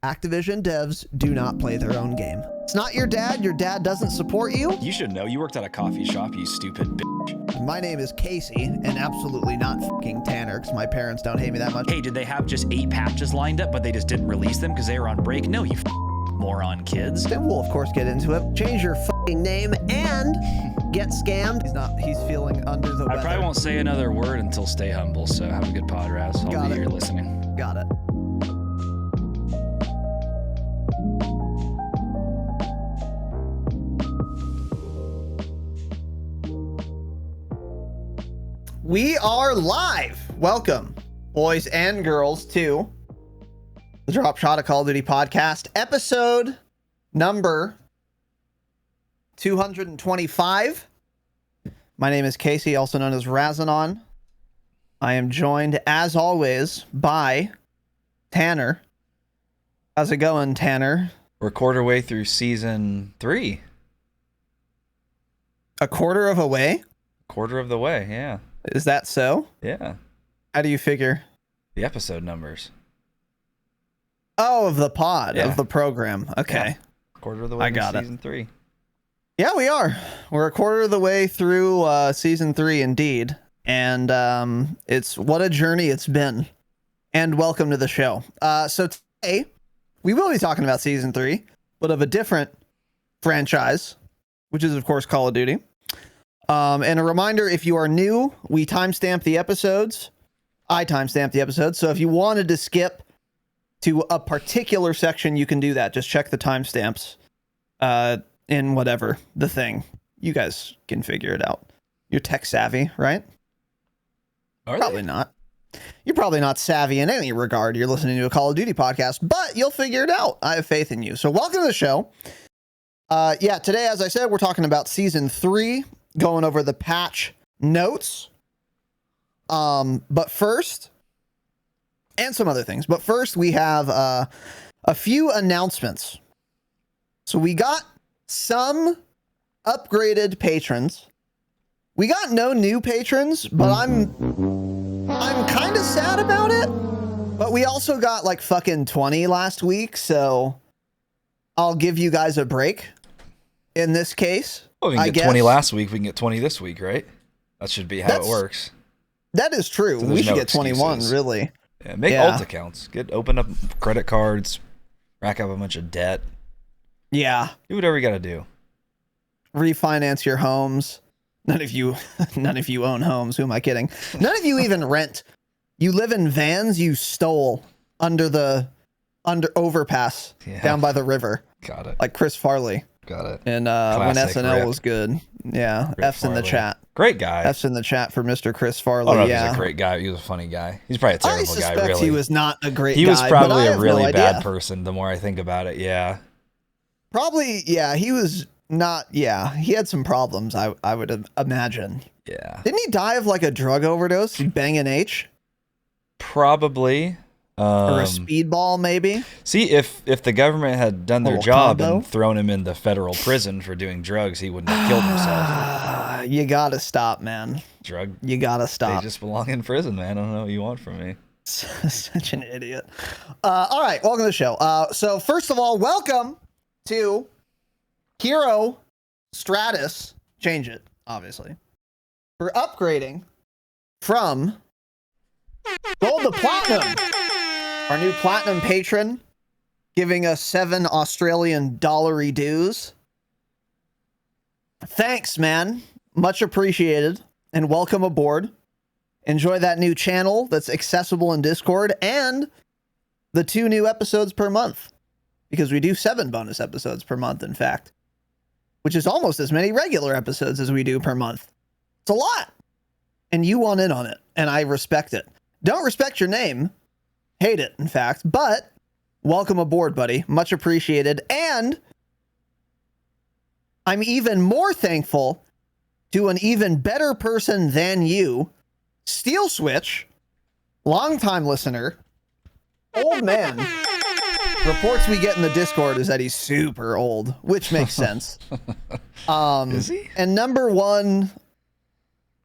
Activision devs do not play their own game. It's not your dad. Your dad doesn't support you. You should know. You worked at a coffee shop, you stupid bitch. My name is Casey, and absolutely not fucking Tanner, because my parents don't hate me that much. Hey, did they have just 8 patches lined up, but they just didn't release them because they were on break? No, you moron kids. Then we'll, of course, get into it. Change your fucking name and get scammed. He's feeling under the weather. I probably won't say another word until Stay Humble, so have a good pod, Raz. I'll be here listening. Got it. We are live. Welcome, boys and girls, to the Dropshot, a Call of Duty podcast, episode number 225. My name is Casey, also known as Razinon. I am joined, as always, by Tanner. How's it going, Tanner? We're quarter way through season 3. A quarter of a way? Quarter of the way, yeah. Is that so? Yeah. How do you figure? The episode numbers. Oh, of the pod, Yeah. of the program. Okay. Yeah. Quarter of the way I got through it. season 3. Yeah, we are. We're a quarter of the way through season 3, indeed. And it's what a journey it's been. And welcome to the show. So today, we will be talking about season 3, but of a different franchise, which is, of course, Call of Duty. And a reminder, if you are new, we timestamp the episodes. I timestamp the episodes. So if you wanted to skip to a particular section, you can do that. Just check the timestamps in whatever the thing. You guys can figure it out. You're tech savvy, right? Are Probably they? not. You're probably not savvy in any regard. You're listening to a Call of Duty podcast, but you'll figure it out. I have faith in you. So welcome to the show. Yeah, today, as I said, we're talking about season 3. Going over the patch notes. But first, and some other things, but first we have a few announcements. So we got some upgraded patrons. We got no new patrons, but I'm kind of sad about it. But we also got like fucking 20 last week, so I'll give you guys a break in this case. Well, we can get 20 last week. We can get 20 this week, right? That should be how it works. That is true. So we should no get 21, excuses. really. Yeah, make alt accounts. Open up credit cards. Rack up a bunch of debt. Yeah. Do whatever you got to do. Refinance your homes. None of you own homes. Who am I kidding? None of you even rent. You live in vans you stole under overpass down by the river. Got it. Like Chris Farley. Got it. And when Classic SNL rip. was good. Yeah. Rip F's in the Farley. chat. Great guy. F's in the chat for Mr. Chris Farley. I don't know if yeah. he's a great guy. He was a funny guy. He's probably a I terrible guy, suspect really. he was not a great guy. He was but I probably a have really no bad idea. person, the more I think about it, yeah. Probably, yeah, he was not, yeah, he had some problems, I would imagine. Yeah. Didn't he die of like a drug overdose? Bang an H? Probably. Or a speedball, maybe? See, if the government had done their Little job combo? and thrown him in the federal prison for doing drugs, he wouldn't have killed himself. You gotta stop, man. You gotta They stop. just belong in prison, man. I don't know what you want from me. Such an idiot. All right, welcome to the show. So first of all, welcome to Hero Stratus. Change it, obviously. For upgrading from Gold to Platinum. Our new Platinum patron giving us 7 Australian dollary dues. Thanks, man. Much appreciated. And welcome aboard. Enjoy that new channel that's accessible in Discord and the 2 new episodes per month. Because we do 7 bonus episodes per month, in fact. Which is almost as many regular episodes as we do per month. It's a lot. And you want in on it. And I respect it. Don't respect your name. Hate it, in fact. But welcome aboard, buddy. Much appreciated. And I'm even more thankful to an even better person than you, Steel Switch, longtime listener, old man. Reports we get in the Discord is that he's super old, which makes sense. Is he? And number 1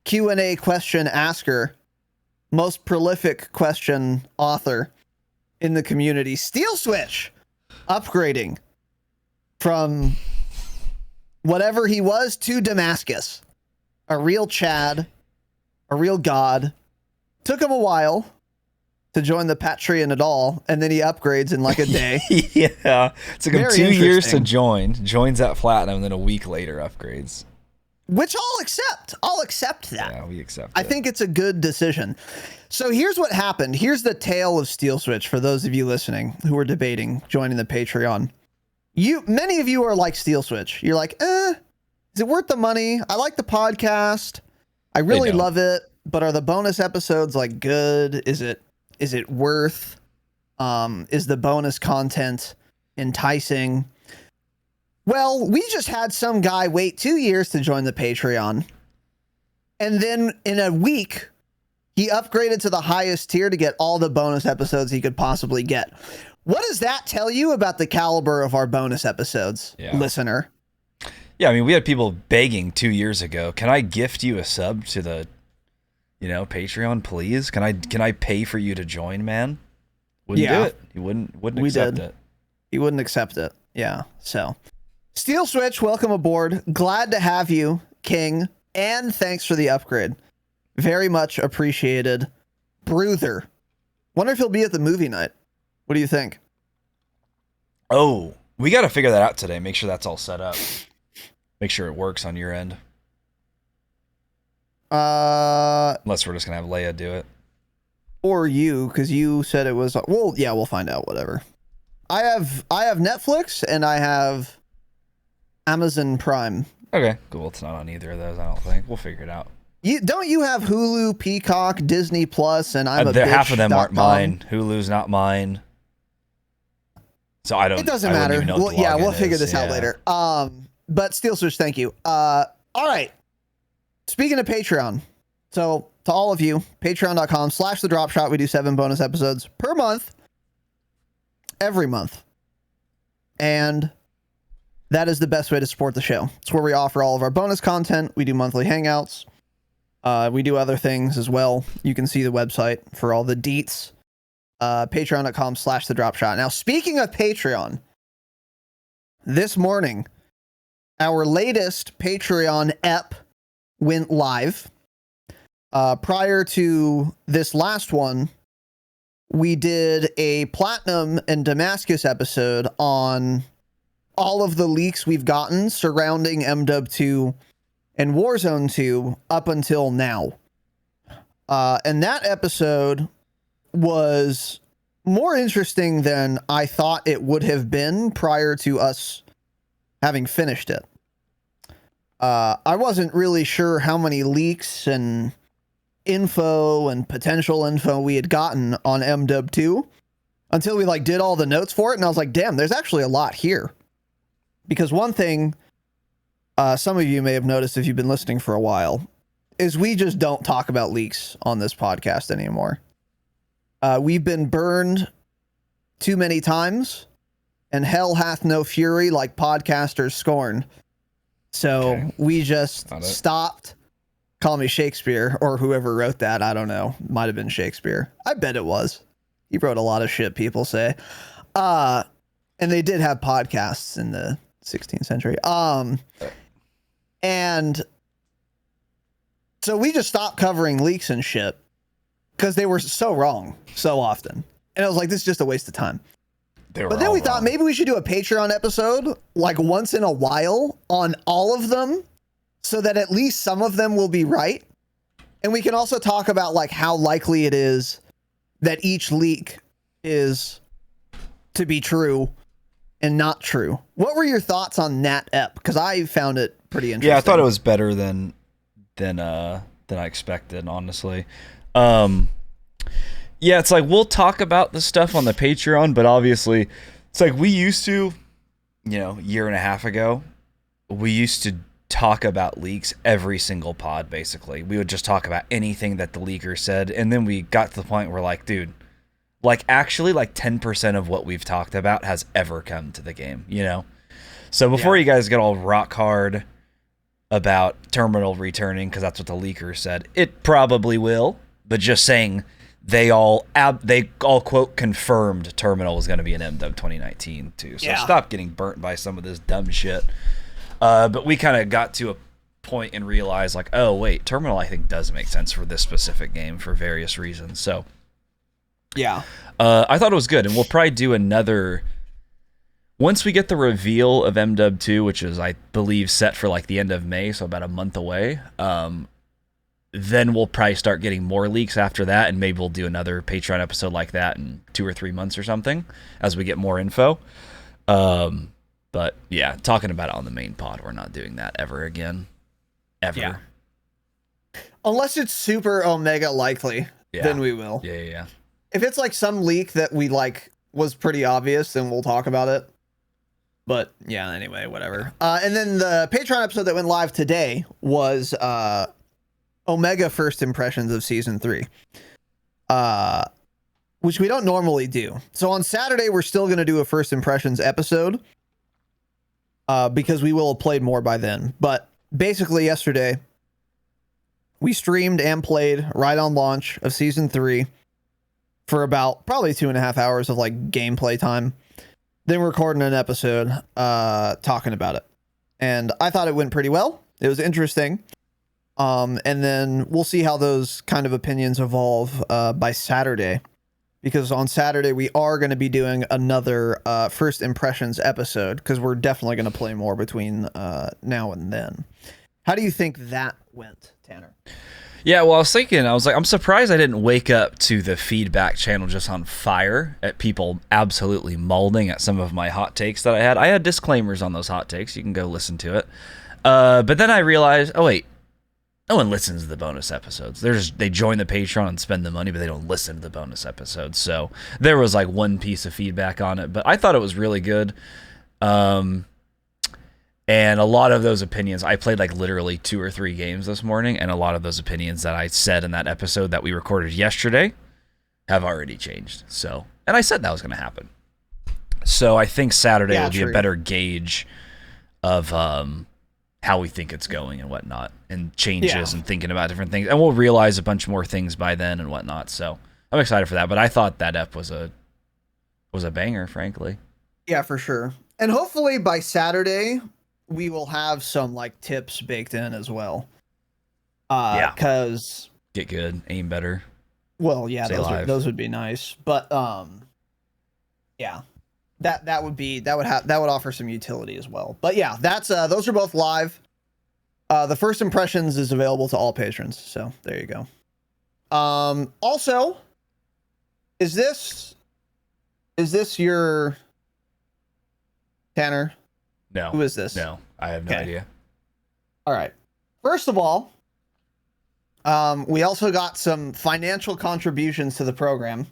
Q&A question asker, most prolific question author in the community, Steel Switch. upgrading from whatever he was to Damascus. A real Chad, a real god. Took him a while to join the Patreon at all, and then he upgrades in like a day. Yeah. It took him Very 2 years to interesting. joins at platinum, and then a week later upgrades. Which I'll accept. I'll accept that. Yeah, we accept I it. think it's a good decision. So here's what happened. Here's the tale of Steel Switch for those of you listening who are debating joining the Patreon. Many of you are like Steel Switch. You're like, is it worth the money? I like the podcast. I really don't. love it, but are the bonus episodes like good? Is it worth? Is the bonus content enticing? Well, we just had some guy wait 2 years to join the Patreon. And then in a week, he upgraded to the highest tier to get all the bonus episodes he could possibly get. What does that tell you about the caliber of our bonus episodes, listener? Yeah, I mean, we had people begging 2 years ago, can I gift you a sub to the, Patreon, please? Can I pay for you to join, man? Wouldn't do it. He wouldn't accept it. He wouldn't accept it. Yeah. So Steel Switch, welcome aboard. Glad to have you, King. And thanks for the upgrade. Very much appreciated. Bruther. Wonder if he'll be at the movie night. What do you think? Oh, we got to figure that out today. Make sure that's all set up. Make sure it works on your end. Unless we're just going to have Leia do it. Or you, because you said it was... Well, yeah, we'll find out. Whatever. I have Netflix and I have Amazon Prime. Okay, cool. It's not on either of those, I don't think. We'll figure it out. Don't you have Hulu, Peacock, Disney Plus, and I'm a bitch. Half of them aren't mine. Hulu's not mine. So I don't... It doesn't matter. Even know what Well, the we'll login figure is. this out later. But Steel Switch, thank you. All right. Speaking of Patreon, so to all of you, patreon.com/the Dropshot. We do 7 bonus episodes per month, every month. And that is the best way to support the show. It's where we offer all of our bonus content. We do monthly hangouts. We do other things as well. You can see the website for all the deets. Patreon.com/the Dropshot. Now, speaking of Patreon, this morning, our latest Patreon ep went live. Prior to this last one, we did a Platinum and Damascus episode on all of the leaks we've gotten surrounding MW2 and Warzone 2 up until now. And that episode was more interesting than I thought it would have been prior to us having finished it. I wasn't really sure how many leaks and info and potential info we had gotten on MW2 until we did all the notes for it, and I was like, damn, there's actually a lot here. Because one thing some of you may have noticed if you've been listening for a while is we just don't talk about leaks on this podcast anymore. We've been burned too many times, and hell hath no fury like podcasters scorn. So we just stopped. Call me Shakespeare, or whoever wrote that. I don't know. Might have been Shakespeare. I bet it was. He wrote a lot of shit, people say. And they did have podcasts in the 16th century. And so we just stopped covering leaks and shit because they were so wrong so often. And I was like, this is just a waste of time. But then we thought maybe we should do a Patreon episode once in a while on all of them so that at least some of them will be right. And we can also talk about how likely it is that each leak is to be true and not true. What were your thoughts on that ep? Because I found it pretty interesting. Yeah, I thought it was better than I expected, honestly. Yeah, it's we'll talk about the stuff on the Patreon, but obviously it's we used to, year and a half ago, we used to talk about leaks every single pod, basically. We would just talk about anything that the leaker said, and then we got to the point where dude, actually 10% of what we've talked about has ever come to the game, So before you guys get all rock hard about terminal returning, because that's what the leaker said, it probably will, but just saying they all quote confirmed Terminal was going to be an MW 2019 too. So stop getting burnt by some of this dumb shit. But we kind of got to a point and realized like, oh wait, Terminal I think does make sense for this specific game for various reasons. So yeah, I thought it was good, and we'll probably do another once we get the reveal of MW 2, which is I believe set for like the end of May, so about a month away. Then we'll probably start getting more leaks after that, and maybe we'll do another Patreon episode like that in 2 or 3 months or something as we get more info. But yeah, talking about it on the main pod, we're not doing that ever again. Ever. Yeah. Unless it's super Omega likely, then we will. Yeah. If it's like some leak that we like was pretty obvious, then we'll talk about it. But yeah, anyway, whatever. And then the Patreon episode that went live today was Omega first impressions of season 3, which we don't normally do. So on Saturday, we're still going to do a first impressions episode because we will have played more by then. But basically yesterday, we streamed and played right on launch of season 3 for about probably 2.5 hours of like gameplay time. Then recording an episode talking about it. And I thought it went pretty well. It was interesting. And then we'll see how those kind of opinions evolve by Saturday, because on Saturday we are going to be doing another first impressions episode, because we're definitely going to play more between now and then. How do you think that went, Tanner? Yeah, well, I was thinking, I'm surprised I didn't wake up to the feedback channel just on fire at people absolutely molding at some of my hot takes that I had. I had disclaimers on those hot takes. You can go listen to it. But then I realized, oh wait, no one listens to the bonus episodes. They join the Patreon and spend the money, but they don't listen to the bonus episodes. So there was like one piece of feedback on it, but I thought it was really good. And a lot of those opinions, I played like literally 2 or 3 games this morning, and a lot of those opinions that I said in that episode that we recorded yesterday have already changed. So, and I said that was going to happen. So I think Saturday will be a better gauge of how we think it's going and whatnot, and changes and thinking about different things. And we'll realize a bunch more things by then and whatnot. So I'm excited for that. But I thought that ep was a banger, frankly. Yeah, for sure. And hopefully by Saturday, we will have some like tips baked in as well. Because get good, aim better. Well, yeah, those would be nice. But yeah, that would offer some utility as well. But yeah, that's those are both live. The first impressions is available to all patrons, so there you go. Also, is this your Tanner? No. Who is this? No, I have no idea. All right. First of all, we also got some financial contributions to the program,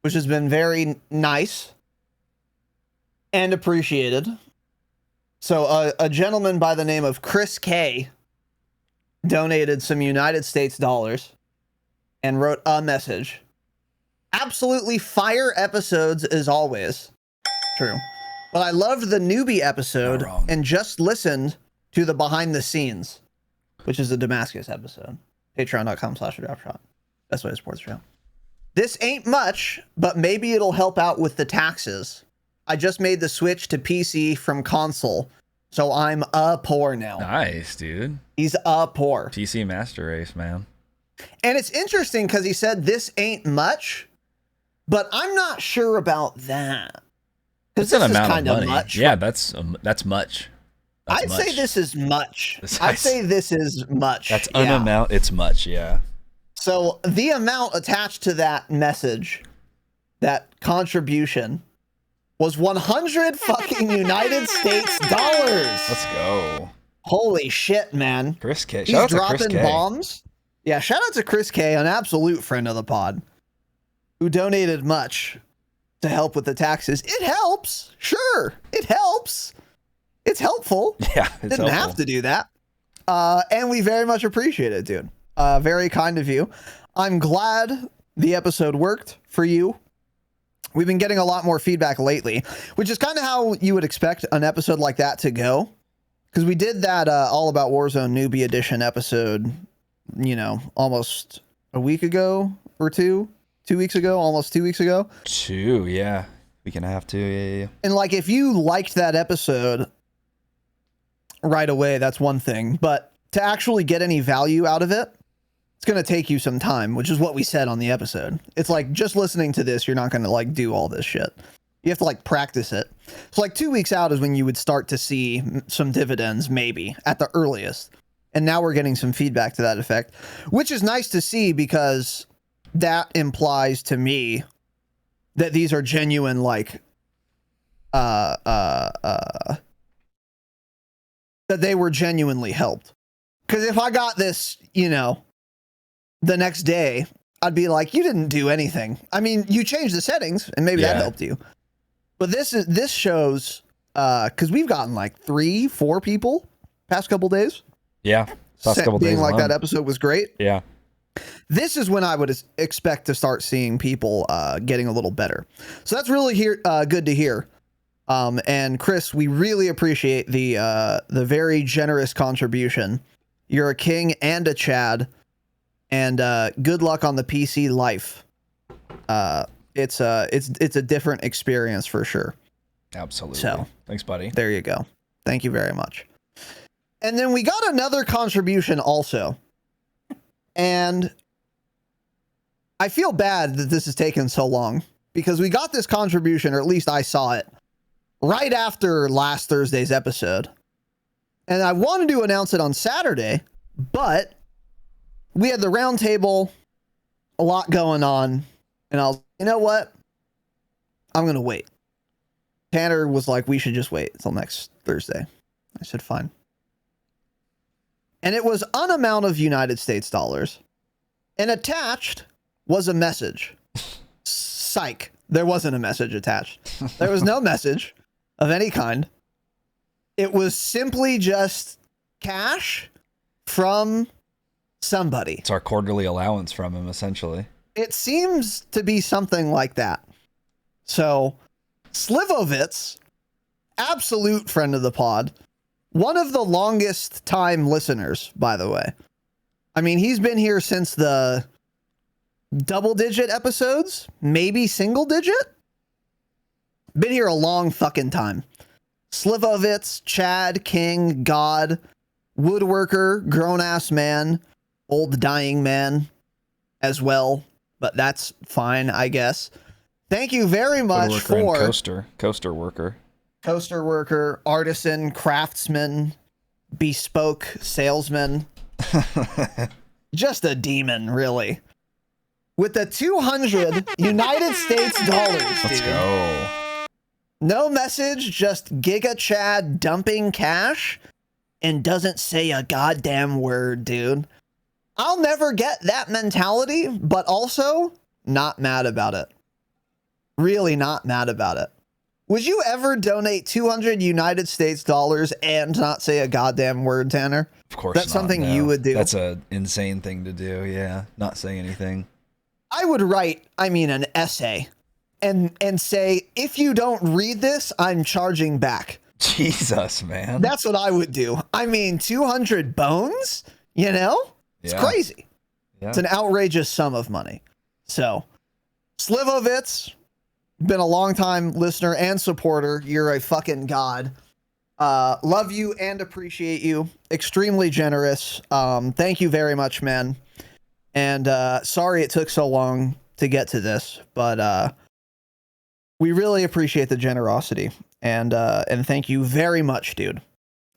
which has been very nice and appreciated. So a gentleman by the name of Chris K donated some United States dollars and wrote a message. Absolutely fire episodes as always. True. But I loved the newbie episode and just listened to the behind the scenes, which is the Damascus episode. Patreon.com/Dropshot. Best way to support the show. This ain't much, but maybe it'll help out with the taxes. I just made the switch to PC from console, so I'm poor now. Nice, dude. He's poor. PC master race, man. And it's interesting because he said this ain't much, but I'm not sure about that. It's an amount of money. Much. Yeah, that's much. I'd say this is much. I'd say this is much. That's an amount. It's much, yeah. So the amount attached to that message, that contribution, was 100 fucking United States dollars. Let's go. Holy shit, man. Chris K. He's dropping bombs. Yeah, shout out to Chris K, an absolute friend of the pod, who donated much to help with the taxes. It helps. Sure. It helps. It's helpful. Yeah. Didn't have to do that. And we very much appreciate it, dude. Very kind of you. I'm glad the episode worked for you. We've been getting a lot more feedback lately, which is kind of how you would expect an episode like that to go. Because we did that All About Warzone Newbie Edition episode, almost a week ago or 2. 2 weeks ago, almost 2 weeks ago. Week and a half, too. Yeah. And like, if you liked that episode right away, that's one thing. But to actually get any value out of it, it's going to take you some time, which is what we said on the episode. It's like, just listening to this, you're not going to like do all this shit. You have to like practice it. So like 2 weeks out is when you would start to see some dividends, maybe at the earliest. And now we're getting some feedback to that effect, which is nice to see, because that implies to me that these are genuine, like, that they were genuinely helped. Because if I got this, you know, the next day, I'd be like, you didn't do anything. I mean, you changed the settings and maybe that helped you. But this shows, because we've gotten like 3-4 people past couple days. Yeah. Past couple days being like alone. that episode was great. Yeah. This is when I would expect to start seeing people getting a little better. So that's really good to hear. And Chris, we really appreciate the very generous contribution. You're a king and a Chad, and good luck on the PC life. It's a different experience for sure. Absolutely. So thanks, buddy. There you go. Thank you very much. And then we got another contribution also. And I feel bad that this has taken so long, because we got this contribution, or at least I saw it, right after last Thursday's episode. And I wanted to announce it on Saturday, but we had the round table, a lot going on, and I was, you know what? I'm going to wait. Tanner was like, we should just wait until next Thursday. I said, fine. And it was an amount of United States dollars. And attached was a message. Psych. There wasn't a message attached. There was no message of any kind. It was simply just cash from somebody. It's our quarterly allowance from him, essentially. It seems to be something like that. So, Slivovitz, absolute friend of the pod, one of the longest time listeners, by the way. I mean, he's been here since the double-digit episodes, maybe single-digit. Been here a long fucking time. Slivovitz, Chad, King, God, Woodworker, Grown-Ass Man, Old Dying Man as well. But that's fine, I guess. Thank you very much for... Coaster worker. Coaster worker, artisan, craftsman, bespoke salesman. Just a demon, really. With the 200 United States dollars, Let's dude. go. No message, just Giga Chad dumping cash and doesn't say a goddamn word, dude. I'll never get that mentality, but also not mad about it. Really not mad about it. Would you ever donate 200 United States dollars and not say a goddamn word, Tanner? Of course That's not, something no. you would do. That's an insane thing to do, yeah. Not saying anything. I would write, an essay and say, if you don't read this, I'm charging back. Jesus, man. That's what I would do. 200 bones, you know? It's crazy. Yeah. It's an outrageous sum of money. So, Slivovitz, been a long time listener and supporter. You're a fucking god. Love you and appreciate you. Extremely generous. Thank you very much, man. And sorry it took so long to get to this, but we really appreciate the generosity. And thank you very much, dude.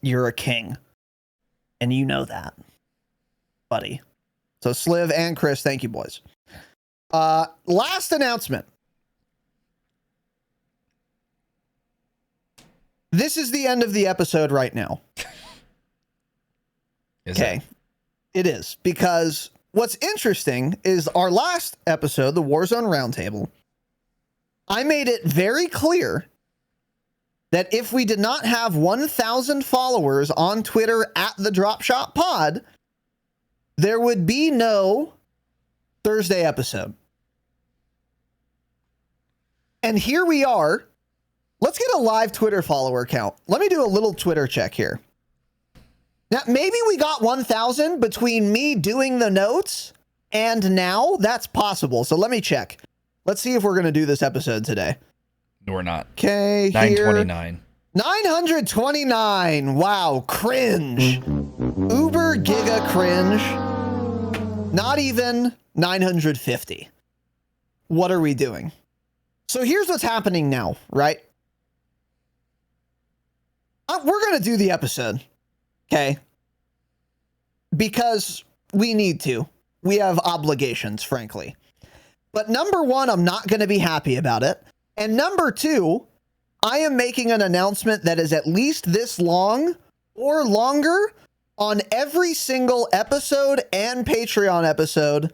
You're a king. And you know that, buddy. So Sliv and Chris, thank you, boys. Last announcement. This is the end of the episode right now. Okay. It is, because what's interesting is our last episode, the Warzone Roundtable, I made it very clear that if we did not have 1,000 followers on Twitter at the Dropshot Pod, there would be no Thursday episode. And here we are. Let's get a live Twitter follower count. Let me do a little Twitter check here. Now, maybe we got 1,000 between me doing the notes and now? That's possible. So let me check. Let's see if we're going to do this episode today. We're not. Okay, 929. 929. Wow, cringe. Uber giga cringe. Not even 950. What are we doing? So here's what's happening now, right? We're going to do the episode, okay? Because we need to. We have obligations, frankly. But number one, I'm not going to be happy about it. And number two, I am making an announcement that is at least this long or longer on every single episode and Patreon episode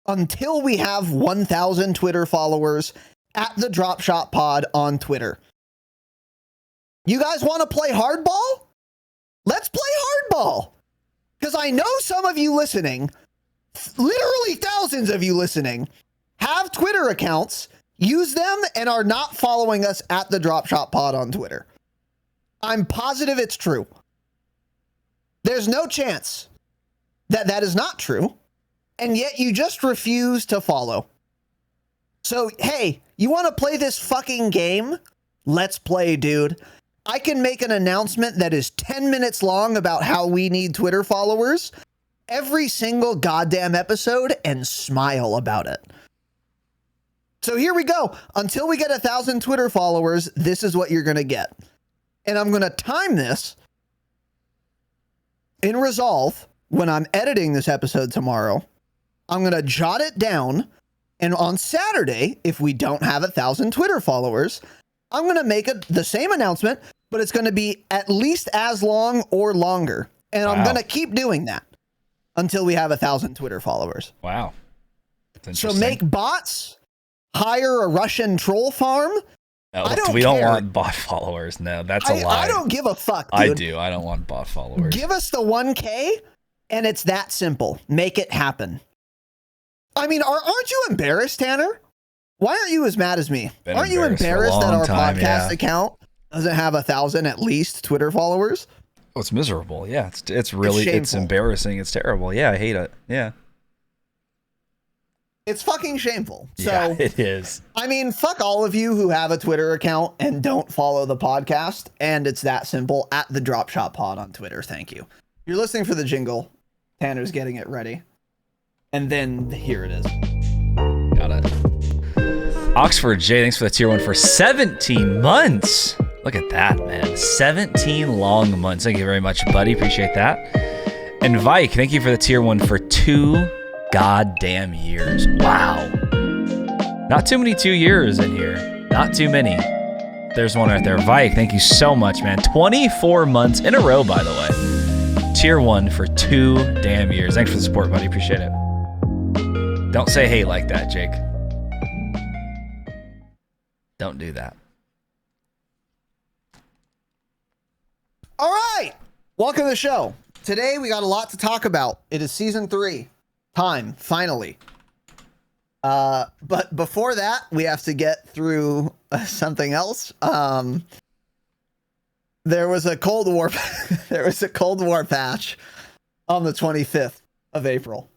until we have 1,000 Twitter followers at the Dropshot Pod on Twitter. You guys want to play hardball? Let's play hardball. Because I know some of you listening, literally thousands of you listening, have Twitter accounts, use them, and are not following us at the Dropshot Pod on Twitter. I'm positive it's true. There's no chance that that is not true, and yet you just refuse to follow. So, hey, you want to play this fucking game? Let's play, dude. I can make an announcement that is 10 minutes long about how we need Twitter followers every single goddamn episode and smile about it. So here we go. Until we get 1,000 Twitter followers, this is what you're going to get. And I'm going to time this in Resolve when I'm editing this episode tomorrow. I'm going to jot it down. And on Saturday, if we don't have 1,000 Twitter followers, I'm going to make the same announcement, but it's going to be at least as long or longer. And I'm going to keep doing that until we have 1,000 Twitter followers. Wow. So make bots, hire a Russian troll farm. No, we don't want bot followers. No, that's a lie. I don't give a fuck, dude. I do. I don't want bot followers. Give us the 1K, and it's that simple. Make it happen. I mean, aren't you embarrassed, Tanner? Why aren't you as mad as me? Aren't you embarrassed that our podcast account doesn't have 1,000 at least Twitter followers? Oh, it's miserable. Yeah, it's really it's embarrassing. It's terrible. Yeah, I hate it. Yeah. It's fucking shameful. So yeah, it is. I mean, fuck all of you who have a Twitter account and don't follow the podcast. And it's that simple. At the Dropshot Pod on Twitter. Thank you. You're listening for the jingle. Tanner's getting it ready. And then here it is. Got it. Oxford J, thanks for the tier 1 for 17 months. Look at that, man. 17 long months. Thank you very much, buddy. Appreciate that. And Vike, thank you for the tier 1 for 2 goddamn years. Wow. Not too many 2 years in here. Not too many. There's one right there. Vike, thank you so much, man. 24 months in a row, by the way. Tier 1 for 2 damn years. Thanks for the support, buddy. Appreciate it. Don't say hey like that, Jake. Don't do that. All right. Welcome to the show. Today we got a lot to talk about. It is season 3. Time, finally. But before that, we have to get through something else. There was a Cold War there was a Cold War patch on the 25th of April.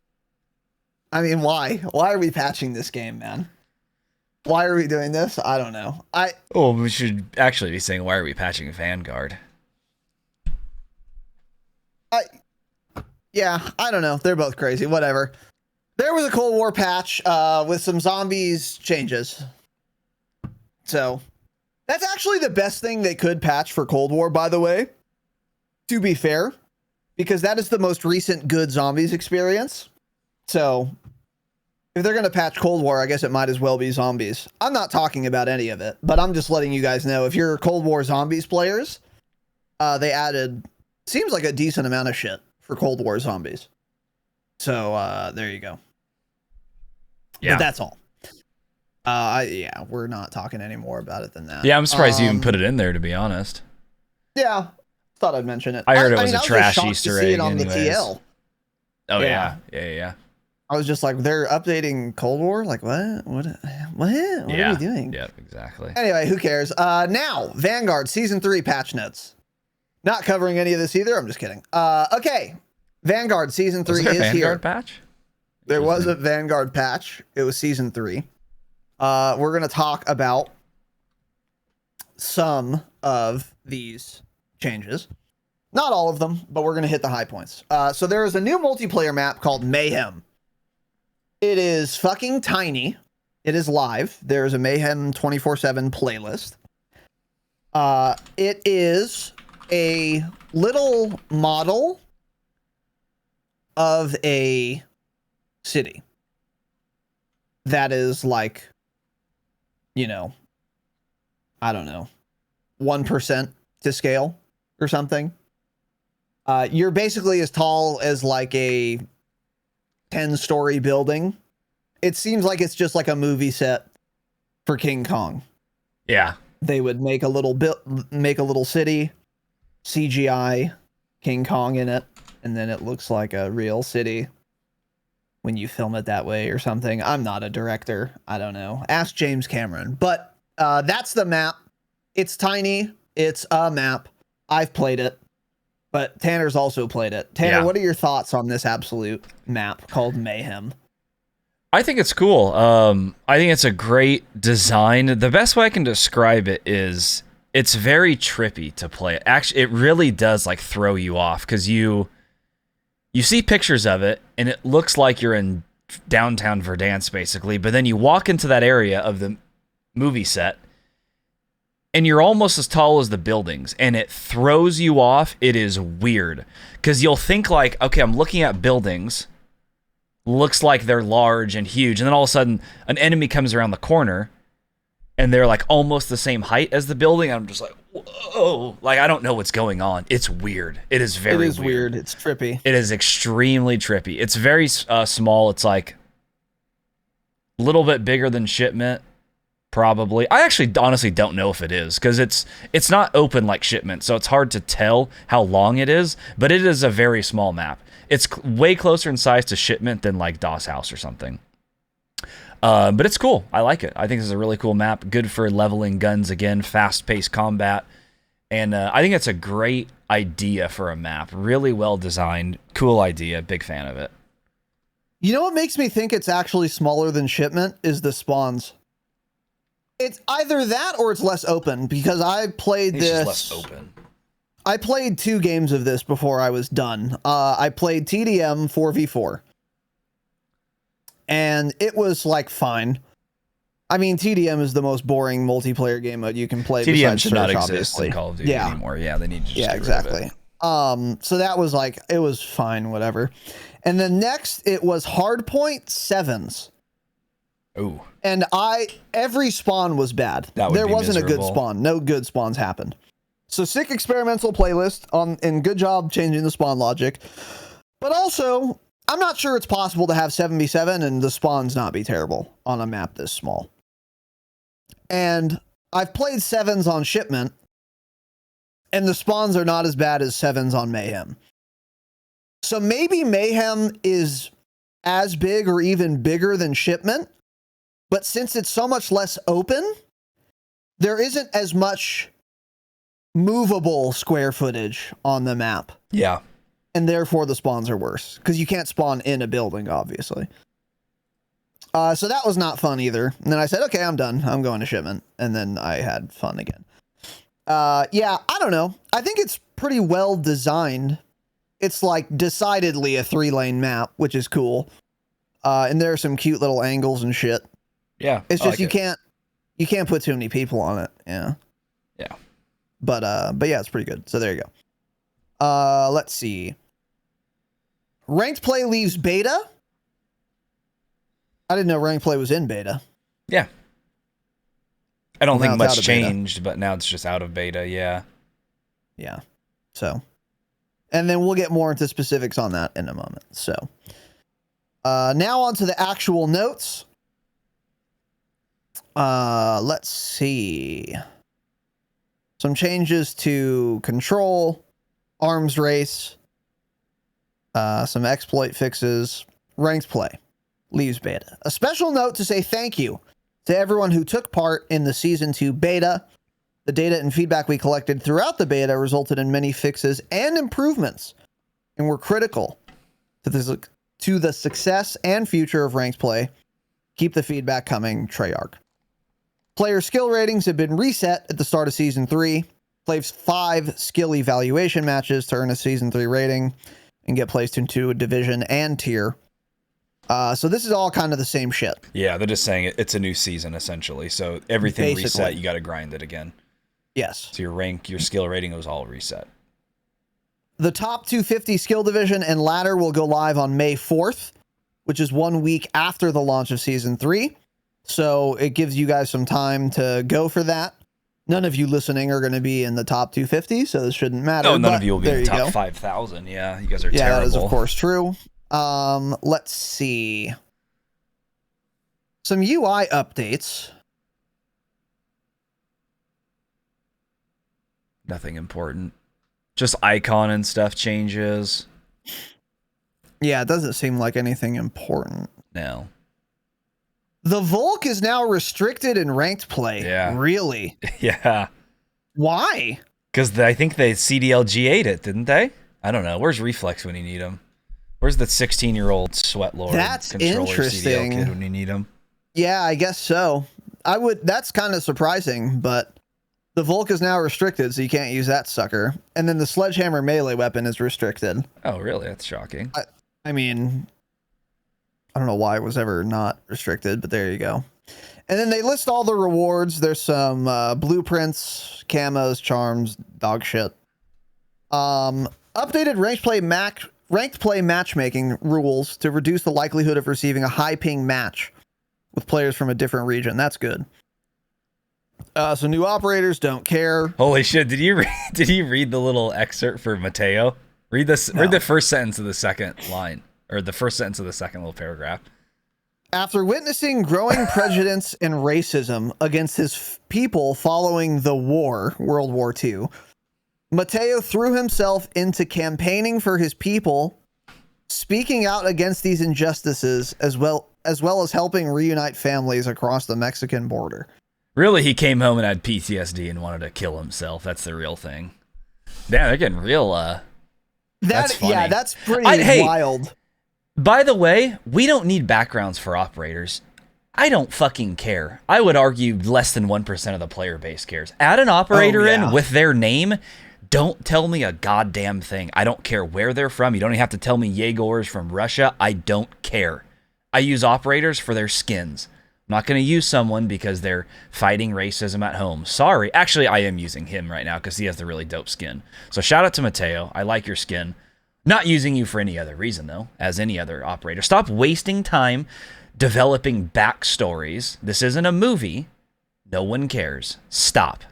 I mean, why? Why are we patching this game, man? Why are we doing this? I don't know. Oh, we should actually be saying, why are we patching Vanguard? Yeah, I don't know. They're both crazy. Whatever. There was a Cold War patch with some zombies changes. So that's actually the best thing they could patch for Cold War, by the way. To be fair, because that is the most recent good zombies experience. So if they're going to patch Cold War, I guess it might as well be zombies. I'm not talking about any of it, but I'm just letting you guys know if you're Cold War zombies players, they added, seems like a decent amount of shit for Cold War zombies. So there you go. Yeah. But that's all. Yeah, we're not talking any more about it than that. Yeah, I'm surprised you even put it in there, to be honest. Yeah, thought I'd mention it. I heard it was a trash Easter egg. To see it on anyways. The TL. Oh yeah. I was just like, they're updating Cold War? Like, what? What are we doing? Yeah, exactly. Anyway, who cares? Now, Vanguard Season 3 patch notes. Not covering any of this either. I'm just kidding. Okay. Vanguard Season 3 is Vanguard here. Patch? There was a Vanguard patch. It was season 3. We're going to talk about some of these changes. Not all of them, but we're going to hit the high points. So there is a new multiplayer map called Mayhem. It is fucking tiny. It is live. There's a Mayhem 24/7 playlist. It is a little model of a city that is like, you know, I don't know, 1% to scale or something. You're basically as tall as like a 10-story building. It seems like it's just like a movie set for King Kong. Yeah. They would make a little city, CGI King Kong in it, and then it looks like a real city when you film it that way or something. I'm not a director. I don't know. Ask James Cameron. But that's the map. It's tiny. It's a map. I've played it, but Tanner's also played it. Tanner, What are your thoughts on this absolute map called Mayhem? I think it's cool. I think it's a great design. The best way I can describe it is it's very trippy to play. Actually, it really does like throw you off because you see pictures of it and it looks like you're in downtown Verdansk basically, but then you walk into that area of the movie set and you're almost as tall as the buildings and it throws you off. It is weird because you'll think like, okay, I'm looking at buildings, looks like they're large and huge, and then all of a sudden an enemy comes around the corner and they're like almost the same height as the building. I'm just like, whoa, like I don't know what's going on. It's weird. It is very weird. It's trippy. It is extremely trippy. It's very small. It's like a little bit bigger than Shipment, probably. I actually honestly don't know if it is because it's not open like Shipment, so it's hard to tell how long it is, but it is a very small map. It's way closer in size to Shipment than like DOS House or something. But it's cool. I like it. I think this is a really cool map. Good for leveling guns again, fast-paced combat. And I think it's a great idea for a map. Really well designed. Cool idea. Big fan of it. You know what makes me think it's actually smaller than Shipment is the spawns. It's either that or it's less open because I played this. It's just less open. I played 2 games of this before I was done. I played TDM 4v4. And it was like fine. I mean, TDM is the most boring multiplayer game mode you can play. TDM should not exist obviously. in Call of Duty anymore. Yeah, they need to just get rid of exactly. it. So that was like, it was fine, whatever. And then next it was Hardpoint 7s. Ooh. And every spawn was bad. There wasn't a good spawn. No good spawns happened. So sick experimental playlist and good job changing the spawn logic. But also, I'm not sure it's possible to have 7v7 and the spawns not be terrible on a map this small. And I've played 7s on Shipment, and the spawns are not as bad as 7s on Mayhem. So maybe Mayhem is as big or even bigger than Shipment, but since it's so much less open, there isn't as much movable square footage on the map. Yeah. And therefore the spawns are worse because you can't spawn in a building, obviously. So that was not fun either. And then I said, okay, I'm done. I'm going to Shipment. And then I had fun again. Yeah, I don't know. I think it's pretty well designed. It's like decidedly a 3-lane map, which is cool. And there are some cute little angles and shit. Yeah. It's just you can't put too many people on it. Yeah. Yeah. But yeah, it's pretty good. So there you go. Let's see. Ranked play leaves beta. I didn't know ranked play was in beta. Yeah. I don't think much changed, but now it's just out of beta. Yeah. Yeah. So, and then we'll get more into specifics on that in a moment. So, now on to the actual notes. Let's see. Some changes to control, arms race, some exploit fixes, ranked play, leaves beta. A special note to say thank you to everyone who took part in the Season 2 beta. The data and feedback we collected throughout the beta resulted in many fixes and improvements and were critical to to the success and future of ranked play. Keep the feedback coming, Treyarch. Player skill ratings have been reset at the start of Season 3. Plays 5 skill evaluation matches to earn a Season 3 rating and get placed into a division and tier. So this is all kind of the same shit. Yeah, they're just saying it's a new season, essentially. So everything reset, you got to grind it again. Yes. So your rank, your skill rating was all reset. The top 250 skill division and ladder will go live on May 4th, which is 1 week after the launch of Season 3. So it gives you guys some time to go for that. None of you listening are going to be in the top 250, so this shouldn't matter. No, none of you will be in the top 5,000. Yeah, you guys are terrible. Yeah, that is, of course, true. Let's see. Some UI updates. Nothing important. Just icon and stuff changes. Yeah, it doesn't seem like anything important. No. The Volk is now restricted in ranked play. Yeah. Really? Yeah. Why? Because I think they CDLG8'd it, didn't they? I don't know. Where's Reflex when you need him? Where's the 16-year-old sweat lord? That's controller interesting. CDL kid when you need him? Yeah, I guess so. That's kind of surprising, but the Volk is now restricted, so you can't use that sucker. And then the sledgehammer melee weapon is restricted. Oh, really? That's shocking. I mean, I don't know why it was ever not restricted, but there you go. And then they list all the rewards. There's some blueprints, camos, charms, dog shit. Updated ranked play matchmaking rules to reduce the likelihood of receiving a high ping match with players from a different region. That's good. So new operators don't care. Holy shit! Did you read the little excerpt for Mateo? Read this. No. Read the first sentence of the second line, or the first sentence of the second little paragraph. After witnessing growing prejudice and racism against his people following the war, World War II, Mateo threw himself into campaigning for his people, speaking out against these injustices, as well as helping reunite families across the Mexican border. Really, he came home and had PTSD and wanted to kill himself. That's the real thing. Damn, they're getting real. That's funny. Yeah, that's pretty wild. By the way, we don't need backgrounds for operators. I don't fucking care. I would argue less than 1% of the player base cares. Add an operator in with their name. Don't tell me a goddamn thing. I don't care where they're from. You don't even have to tell me Yegor's from Russia. I don't care. I use operators for their skins. I'm not going to use someone because they're fighting racism at home. Sorry. Actually, I am using him right now because he has the really dope skin. So shout out to Mateo. I like your skin. Not using you for any other reason, though, as any other operator. Stop wasting time developing backstories. This isn't a movie. No one cares. Stop.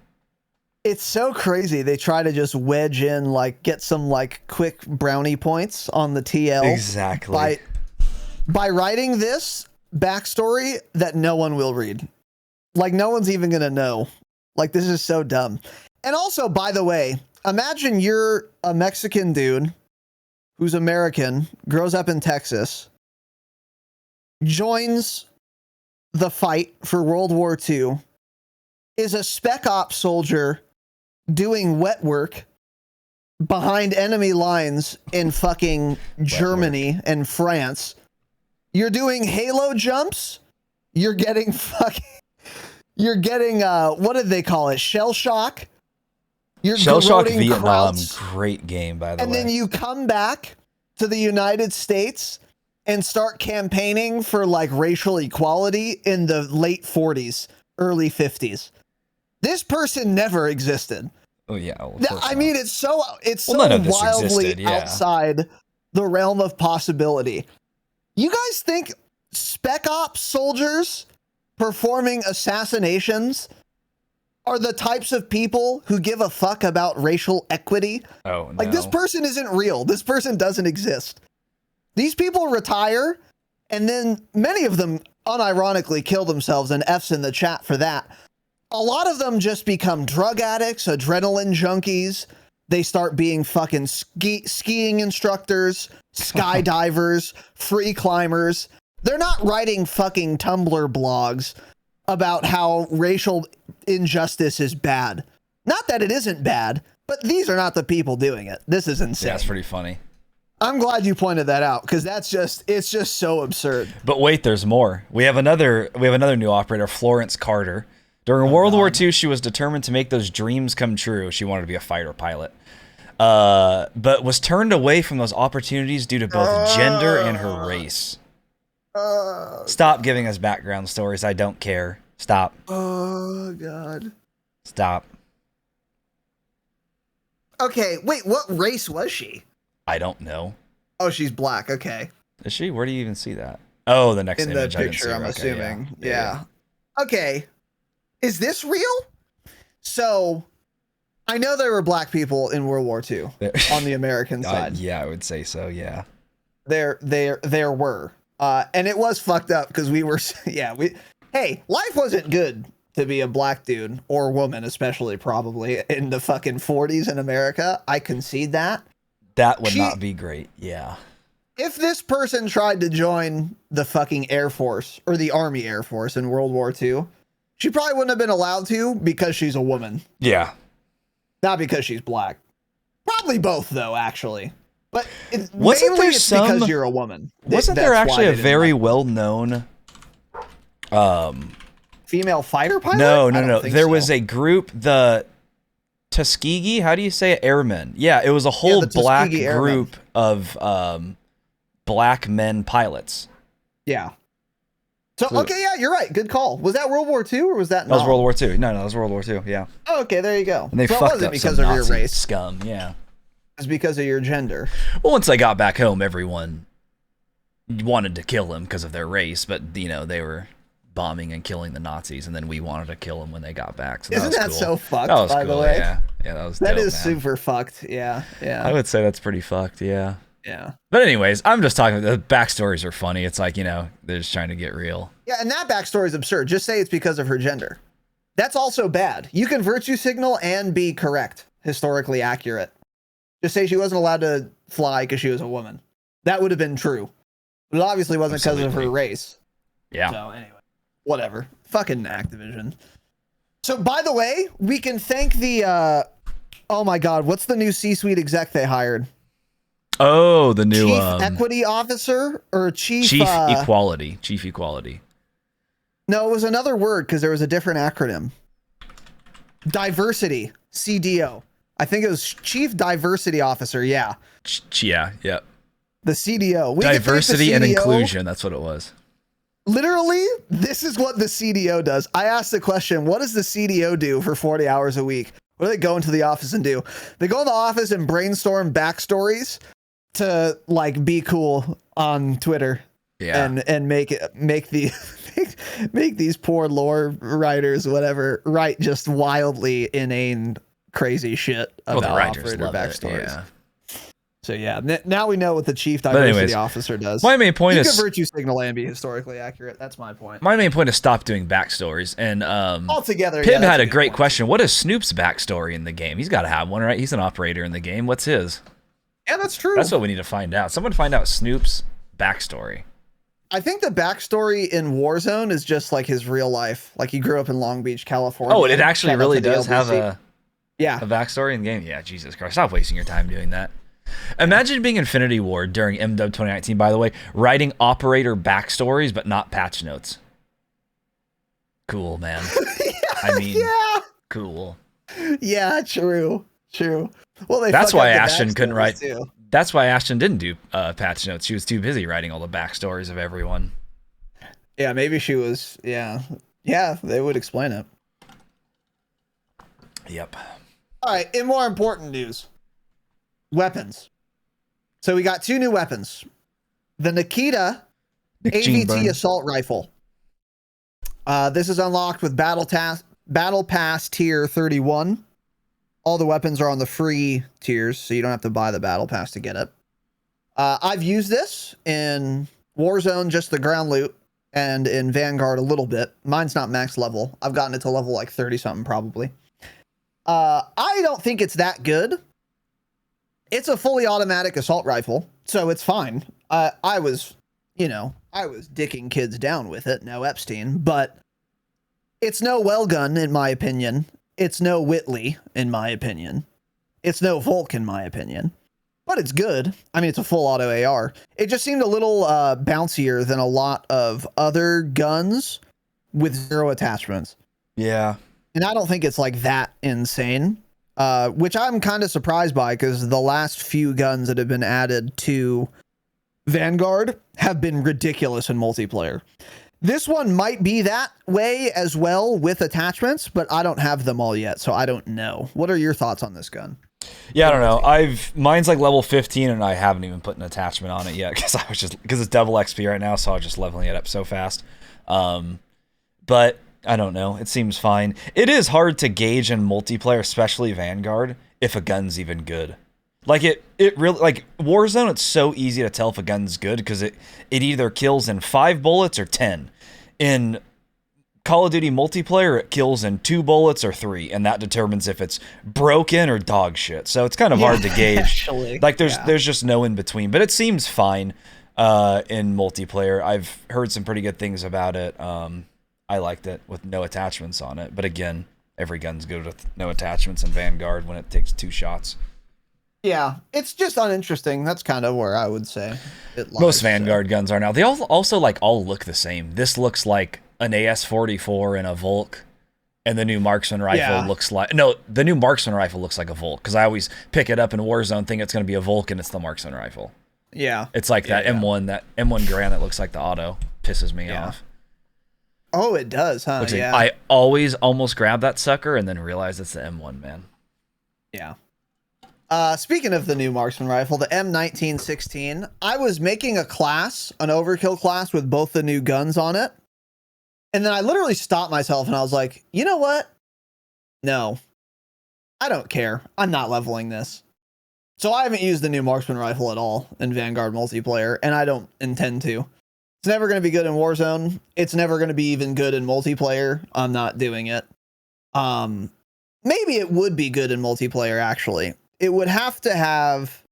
It's so crazy. They try to just wedge in, get some, quick brownie points on the TL. Exactly. By writing this backstory that no one will read. No one's even going to know. This is so dumb. And also, by the way, imagine you're a Mexican dude who's American, grows up in Texas, joins the fight for World War II, is a spec ops soldier doing wet work behind enemy lines in fucking Germany and France. You're doing Halo jumps. You're getting what did they call it? Shell shock. Shell Shock Vietnam, great game, by the way. And then you come back to the United States and start campaigning for racial equality in the late 40s, early 50s. This person never existed. Oh yeah. Well, I mean, it's so wildly outside the realm of possibility. You guys think spec ops soldiers performing assassinations are the types of people who give a fuck about racial equity? Oh, no. This person isn't real. This person doesn't exist. These people retire, and then many of them unironically kill themselves, and F's in the chat for that. A lot of them just become drug addicts, adrenaline junkies. They start being fucking skiing instructors, skydivers, free climbers. They're not writing fucking Tumblr blogs about how racial injustice is bad. Not that it isn't bad, but these are not the people doing it. This is insane. Yeah, that's pretty funny. I'm glad you pointed that out because it's just so absurd. But wait, there's more. We have another new operator, Florence Carter. During World War II, she was determined to make those dreams come true. She wanted to be a fighter pilot. But was turned away from those opportunities due to both gender and her race. Stop giving us background stories. I don't care. Stop. Oh, God. Stop. Okay, wait, what race was she? I don't know. Oh, she's black. Okay. Is she? Where do you even see that? Oh, the next In image. the picture, I'm Okay, assuming. yeah. Yeah. Okay. Is this real? So, I know there were black people in World War II on the American side. Yeah, I would say so. Yeah. There were. And it was fucked up because hey, life wasn't good to be a black dude or woman, especially probably in the fucking 40s in America. I concede that. That would not be great. Yeah. If this person tried to join the fucking Air Force or the Army Air Force in World War II, she probably wouldn't have been allowed to because she's a woman. Yeah. Not because she's black. Probably both, though, actually. But wasn't there some, because you're a woman. Wasn't there actually a very well-known female fighter pilot? No. There was a group, the Tuskegee. How do you say it? Airmen. Yeah, it was a whole black group of black men pilots. Yeah. So okay, yeah, you're right. Good call. Was that World War II or was that? That was World War II. No, that was World War II. Yeah. Oh, okay, there you go. And they fucked up because some of your Nazi race. Scum. Yeah. It's because of your gender. Well, once they got back home, everyone wanted to kill them because of their race, but they were bombing and killing the Nazis, and then we wanted to kill them when they got back. So Isn't that cool. so fucked? That was by cool. the way, yeah, that was. That dope, is man. super fucked. Yeah. I would say that's pretty fucked. Yeah. Yeah. But anyways, I'm just talking. The backstories are funny. It's like they're just trying to get real. Yeah, and that backstory is absurd. Just say it's because of her gender. That's also bad. You can virtue signal and be correct, historically accurate. Just say she wasn't allowed to fly because she was a woman. That would have been true. But it obviously wasn't because of her race. Yeah. So anyway, whatever. Fucking Activision. So by the way, we can thank the oh my God, what's the new C-suite exec they hired? Oh, the new chief equity officer or chief equality. Chief equality. No, it was another word because there was a different acronym. Diversity, CDO. I think it was chief diversity officer. Yeah. Yeah. The CDO. Diversity and inclusion. That's what it was. Literally, this is what the CDO does. I asked the question, what does the CDO do for 40 hours a week? What do they go into the office and do? They go in the office and brainstorm backstories to like be cool on Twitter. Yeah. And make these poor lore writers, whatever, write just wildly inane, crazy shit about operator backstories. Yeah. So yeah, now we know what the chief diversity officer does. My main point is you can virtue signal and be historically accurate. That's my point. My main point is stop doing backstories. And altogether, Pib had a great question. What is Snoop's backstory in the game? He's got to have one, right? He's an operator in the game. What's his? Yeah, that's true. That's what we need to find out. Someone find out Snoop's backstory. I think the backstory in Warzone is just like his real life. Like he grew up in Long Beach, California. Oh, it actually really does have a backstory in the game? Yeah, Jesus Christ. Stop wasting your time doing that. Imagine being Infinity Ward during MW 2019, by the way, writing operator backstories, but not patch notes. Cool, man. Cool. Yeah, true. Well, that's why Ashton couldn't write. Too. That's why Ashton didn't do patch notes. She was too busy writing all the backstories of everyone. Yeah, maybe she was. Yeah, they would explain it. Yep. All right, in more important news, weapons. So we got two new weapons. The Nikita AVT assault rifle. This is unlocked with Battle Pass tier 31. All the weapons are on the free tiers, so you don't have to buy the Battle Pass to get it. I've used this in Warzone, just the ground loot, and in Vanguard a little bit. Mine's not max level. I've gotten it to level like 30 something probably. I don't think it's that good. It's a fully automatic assault rifle, so it's fine. I was dicking kids down with it, no Epstein, but it's no Wellgun in my opinion. It's no Whitley in my opinion. It's no Volk in my opinion. but it's good. I mean, it's a full auto AR. It just seemed a little bouncier than a lot of other guns with 0 attachments. Yeah. And I don't think it's like that insane, which I'm kind of surprised by, because the last few guns that have been added to Vanguard have been ridiculous in multiplayer. This one might be that way as well with attachments, but I don't have them all yet, so I don't know. What are your thoughts on this gun? Yeah, I don't know. Mine's like level 15, and I haven't even put an attachment on it yet because it's double XP right now, so I was just leveling it up so fast. But I don't know. It seems fine. It is hard to gauge in multiplayer, especially Vanguard, if a gun's even good. Like it really, like Warzone, it's so easy to tell if a gun's good because it either kills in 5 bullets or 10. In Call of Duty multiplayer, it kills in 2 bullets or 3, and that determines if it's broken or dog shit. So it's kind of hard to gauge. Actually, like there's just no in between, but it seems fine in multiplayer. I've heard some pretty good things about it. I liked it with no attachments on it, but again, every gun's good with no attachments in Vanguard when it takes 2 shots. Yeah, it's just uninteresting. That's kind of where I would say it lies. Most Vanguard guns are now. They also like all look the same. This looks like an AS-44 and a Volk, and the new Marksman rifle looks like... No, the new Marksman rifle looks like a Volk, because I always pick it up in Warzone, think it's going to be a Volk, and it's the Marksman rifle. Yeah. It's like that M1 Garand that looks like the auto. Pisses me off. Oh, it does, huh? Looks Yeah. like, I always almost grab that sucker and then realize it's the M1, man. Yeah. Speaking of the new Marksman rifle, the M1916, I was making a class, an overkill class with both the new guns on it. And then I literally stopped myself and I was like, you know what? No, I don't care. I'm not leveling this. So I haven't used the new Marksman rifle at all in Vanguard multiplayer, and I don't intend to. It's never going to be good in Warzone. It's never going to be even good in multiplayer. I'm not doing it. Maybe it would be good in multiplayer, actually. It would have to have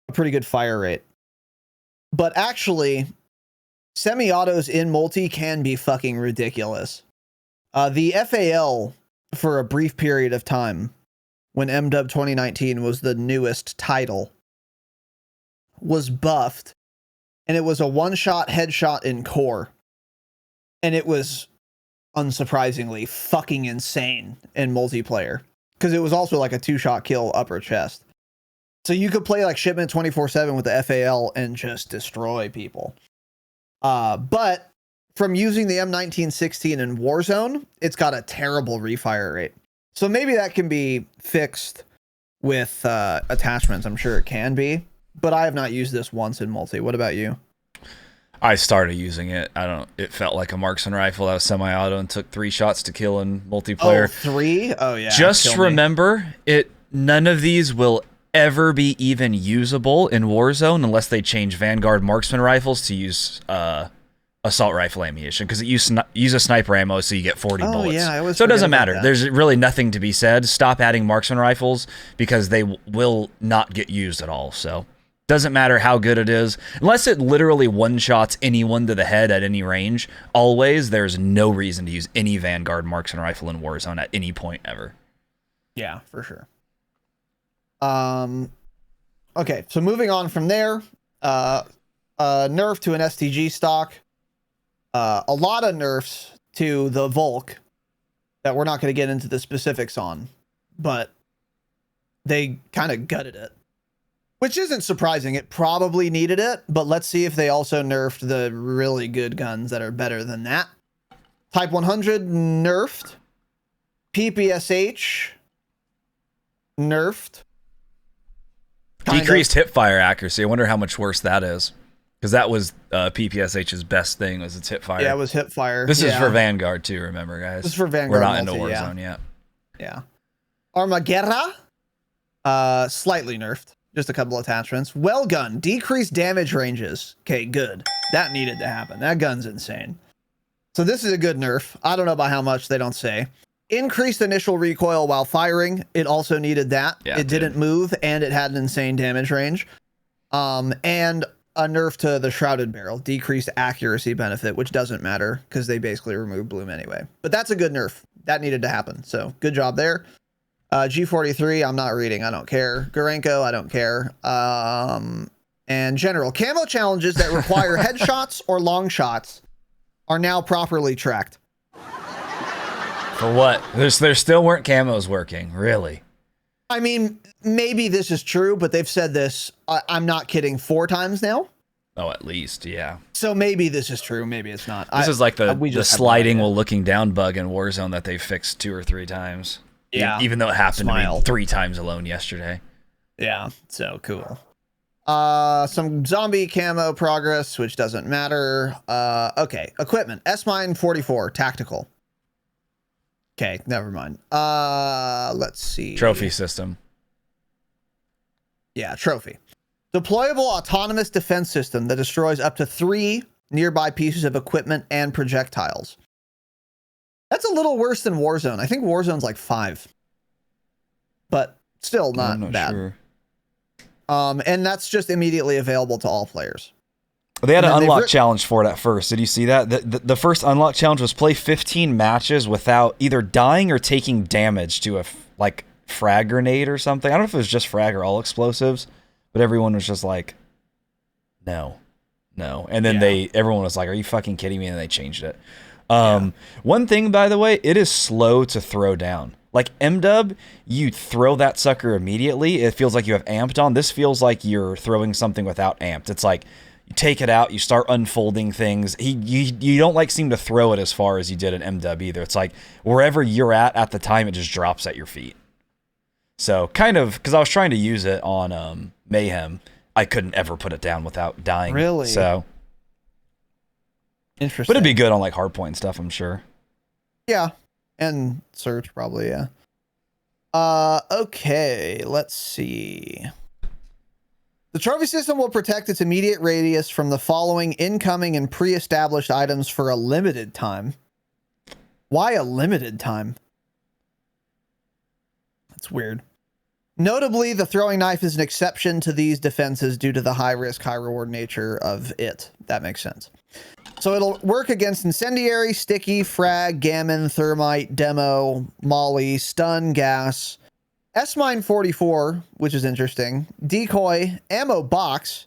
a pretty good fire rate. But actually, semi-autos in multi can be fucking ridiculous. The FAL, for a brief period of time, when MW 2019 was the newest title, was buffed, and it was a one-shot headshot in core. And it was, unsurprisingly, fucking insane in multiplayer. Because it was also like a 2-shot kill upper chest. So you could play like Shipment 24/7 with the FAL and just destroy people. But from using the M1916 in Warzone, it's got a terrible refire rate. So maybe that can be fixed with attachments. I'm sure it can be. But I have not used this once in multi. What about you? I started using it. It felt like a marksman rifle that was semi-auto and took 3 shots to kill in multiplayer. Oh, 3? Oh, yeah. Just remember, none of these will ever be even usable in Warzone unless they change Vanguard marksman rifles to use assault rifle ammunition, because it uses sniper ammo, so you get 40 bullets. Yeah, so it doesn't matter. There's really nothing to be said. Stop adding marksman rifles because they will not get used at all. So doesn't matter how good it is. Unless it literally one-shots anyone to the head at any range, always, there's no reason to use any Vanguard marksman rifle in Warzone at any point ever. Yeah, for sure. Okay, so moving on from there, nerf to an STG stock. A lot of nerfs to the Volk that we're not going to get into the specifics on, but they kind of gutted it. Which isn't surprising. It probably needed it, but let's see if they also nerfed the really good guns that are better than that. Type 100 nerfed. PPSH nerfed. Decreased hipfire accuracy. I wonder how much worse that is. Because that was PPSH's best thing, was its hipfire. Yeah, it was hipfire. This is for Vanguard too, remember, guys? This is for Vanguard. We're not into Warzone yet. Yeah. Armaguerra, slightly nerfed. Just a couple attachments. Well gun, decreased damage ranges. Okay, good. That needed to happen. That gun's insane. So this is a good nerf. I don't know by how much, they don't say. Increased initial recoil while firing. It also needed that. Yeah, it didn't move, and it had an insane damage range. And a nerf to the shrouded barrel. Decreased accuracy benefit, which doesn't matter because they basically removed bloom anyway. But that's a good nerf. That needed to happen. So good job there. G43, I'm not reading. I don't care. Gorenko, I don't care. And general camo challenges that require headshots or long shots are now properly tracked. For what? There still weren't camos working, really. I mean, maybe this is true, but they've said this, I'm not kidding, 4 times now. Oh, at least, yeah. So maybe this is true, maybe it's not. This is like the sliding while looking down bug in Warzone that they fixed 2 or 3 times. Yeah. Even though it happened to me 3 times alone yesterday. Yeah, so cool. Some zombie camo progress, which doesn't matter. Okay, equipment. S-Mine 44, tactical. Okay, never mind. Let's see. Trophy system. Yeah, trophy. Deployable autonomous defense system that destroys up to 3 nearby pieces of equipment and projectiles. That's a little worse than Warzone. I think Warzone's like 5. But still not bad. Sure. And that's just immediately available to all players. They had an unlock challenge for it at first. Did you see that? The first unlock challenge was play 15 matches without either dying or taking damage to a frag grenade or something. I don't know if it was just frag or all explosives, but everyone was just like, no. And then everyone was like, are you fucking kidding me? And they changed it. One thing, by the way, it is slow to throw down. Like M-Dub, you throw that sucker immediately. It feels like you have amped on. This feels like you're throwing something without amped. It's like you take it out, you start unfolding things. You don't seem to throw it as far as you did in M-Dub either. It's like wherever you're at the time, it just drops at your feet. So kind of, because I was trying to use it on Mayhem, I couldn't ever put it down without dying. Really? So interesting. But it'd be good on hardpoint stuff, I'm sure. Yeah. And search probably, yeah. Okay, let's see. The trophy system will protect its immediate radius from the following incoming and pre-established items for a limited time. Why a limited time? That's weird. Notably, the throwing knife is an exception to these defenses due to the high risk, high reward nature of it. That makes sense. So it'll work against incendiary, sticky, frag, gammon, thermite, demo, molly, stun, gas, S-Mine 44, which is interesting, decoy, ammo box,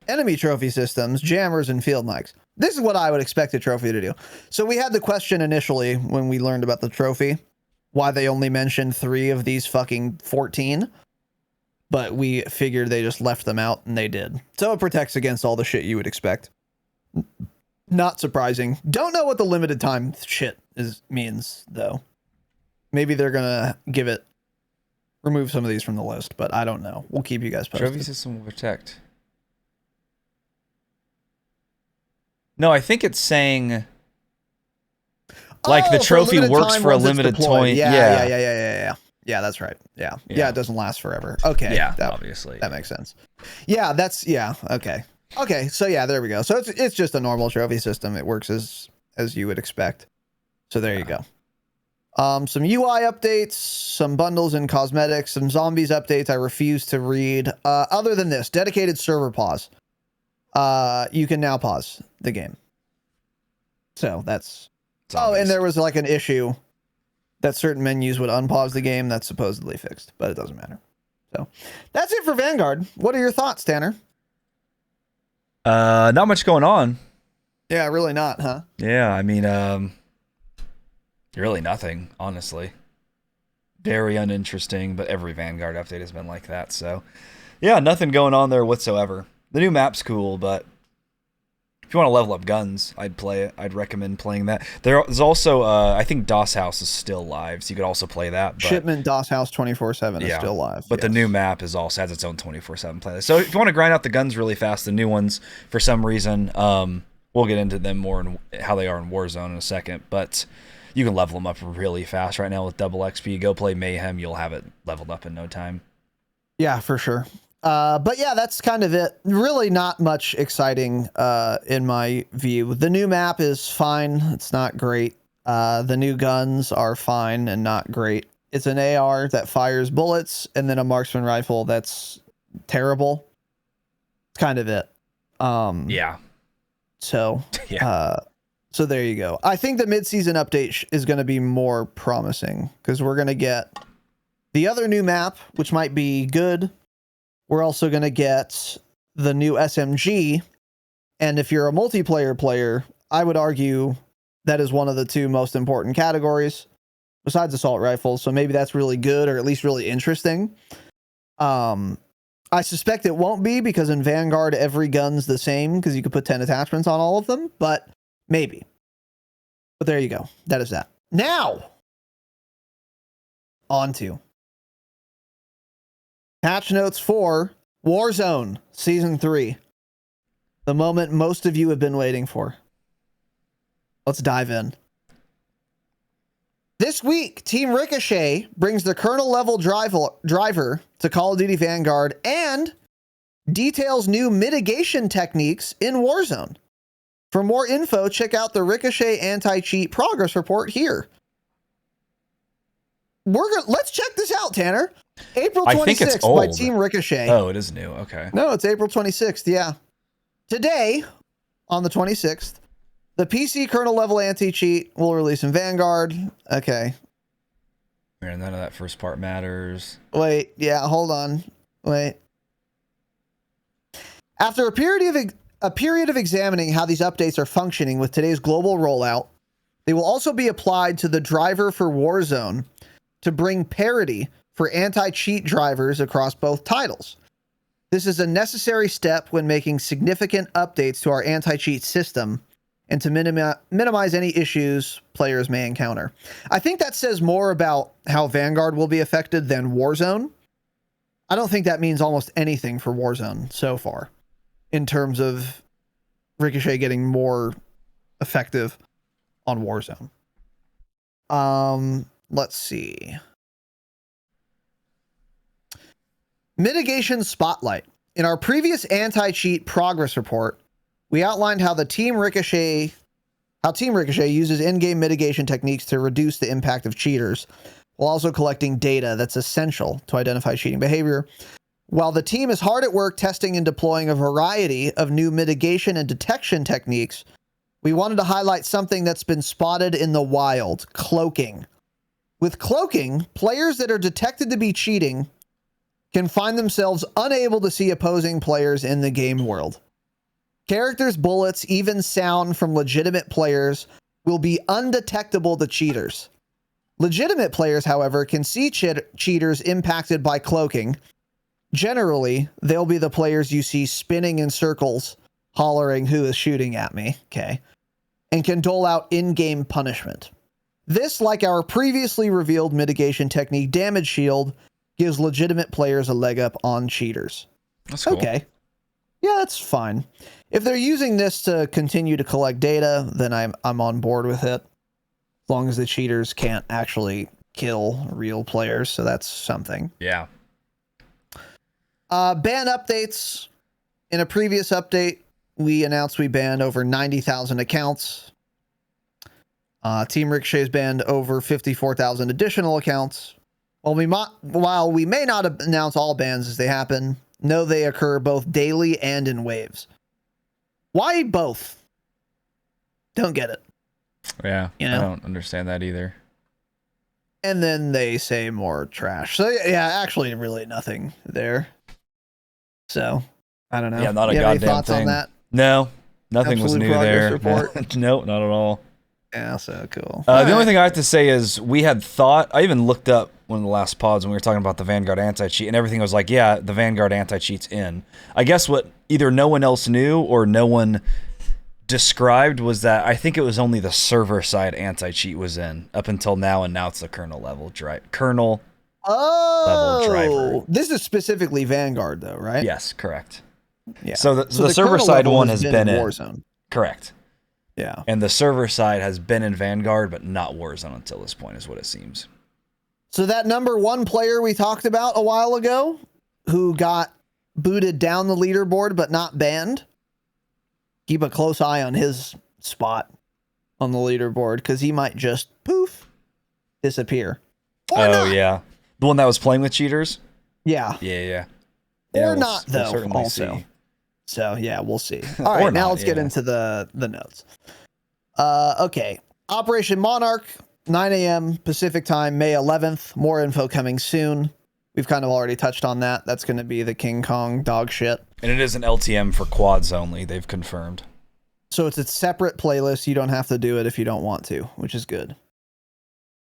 enemy trophy systems, jammers, and field mics. This is what I would expect a trophy to do. So we had the question initially when we learned about the trophy, why they only mentioned 3 of these fucking 14. But we figured they just left them out, and they did. So it protects against all the shit you would expect. Not surprising. Don't know what the limited time shit means, though. Maybe they're gonna remove some of these from the list, but I don't know. We'll keep you guys posted. Trophy system will protect. No, I think it's saying the trophy works for a limited time. Yeah, that's right. Yeah, it doesn't last forever. Okay. Yeah, obviously. That makes sense. Yeah, okay. Okay, so yeah, there we go. So it's just a normal trophy system. It works as you would expect. So there you go. Some UI updates, some bundles and cosmetics, some zombies updates I refuse to read. Other than this, dedicated server pause. You can now pause the game. So that's... Zombies. Oh, and there was an issue that certain menus would unpause the game. That's supposedly fixed, but it doesn't matter. So that's it for Vanguard. What are your thoughts, Tanner? Not much going on. Yeah, really not, huh? Yeah, I mean, really nothing, honestly. Very uninteresting, but every Vanguard update has been like that, so yeah, nothing going on there whatsoever. The new map's cool, but if you want to level up guns, I'd play it. I'd recommend playing that. There's also, I think DOS House is still live, so you could also play that. But Shipment DOS House 24/7 is still live. But the new map has its own 24/7 playlist. So if you want to grind out the guns really fast, the new ones, for some reason, we'll get into them more and how they are in Warzone in a second, but you can level them up really fast right now with double XP. Go play Mayhem, you'll have it leveled up in no time. Yeah, for sure. But yeah, that's kind of it. Really not much exciting in my view. The new map is fine. It's not great. The new guns are fine and not great. It's an AR that fires bullets and then a marksman rifle that's terrible. It's kind of it. Yeah. So, yeah. So there you go. I think the mid-season update is going to be more promising because we're going to get The other new map, which might be good, we're also going to get the new SMG. And if you're a multiplayer player, I would argue that is one of the two most important categories besides assault rifles. So maybe that's really good, or at least really interesting. I suspect it won't be, because in Vanguard, every gun's the same because you could put 10 attachments on all of them, but maybe. But there you go. That is that. Now, on to patch notes for Warzone Season 3. The moment most of you have been waiting for. Let's dive in. This week, Team Ricochet brings the kernel level driver to Call of Duty Vanguard and details new mitigation techniques in Warzone. For more info, check out the Ricochet anti-cheat progress report here. Let's check this out, Tanner. April 26th by Team Ricochet. Oh, it is new. Okay. No, it's April 26th. Yeah. Today, on the 26th, the PC kernel level anti-cheat will release in Vanguard. Okay. And none of that first part matters. Wait. Yeah, hold on. Wait. After a period of examining how these updates are functioning with today's global rollout, they will also be applied to the driver for Warzone to bring parity for anti-cheat drivers across both titles. This is a necessary step when making significant updates to our anti-cheat system and to minimize any issues players may encounter. I think that says more about how Vanguard will be affected than Warzone. I don't think that means almost anything for Warzone so far in terms of Ricochet getting more effective on Warzone. Let's see. Mitigation Spotlight. In our previous anti-cheat progress report, we outlined how Team Ricochet uses in-game mitigation techniques to reduce the impact of cheaters, while also collecting data that's essential to identify cheating behavior. While the team is hard at work testing and deploying a variety of new mitigation and detection techniques, we wanted to highlight something that's been spotted in the wild: cloaking. With cloaking, players that are detected to be cheating can find themselves unable to see opposing players in the game world. Characters, bullets, even sound from legitimate players will be undetectable to cheaters. Legitimate players, however, can see cheaters impacted by cloaking. Generally, they'll be the players you see spinning in circles, hollering, "Who is shooting at me?" Okay. And can dole out in-game punishment. This, like our previously revealed mitigation technique, Damage Shield, gives legitimate players a leg up on cheaters. That's cool. Okay. Yeah, that's fine. If they're using this to continue to collect data, then I'm on board with it. As long as the cheaters can't actually kill real players, so that's something. Yeah. Ban updates. In a previous update, we announced we banned over 90,000 accounts. Team Ricochet's banned over 54,000 additional accounts. While we may not announce all bans as they happen, know they occur both daily and in waves. Why both? Don't get it. Yeah, You know? I don't understand that either. And then they say more trash. So yeah, actually really nothing there. So, I don't know. Yeah, not a you have any goddamn thoughts thing. on that? No, nothing was Absolute new progress there. report? No, not at all. Yeah, so cool. The only thing I have to say is we had thought, I even looked up one of the last pods when we were talking about the Vanguard anti-cheat, and everything was like, yeah, the Vanguard anti-cheat's in. I guess what either no one else knew or no one described was that I think it was only the server side anti-cheat was in up until now, and now it's the kernel level driver. Level driver. This is specifically Vanguard though, right? Yes, correct. Yeah. So the server kernel side level one has been in Warzone. Correct. Yeah. And the server side has been in Vanguard, but not Warzone until this point, is what it seems. So that number one player we talked about a while ago, who got booted down the leaderboard but not banned, keep a close eye on his spot on the leaderboard, because he might just poof disappear. Or not. Yeah, the one that was playing with cheaters. Yeah. Yeah. Or not though. Certainly Also. see. So yeah, we'll see. All right, now let's get into the notes. Okay. Operation Monarch 9 a.m. Pacific time, May 11th. More info coming soon. We've kind of already touched on that. That's going to be the King Kong dog shit. And it is an LTM for quads only, they've confirmed. So it's a separate playlist. You don't have to do it if you don't want to, which is good.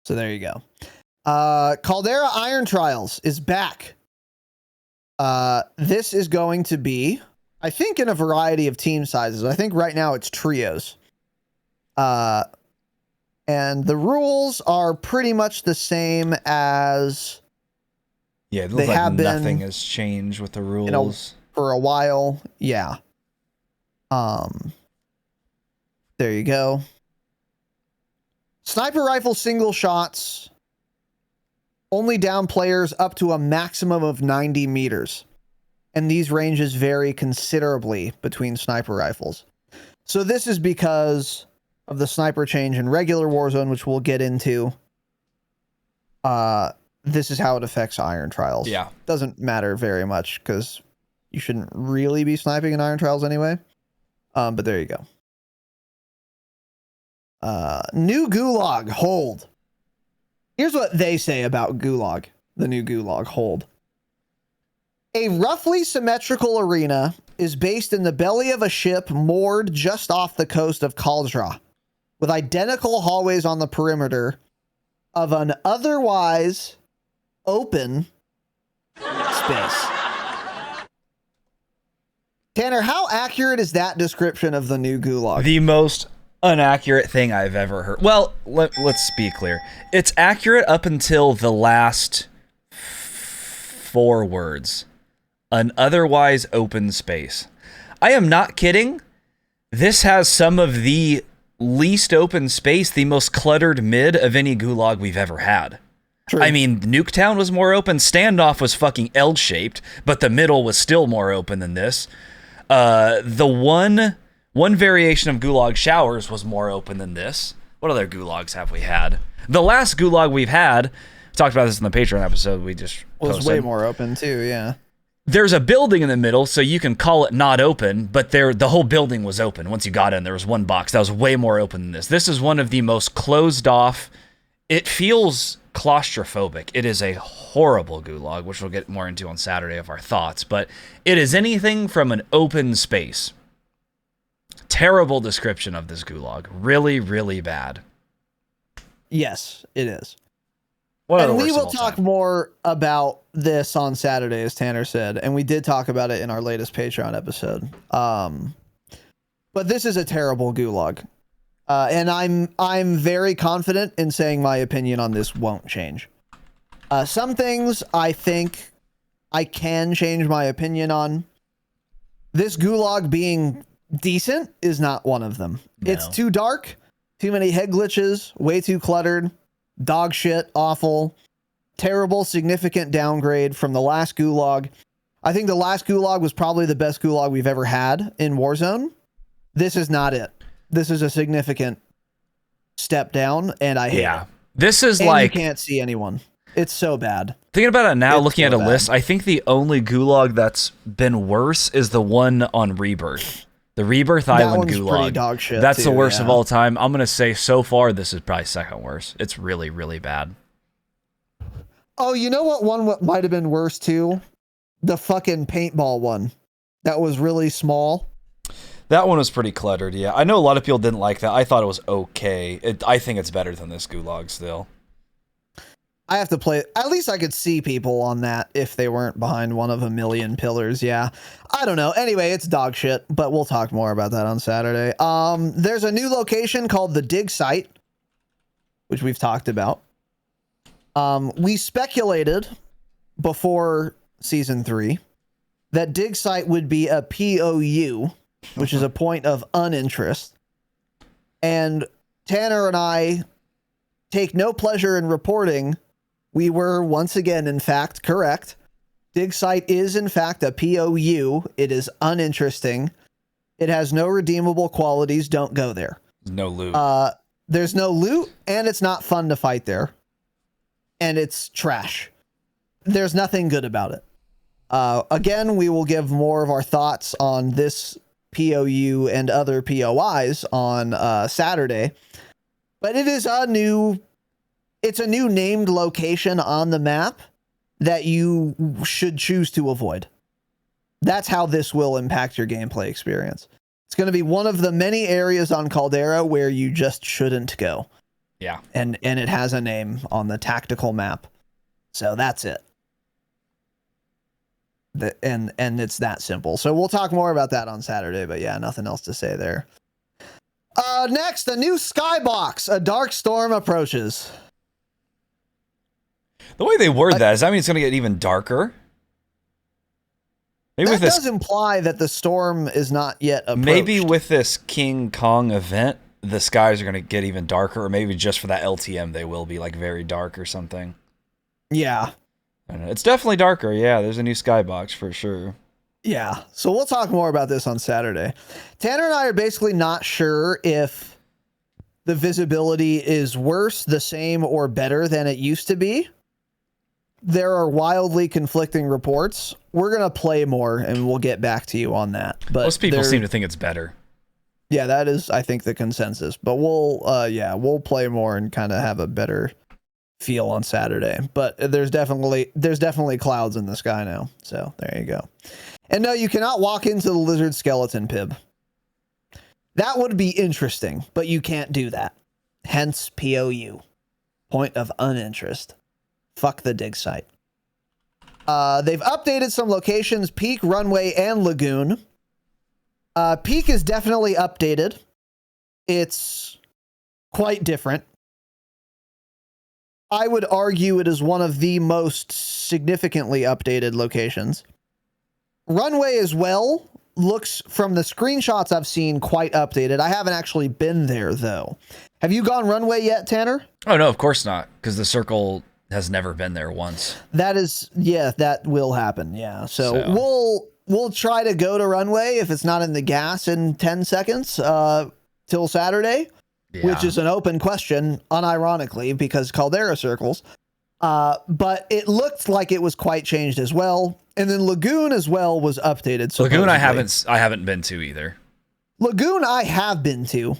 So there you go. Caldera Iron Trials is back. This is going to be, I think, in a variety of team sizes. I think right now it's trios. And the rules are pretty much the same as... Yeah, it looks like nothing has changed with the rules. For a while, yeah. There you go. Sniper rifle single shots only down players up to a maximum of 90 meters. And these ranges vary considerably between sniper rifles. So this is because of the sniper change in regular Warzone, which we'll get into. This is how it affects Iron Trials. Yeah. Doesn't matter very much because you shouldn't really be sniping in Iron Trials anyway. But there you go. New Gulag hold. Here's what they say about Gulag, the new Gulag hold. A roughly symmetrical arena is based in the belly of a ship moored just off the coast of Kaldra, with identical hallways on the perimeter of an otherwise open space. Tanner, how accurate is that description of the new Gulag? The most inaccurate thing I've ever heard. Well, let's be clear. It's accurate up until the last 4 words. An otherwise open space. I am not kidding. This has some of the least open space, the most cluttered mid of any Gulag we've ever had. True. I mean, Nuketown was more open. Standoff was fucking L-shaped, but the middle was still more open than this. The one variation of Gulag Showers was more open than this. What other Gulags have we had? The last Gulag we've had, talked about this in the Patreon episode we just was posted. way more open too, yeah. There's a building in the middle, so you can call it not open, but the whole building was open. Once you got in, there was one box that was way more open than this. This is one of the most closed off. It feels claustrophobic. It is a horrible Gulag, which we'll get more into on Saturday of our thoughts, but it is anything from an open space. Terrible description of this Gulag. Really, really bad. Yes, it is. And we will talk more about this on Saturday, as Tanner said, and we did talk about it in our latest Patreon episode. But this is a terrible Gulag. And I'm very confident in saying my opinion on this won't change. Some things I think I can change my opinion on. This Gulag being decent is not one of them. No. It's too dark, too many head glitches, way too cluttered, dog shit, awful, terrible, significant downgrade from the last Gulag. I think the last Gulag was probably the best Gulag we've ever had in Warzone. This is not it. This is a significant step down, and I hate it. This is and like... you can't see anyone. It's so bad. Thinking about it now, looking at a bad. list, I think the only Gulag that's been worse is the one on Rebirth. The Rebirth Island one's Gulag. pretty dog shit, That's the too, worst yeah. of all time. I'm going to say so far, this is probably second worst. It's really, really bad. Oh, you know what one might have been worse too? The fucking paintball one. That was really small. That one was pretty cluttered, yeah. I know a lot of people didn't like that. I thought it was okay. I think it's better than this Gulag still. I have to play. At least I could see people on that if they weren't behind one of a million pillars. Yeah. I don't know. Anyway, it's dog shit, but we'll talk more about that on Saturday. There's a new location called the Dig Site, which we've talked about. We speculated before season 3 that Dig Site would be a POU, which is a point of uninterest. And Tanner and I take no pleasure in reporting we were once again, in fact, correct. Dig Site is, in fact, a POU. It is uninteresting. It has no redeemable qualities. Don't go there. No loot. There's no loot, and it's not fun to fight there. And it's trash. There's nothing good about it. Again, we will give more of our thoughts on this POU and other POIs on Saturday. But it is a new it's a new named location on the map that you should choose to avoid. That's how this will impact your gameplay experience. It's going to be one of the many areas on Caldera where you just shouldn't go. Yeah. And it has a name on the tactical map. So that's it. And it's that simple. So we'll talk more about that on Saturday, but yeah, nothing else to say there. Next, a new skybox. A dark storm approaches. The way they word that, does that mean it's going to get even darker? Maybe that with this, does imply that the storm is not yet approached. Maybe with this King Kong event, the skies are going to get even darker, or maybe just for that LTM, they will be like very dark or something. Yeah. I don't know. It's definitely darker. Yeah, there's a new skybox for sure. Yeah. So we'll talk more about this on Saturday. Tanner and I are basically not sure if the visibility is worse, the same, or better than it used to be. There are wildly conflicting reports. We're going to play more and we'll get back to you on that. But most people seem to think it's better. Yeah, that is, I think, the consensus. But we'll play more and kind of have a better feel on Saturday. But there's definitely clouds in the sky now. So there you go. And no, you cannot walk into the lizard skeleton pib. That would be interesting, but you can't do that. Hence POU. Point of uninterest. Fuck the dig site. They've updated some locations, Peak, Runway, and Lagoon. Peak is definitely updated. It's quite different. I would argue it is one of the most significantly updated locations. Runway as well looks, from the screenshots I've seen, quite updated. I haven't actually been there, though. Have you gone Runway yet, Tanner? Oh, no, of course not, because the circle has never been there once. That is, yeah, that will happen, yeah. So we'll try to go to Runway if it's not in the gas in 10 seconds till Saturday, which is an open question, unironically, because Caldera circles. But it looked like it was quite changed as well. And then Lagoon as well was updated. Supposedly. Lagoon I haven't been to either. Lagoon I have been to.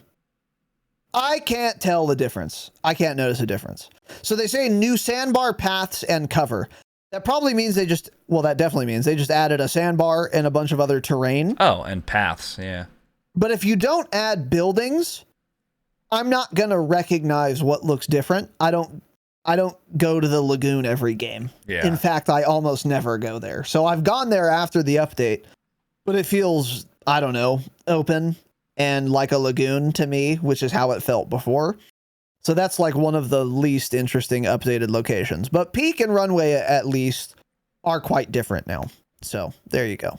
I can't tell the difference. I can't notice a difference. So they say new sandbar paths and cover. That probably means that definitely means they just added a sandbar and a bunch of other terrain. Oh, and paths, yeah. But if you don't add buildings, I'm not going to recognize what looks different. I don't go to the Lagoon every game. Yeah. In fact, I almost never go there. So I've gone there after the update, but it feels, I don't know, open and like a lagoon to me, which is how it felt before. So that's like one of the least interesting updated locations. But Peak and Runway, at least, are quite different now. So there you go.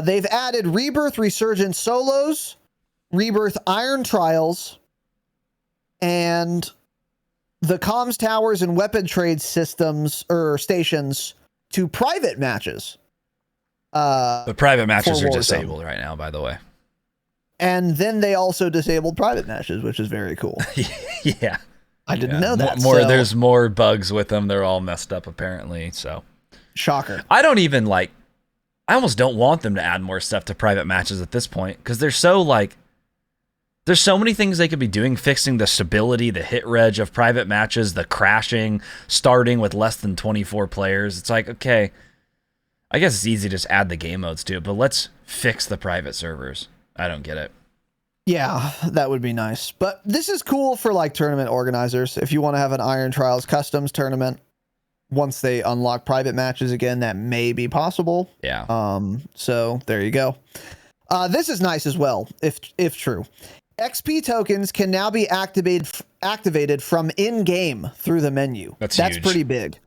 They've added Rebirth Resurgence solos, Rebirth Iron Trials, and the comms towers and weapon trade systems or stations to private matches. The private matches are disabled right now, by the way. And then they also disabled private matches, which is very cool. Yeah. I didn't know that. There's more bugs with them. They're all messed up, apparently. So, shocker. I almost don't want them to add more stuff to private matches at this point, because there's so many things they could be doing, fixing the stability, the hit reg of private matches, the crashing, starting with less than 24 players. It's like, okay, I guess it's easy to just add the game modes to it, but let's fix the private servers. I don't get it. Yeah, that would be nice. But this is cool for like tournament organizers. If you want to have an Iron Trials Customs tournament, once they unlock private matches again, that may be possible. Yeah. So there you go. This is nice as well, if true. XP tokens can now be activated from in-game through the menu. That's huge. Pretty big.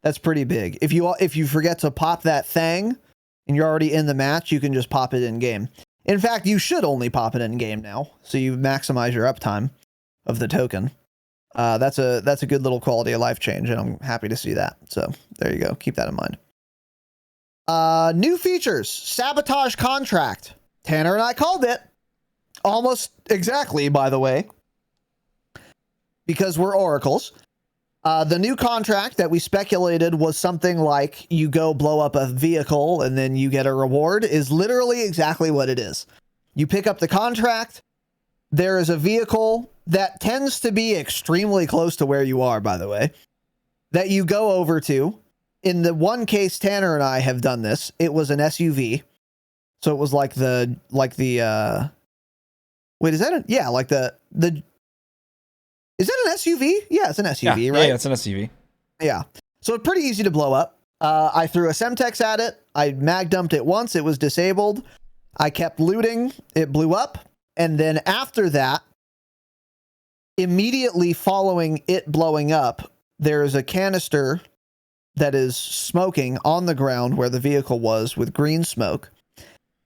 That's pretty big. If you forget to pop that thing and you're already in the match, you can just pop it in-game. In fact, you should only pop it in-game now, so you maximize your uptime of the token. That's a good little quality of life change, and I'm happy to see that. So there you go. Keep that in mind. New features. Sabotage contract. Tanner and I called it. Almost exactly, by the way. Because we're oracles. The new contract that we speculated was something like you go blow up a vehicle and then you get a reward is literally exactly what it is. You pick up the contract. There is a vehicle that tends to be extremely close to where you are, by the way, that you go over to. In the one case, Tanner and I have done this. It was an SUV. So it was like the wait, is that is that an SUV? Yeah, it's an SUV, right? Yeah, it's an SUV. Yeah. So it's pretty easy to blow up. I threw a Semtex at it. I mag dumped it once. It was disabled. I kept looting. It blew up. And then after that, immediately following it blowing up, there is a canister that is smoking on the ground where the vehicle was with green smoke.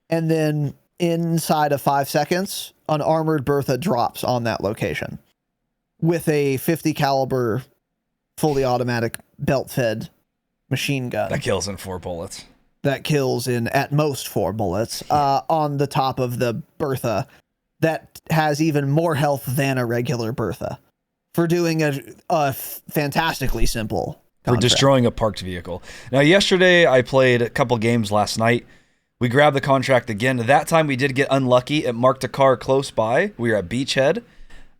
And then inside of 5 seconds, an armored Bertha drops on that location with a 50 caliber fully automatic belt fed machine gun. That kills in 4 bullets. That kills in at most 4 bullets on the top of the Bertha that has even more health than a regular Bertha for doing a fantastically simple contract. For destroying a parked vehicle. Now, yesterday I played a couple games last night. We grabbed the contract again. That time we did get unlucky. It marked a car close by. We were at Beachhead.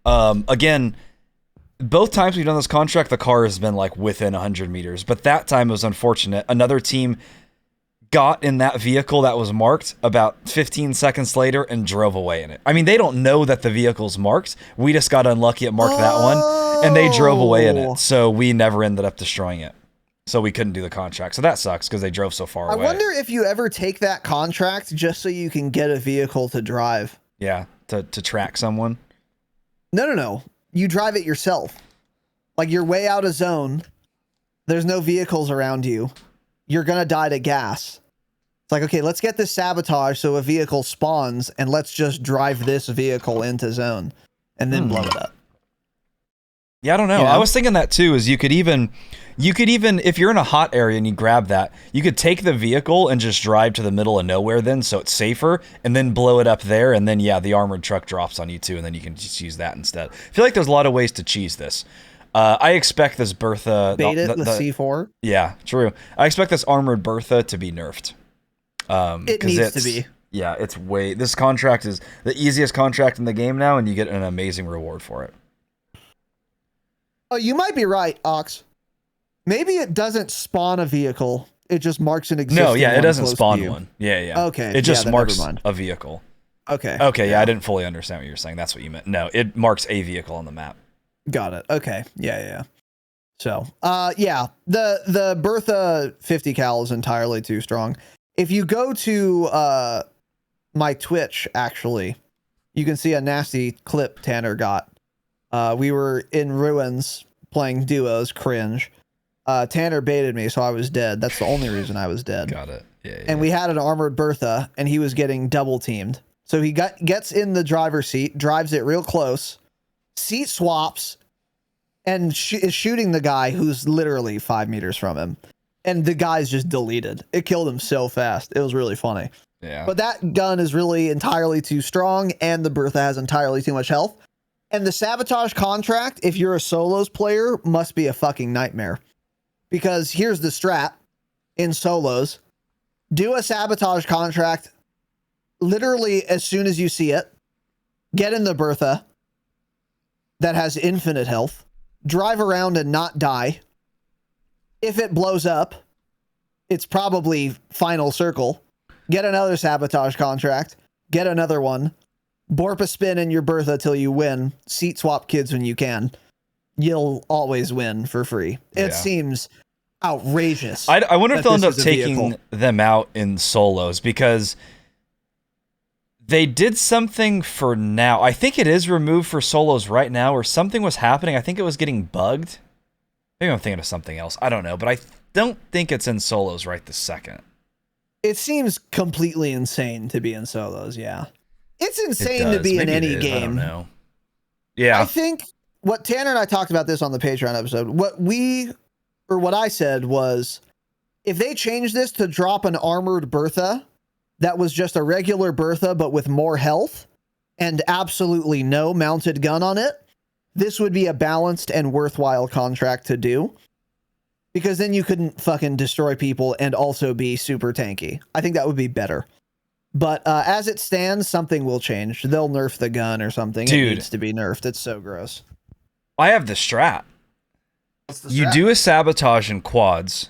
Again, both times we've done this contract, the car has been like within 100 meters. But that time it was unfortunate. Another team got in that vehicle that was marked about 15 seconds later and drove away in it. I mean, they don't know that the vehicle's marked. We just got unlucky at marked that one, and they drove away in it. So we never ended up destroying it. So we couldn't do the contract. So that sucks because they drove so far away. I wonder if you ever take that contract just so you can get a vehicle to drive. Yeah, to track someone. No. You drive it yourself. Like you're way out of zone. There's no vehicles around you. You're going to die to gas. It's like, okay, let's get this sabotage so a vehicle spawns and let's just drive this vehicle into zone and then blow it up. Yeah, I don't know. You know? I was thinking that too, is you could even, if you're in a hot area and you grab that, you could take the vehicle and just drive to the middle of nowhere then, so it's safer, and then blow it up there, and then, yeah, the armored truck drops on you too, and then you can just use that instead. I feel like there's a lot of ways to cheese this. I expect this Bertha... Bait it with C4? Yeah, true. I expect this armored Bertha to be nerfed. It needs to be. Yeah, this contract is the easiest contract in the game now, and you get an amazing reward for it. Oh, you might be right, Ox. Maybe it doesn't spawn a vehicle. It just marks an existing one. No, yeah, it doesn't close spawn to you. one. Yeah. Okay. It just then marks never mind. a vehicle. Okay. Okay, yeah, I didn't fully understand what you were saying. That's what you meant. No, it marks a vehicle on the map. Got it. Okay. Yeah. So, the Bertha 50 cal is entirely too strong. If you go to my Twitch, actually, you can see a nasty clip Tanner got. We were in ruins playing duos, cringe. Tanner baited me, so I was dead. That's the only reason I was dead. Got it. Yeah. And we had an armored Bertha, and he was getting double teamed. So he gets in the driver's seat, drives it real close, seat swaps, and is shooting the guy who's literally 5 meters from him. And the guy's just deleted. It killed him so fast. It was really funny. Yeah. But that gun is really entirely too strong, and the Bertha has entirely too much health. And the sabotage contract, if you're a solos player, must be a fucking nightmare. Because here's the strat in solos. Do a sabotage contract literally as soon as you see it. Get in the Bertha that has infinite health. Drive around and not die. If it blows up, it's probably final circle. Get another sabotage contract. Get another one. Borp a spin in your Bertha till you win. Seat swap kids when you can. You'll always win for free. It seems outrageous. I wonder if they'll end up taking them out in solos, because they did something for now. I think it is removed for solos right now, or something was happening. I think it was getting bugged. Maybe I'm thinking of something else. I don't know, but I don't think it's in solos right this second. It seems completely insane to be in solos, yeah. It's insane to be in any game. I don't know. Yeah. I think what Tanner and I talked about this on the Patreon episode, what I said was, if they change this to drop an armored Bertha that was just a regular Bertha but with more health and absolutely no mounted gun on it, this would be a balanced and worthwhile contract to do. Because then you couldn't fucking destroy people and also be super tanky. I think that would be better. But as it stands, something will change. They'll nerf the gun or something. Dude. It needs to be nerfed. It's so gross. I have the strat. What's the You strat? do a sabotage in quads,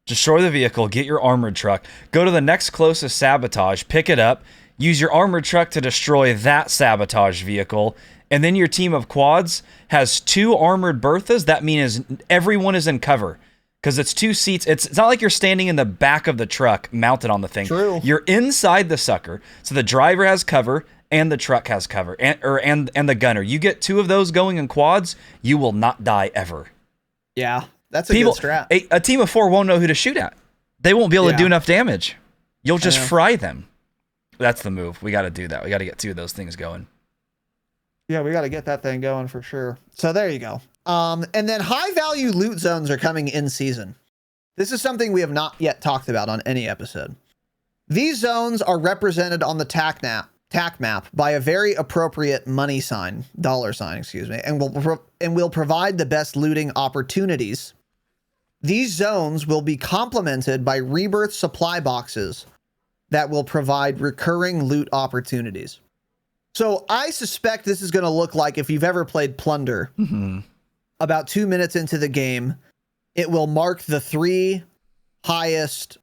destroy the vehicle, get your armored truck, go to the next closest sabotage, pick it up, use your armored truck to destroy that sabotage vehicle, and then your team of quads has 2 armored Berthas. That means everyone is in cover because it's 2 seats. It's not like you're standing in the back of the truck mounted on the thing. True. You're inside the sucker, so the driver has cover and the truck has cover, and the gunner. You get 2 of those going in quads, you will not die ever. Yeah, that's a good strat. A team of 4 won't know who to shoot at. They won't be able to do enough damage. You'll just fry them. That's the move. We got to do that. We got to get 2 of those things going. Yeah, we got to get that thing going for sure. So there you go. And then high value loot zones are coming in season. This is something we have not yet talked about on any episode. These zones are represented on the TAC map by a very appropriate money sign, dollar sign, excuse me, and will provide the best looting opportunities. These zones will be complemented by rebirth supply boxes that will provide recurring loot opportunities. So I suspect this is going to look like, if you've ever played Plunder, about 2 minutes into the game, it will mark the 3 highest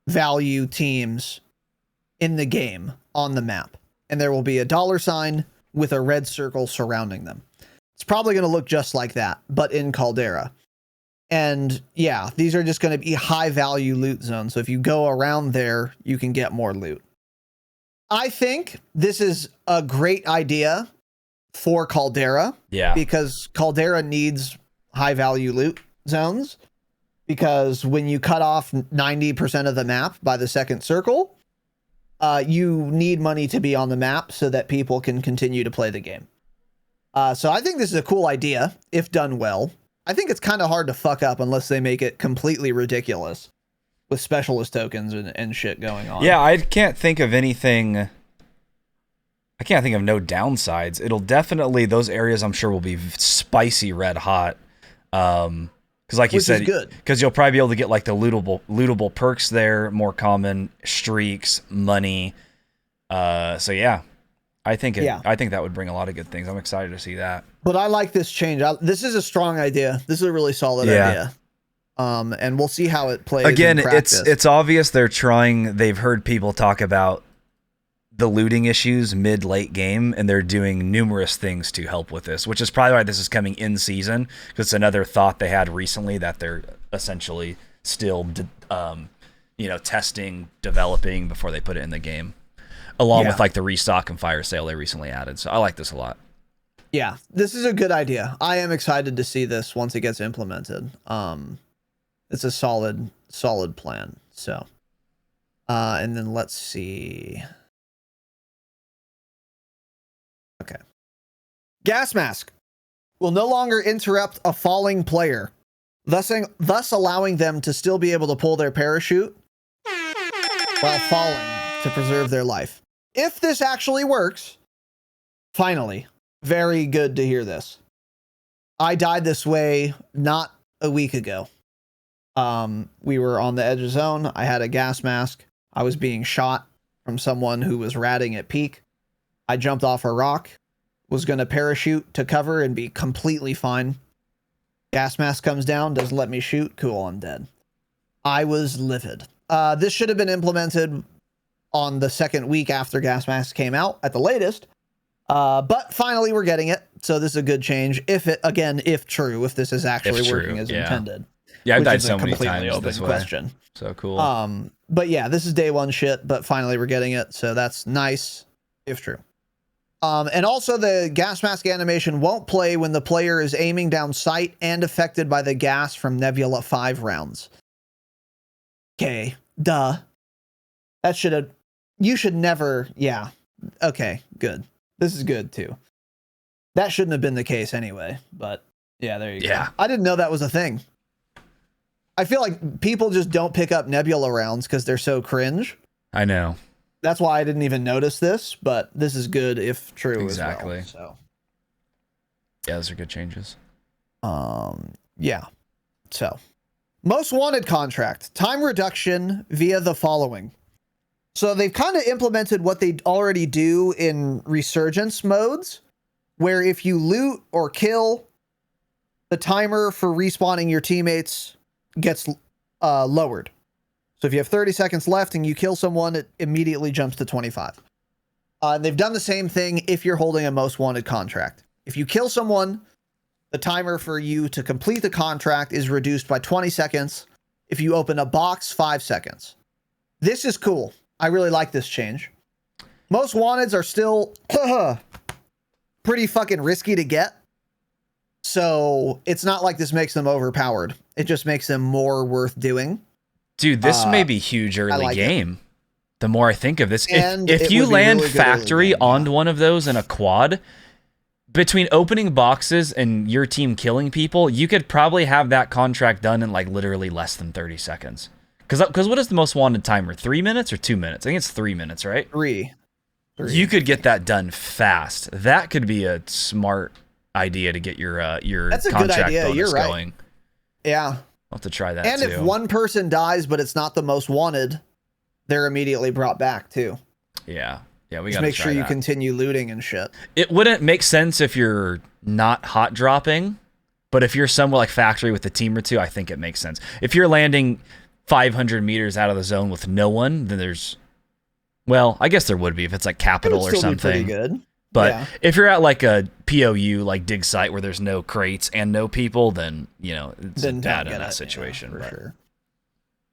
value teams in the game on the map. And there will be a dollar sign with a red circle surrounding them. It's probably going to look just like that, but in Caldera. And yeah, these are just going to be high value loot zones. So if you go around there, you can get more loot. I think this is a great idea for Caldera. Yeah. Because Caldera needs high value loot zones. Because when you cut off 90% of the map by the second circle, you need money to be on the map so that people can continue to play the game. So I think this is a cool idea if done well. I think it's kind of hard to fuck up unless they make it completely ridiculous with specialist tokens and shit going on. Yeah, I can't think of anything. I can't think of no downsides. It'll definitely, those areas I'm sure will be spicy red hot. Because like you said, because you'll probably be able to get like the lootable perks there, more common, streaks, money. So yeah, I think that would bring a lot of good things. I'm excited to see that. But I like this change. This is a strong idea. This is a really solid idea. And we'll see how it plays. Again, in practice. it's obvious they've heard people talk about the looting issues mid-late game, and they're doing numerous things to help with this, which is probably why this is coming in season, because it's another thought they had recently that they're essentially still testing, developing before they put it in the game, along with like the restock and fire sale they recently added. So I like this a lot. Yeah, this is a good idea. I am excited to see this once it gets implemented. It's a solid plan. So, and then let's see. Okay. Gas mask will no longer interrupt a falling player, thus allowing them to still be able to pull their parachute while falling to preserve their life. If this actually works, finally, very good to hear this. I died this way not a week ago. We were on the edge of zone. I had a gas mask. I was being shot from someone who was ratting at peak. I jumped off a rock, was going to parachute to cover and be completely fine. Gas mask comes down, doesn't let me shoot. Cool, I'm dead. I was livid. This should have been implemented on the second week after gas mask came out at the latest. But finally we're getting it. So this is a good change. If true, if this is actually working as intended. Yeah, I've died so many times this way. Question. So cool. But yeah, this is day one shit, but finally we're getting it. So that's nice, if true. And also the gas mask animation won't play when the player is aiming down sight and affected by the gas from Nebula 5 rounds. Okay, duh. You should never, yeah. Okay, good. This is good too. That shouldn't have been the case anyway, but yeah, there you go. I didn't know that was a thing. I feel like people just don't pick up Nebula rounds because they're so cringe. I know. That's why I didn't even notice this, but this is good if true exactly. as well. So. Yeah, those are good changes. Yeah. So, most wanted contract, time reduction via the following. So they've kind of implemented what they already do in resurgence modes, where if you loot or kill, the timer for respawning your teammates gets lowered. So if you have 30 seconds left and you kill someone, it immediately jumps to 25. And they've done the same thing if you're holding a most wanted contract. If you kill someone, the timer for you to complete the contract is reduced by 20 seconds. If you open a box, 5 seconds. This is cool. I really like this change. Most wanteds are still pretty fucking risky to get. So it's not like this makes them overpowered. It just makes them more worth doing. Dude, this may be huge early like game. The more I think of this, And if it you would be land really good early factory game, on one of those in a quad, between opening boxes and your team killing people, you could probably have that contract done in like literally less than 30 seconds. Because what is the most wanted timer? 3 minutes or 2 minutes? I think it's 3 minutes, right? Three. You could get that done fast. That could be a smart idea to get your That's a good contract idea. bonus You're right. going. Yeah. I'll have to try that And too. if one person dies, but it's not the most wanted, they're immediately brought back too. Yeah, we Just got to make sure you continue looting and shit. It wouldn't make sense if you're not hot dropping, but if you're somewhere like factory with a team or two, I think it makes sense. If you're landing 500 meters out of the zone with no one, then there's, well, I guess there would be if it's like capital or something. Pretty good. But yeah. if you're at like a POU, like dig site where there's no crates and no people, then, you know, it's Then bad don't in get that it, situation. for but- sure.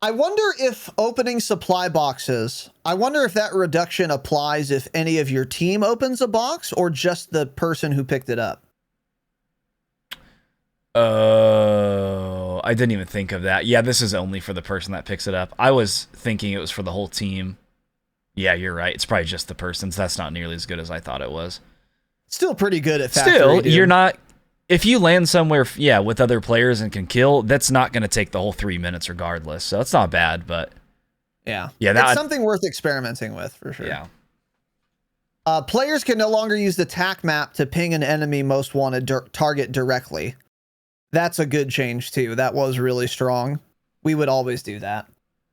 I wonder if opening supply boxes, I wonder if that reduction applies if any of your team opens a box or just the person who picked it up. Oh, I didn't even think of that. Yeah, this is only for the person that picks it up. I was thinking it was for the whole team. Yeah, you're right. It's probably just the person's. That's not nearly as good as I thought it was. Still pretty good at factory. Still, dude. you're not. If you land somewhere, yeah, with other players and can kill, that's not going to take the whole 3 minutes regardless. So it's not bad, but Yeah. Yeah, It's something worth experimenting with for sure. yeah. Players can no longer use the TAC map to ping an enemy most wanted target directly. That's a good change too. That was really strong. We would always do that.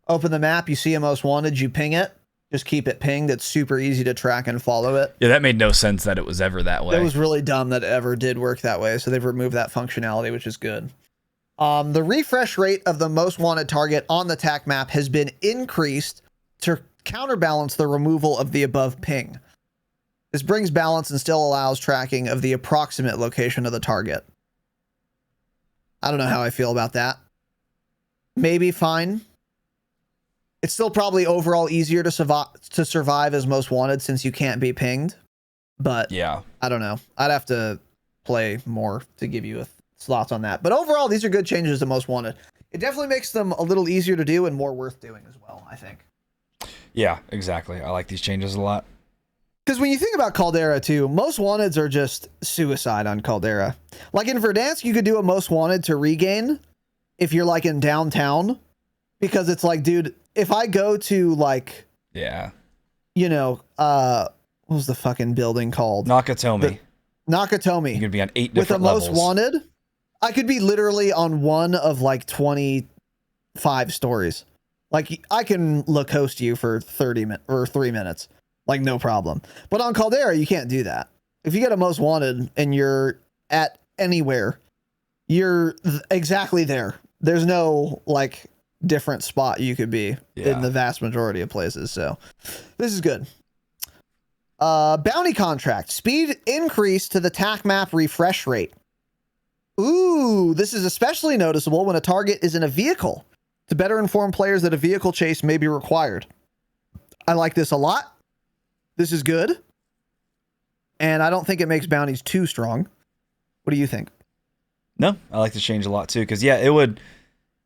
Open the map, you see a most wanted, you ping it. Just keep it pinged. It's super easy to track and follow it. Yeah, that made no sense that it was ever that way. It was really dumb that it ever did work that way. So they've removed that functionality, which is good. The refresh rate of the most wanted target on the TAC map has been increased to counterbalance the removal of the above ping. This brings balance and still allows tracking of the approximate location of the target. I don't know how I feel about that. Maybe fine. It's still probably overall easier to survive as most wanted since you can't be pinged. But yeah. I don't know. I'd have to play more to give you thoughts on that. But overall, these are good changes to most wanted. It definitely makes them a little easier to do and more worth doing as well, I think. Yeah, exactly. I like these changes a lot. Because when you think about Caldera too, most wanteds are just suicide on Caldera. Like in Verdansk, you could do a most wanted to regain if you're like in downtown. Because it's like, dude, if I go to like, Yeah. you know, what was the fucking building called? Nakatomi. Nakatomi. You could be on 8 With a different most levels. wanted, I could be literally on one of like 25 stories. Like I can Lacoste you for 30 minutes or 3 minutes. Like no problem. But on Caldera, you can't do that. If you get a most wanted and you're at anywhere, you're exactly there. There's no like different spot you could be in the vast majority of places. So this is good. Bounty contract. Speed increase to the TAC map refresh rate. Ooh, this is especially noticeable when a target is in a vehicle to better inform players that a vehicle chase may be required. I like this a lot. This is good. And I don't think it makes bounties too strong. What do you think? No, I like this change a lot too. Because yeah, it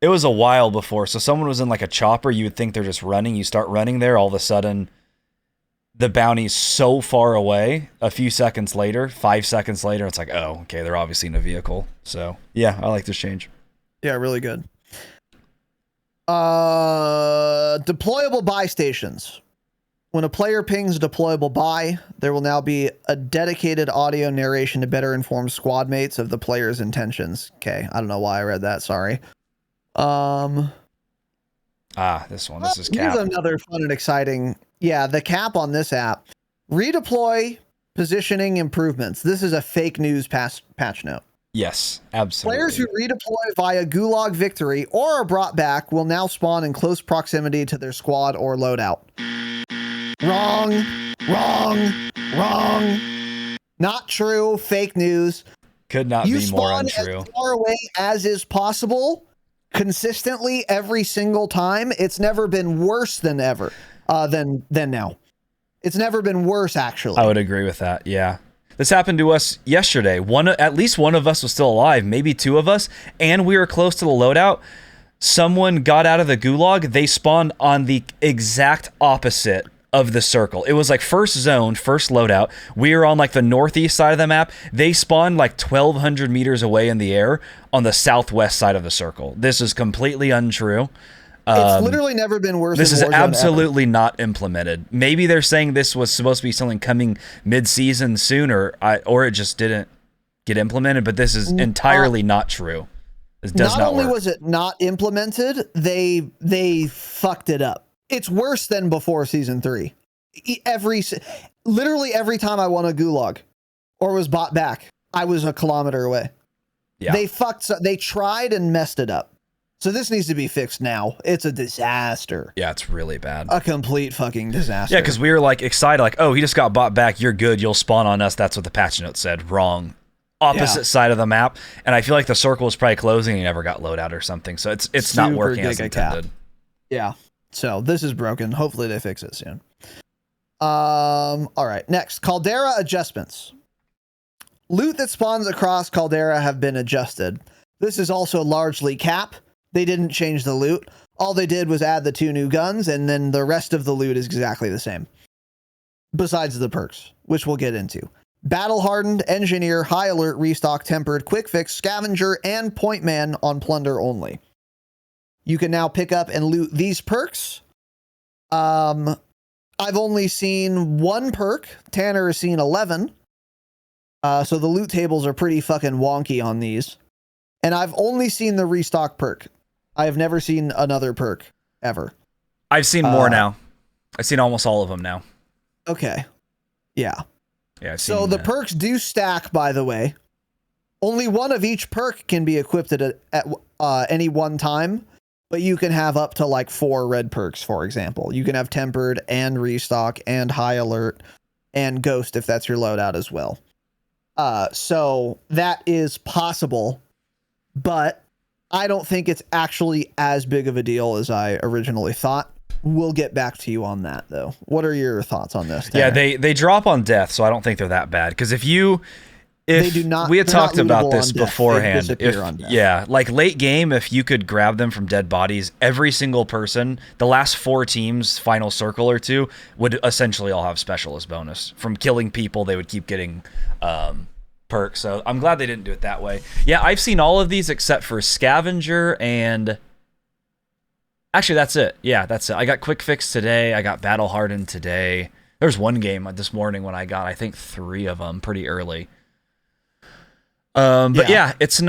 was a while before. So someone was in like a chopper. You would think they're just running. You start running there. All of a sudden, the bounty's so far away. A few seconds later, 5 seconds later, it's like, oh, okay, they're obviously in a vehicle. So yeah, I like this change. Yeah, really good. Deployable buy stations. When a player pings a deployable buy, there will now be a dedicated audio narration to better inform squad mates of the player's intentions. Okay, I don't know why I read that. Sorry. This one. This is Cap. Here's another fun and exciting yeah, the cap on this app, redeploy positioning improvements. This is a fake news patch note. Yes, absolutely. Players who redeploy via Gulag Victory or are brought back will now spawn in close proximity to their squad or loadout. Wrong, wrong, wrong. Not true. Fake news. Could not You be more spawn untrue. as far away as is possible, consistently every single time. It's never been worse than ever. Than now. It's never been worse, actually. I would agree with that. Yeah. This happened to us yesterday. At least one of us was still alive, maybe two of us, and we were close to the loadout. Someone got out of the gulag. They spawned on the exact opposite of the circle. It was like first zone, first loadout. We were on like the northeast side of the map. They spawned like 1,200 meters away in the air on the southwest side of the circle. This is completely untrue. It's literally never been worse. This is Warzone absolutely not implemented. Maybe they're saying this was supposed to be something coming mid-season soon, or it just didn't get implemented. But this is entirely not true. This does not work. Not only was it not implemented, they fucked it up. It's worse than before season 3. Literally every time I won a gulag or was bought back, I was a kilometer away. Yeah. They tried and messed it up. So this needs to be fixed now. It's a disaster. Yeah, it's really bad. A complete fucking disaster. Yeah, because we were like excited, like, oh, he just got bought back. You're good. You'll spawn on us. That's what the patch note said. Wrong. Opposite side of the map. And I feel like the circle was probably closing and he never got loadout or something. So it's not working as intended. Yeah. So this is broken. Hopefully they fix it soon. All right. Next, Caldera adjustments. Loot that spawns across Caldera have been adjusted. This is also largely cap. They didn't change the loot. All they did was add the 2 new guns, and then the rest of the loot is exactly the same. Besides the perks, which we'll get into. Battle Hardened, Engineer, High Alert, Restock, Tempered, Quick Fix, Scavenger, and Point Man on Plunder only. You can now pick up and loot these perks. I've only seen 1 perk. Tanner has seen 11. So the loot tables are pretty fucking wonky on these. And I've only seen the Restock perk. I have never seen another perk ever. I've seen more now. I've seen almost all of them now. Okay. Yeah. Yeah. So the perks do stack, by the way. Only one of each perk can be equipped at any one time, but you can have up to like 4 red perks, for example. You can have Tempered and Restock and High Alert and Ghost if that's your loadout as well. So that is possible, but I don't think it's actually as big of a deal as I originally thought. We'll get back to you on that, though. What are your thoughts on this, Tanner? Yeah, they drop on death, so I don't think they're that bad. Because if they do not, we had talked about this beforehand. Yeah, like late game, if you could grab them from dead bodies, every single person, the last 4 teams, final circle or 2, would essentially all have specialist bonus. From killing people, they would keep getting perks. So I'm glad they didn't do it that way. Yeah, I've seen all of these except for Scavenger and... Actually, that's it. Yeah, that's it. I got Quick Fix today. I got Battle Hardened today. There's one game this morning when I got, I think, 3 of them pretty early. But yeah, it's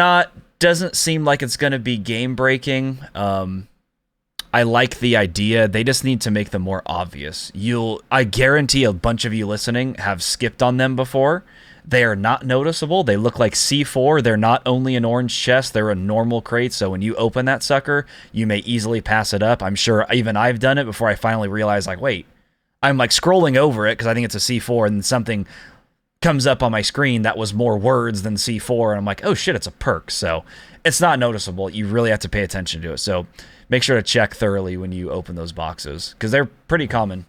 doesn't seem like it's going to be game breaking. I like the idea. They just need to make them more obvious. I guarantee a bunch of you listening have skipped on them before. They are not noticeable. They look like C4. They're not only an orange chest, they're a normal crate. So when you open that sucker, you may easily pass it up. I'm sure even I've done it before I finally realized, like, wait, I'm like scrolling over it because I think it's a C4 and something comes up on my screen that was more words than C4. And I'm like, oh shit, it's a perk. So it's not noticeable. You really have to pay attention to it. So make sure to check thoroughly when you open those boxes because they're pretty common.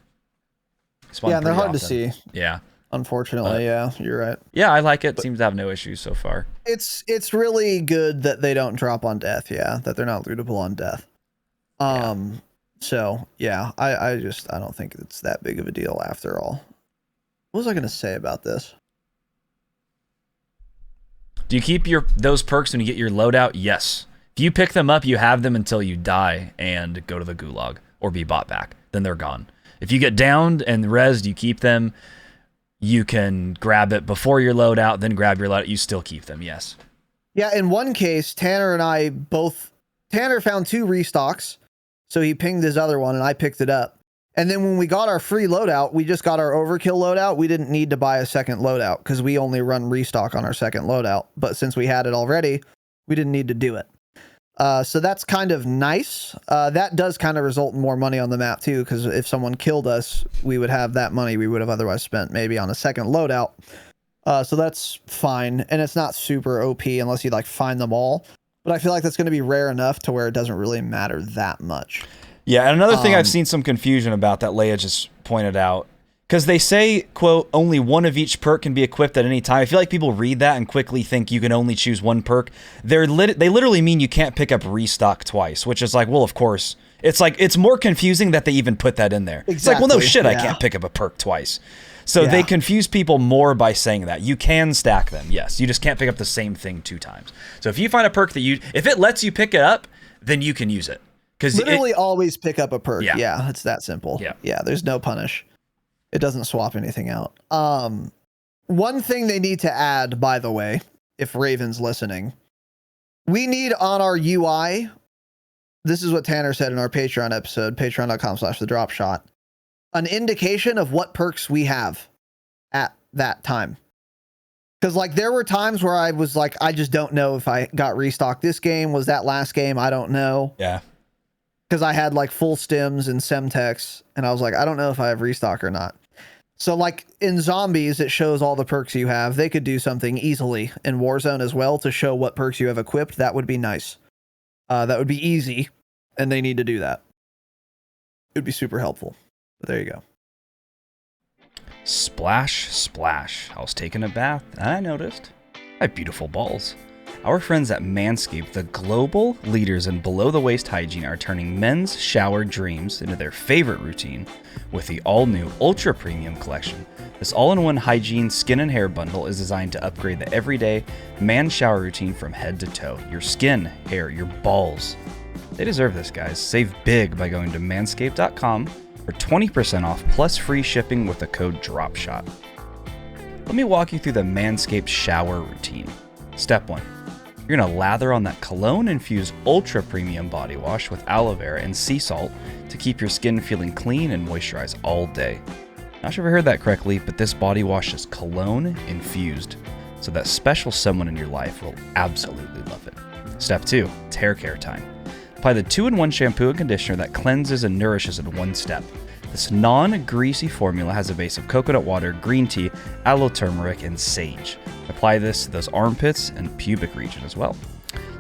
Yeah, and they're hard to see. Yeah. Unfortunately, yeah, you're right. Yeah, I like it. Seems to have no issues so far. It's really good that they don't drop on death, that they're not lootable on death. So yeah, I don't think it's that big of a deal after all. What was I gonna say about this? Do you keep those perks when you get your loadout? Yes. If you pick them up, you have them until you die and go to the gulag or be bought back. Then they're gone. If you get downed and rezzed, you keep them. You can grab it before your loadout, then grab your loadout. You still keep them, yes. Yeah, in one case, Tanner and I both... Tanner found 2 restocks, so he pinged his other one, and I picked it up. And then when we got our free loadout, we just got our overkill loadout. We didn't need to buy a second loadout because we only run restock on our second loadout. But since we had it already, we didn't need to do it. So that's kind of nice. That does kind of result in more money on the map too, because if someone killed us, we would have that money we would have otherwise spent maybe on a second loadout. So that's fine. And it's not super OP unless you like find them all. But I feel like that's going to be rare enough to where it doesn't really matter that much. Yeah, and another thing I've seen some confusion about that Leia just pointed out, because they say, quote, only one of each perk can be equipped at any time. I feel like people read that and quickly think you can only choose one perk. They literally mean you can't pick up restock twice, which is like, well, of course. It's like, it's more confusing that they even put that in there. Exactly. It's like, well, no shit, yeah. I can't pick up a perk twice. So they confuse people more by saying that. You can stack them, yes. You just can't pick up the same thing 2 times. So if you find a perk that if it lets you pick it up, then you can use it. Literally always pick up a perk. Yeah, it's that simple. Yeah, there's no punish. It doesn't swap anything out. One thing they need to add, by the way, if Raven's listening, we need on our UI, this is what Tanner said in our Patreon episode, patreon.com/thedropshot, an indication of what perks we have at that time. Because like there were times where I was like, I just don't know if I got restocked this game. Was that last game? I don't know. Yeah. Because I had like full stims and Semtex, and I was like, I don't know if I have restock or not. So like in zombies, it shows all the perks you have. They could do something easily in Warzone as well to show what perks you have equipped. That would be nice. That would be easy, and they need to do that. It would be super helpful. But there you go. Splash, splash. I was taking a bath, and I noticed I have beautiful balls. Our friends at MANSCAPED, the global leaders in below-the-waist hygiene, are turning men's shower dreams into their favorite routine with the all-new Ultra Premium Collection. This all-in-one hygiene skin and hair bundle is designed to upgrade the everyday man shower routine from head to toe. Your skin, hair, your balls. They deserve this, guys. Save big by going to manscaped.com for 20% off plus free shipping with the code DROPSHOT. Let me walk you through the MANSCAPED shower routine. Step 1. You're going to lather on that cologne-infused ultra premium body wash with aloe vera and sea salt to keep your skin feeling clean and moisturized all day. Not sure if I heard that correctly, but this body wash is cologne-infused, so that special someone in your life will absolutely love it. Step 2, it's hair care time. Apply the 2-in-1 shampoo and conditioner that cleanses and nourishes in one step. This non-greasy formula has a base of coconut water, green tea, aloe turmeric, and sage. Apply this to those armpits and pubic region as well.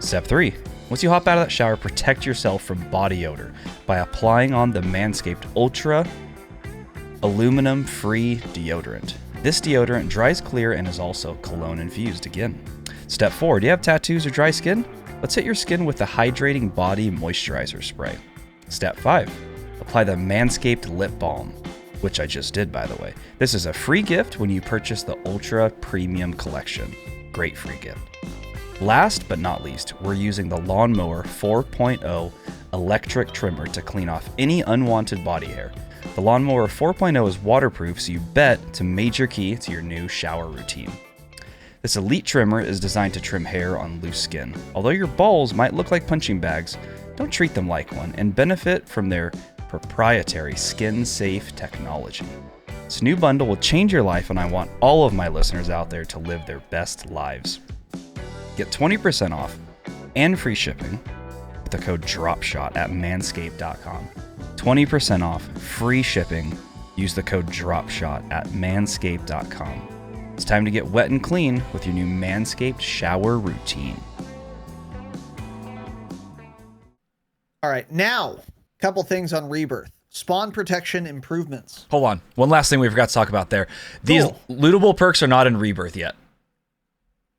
Step 3. Once you hop out of that shower, protect yourself from body odor by applying on the MANSCAPED Ultra aluminum-free deodorant. This deodorant dries clear and is also cologne-infused again. Step 4. Do you have tattoos or dry skin? Let's hit your skin with the hydrating body moisturizer spray. Step 5. Apply the MANSCAPED Lip Balm, which I just did, by the way. This is a free gift when you purchase the Ultra Premium Collection. Great free gift. Last but not least, we're using the Lawnmower 4.0 electric trimmer to clean off any unwanted body hair. The Lawnmower 4.0 is waterproof, so you bet it's a major key to your new shower routine. This elite trimmer is designed to trim hair on loose skin. Although your balls might look like punching bags, don't treat them like one and benefit from their proprietary skin-safe technology. This new bundle will change your life, and I want all of my listeners out there to live their best lives. Get 20% off and free shipping with the code DROPSHOT at manscaped.com. 20% off, free shipping. Use the code DROPSHOT at manscaped.com. It's time to get wet and clean with your new MANSCAPED shower routine. All right, now, a couple things on Rebirth. Spawn protection improvements. Hold on. One last thing we forgot to talk about there. These lootable perks are not in Rebirth yet.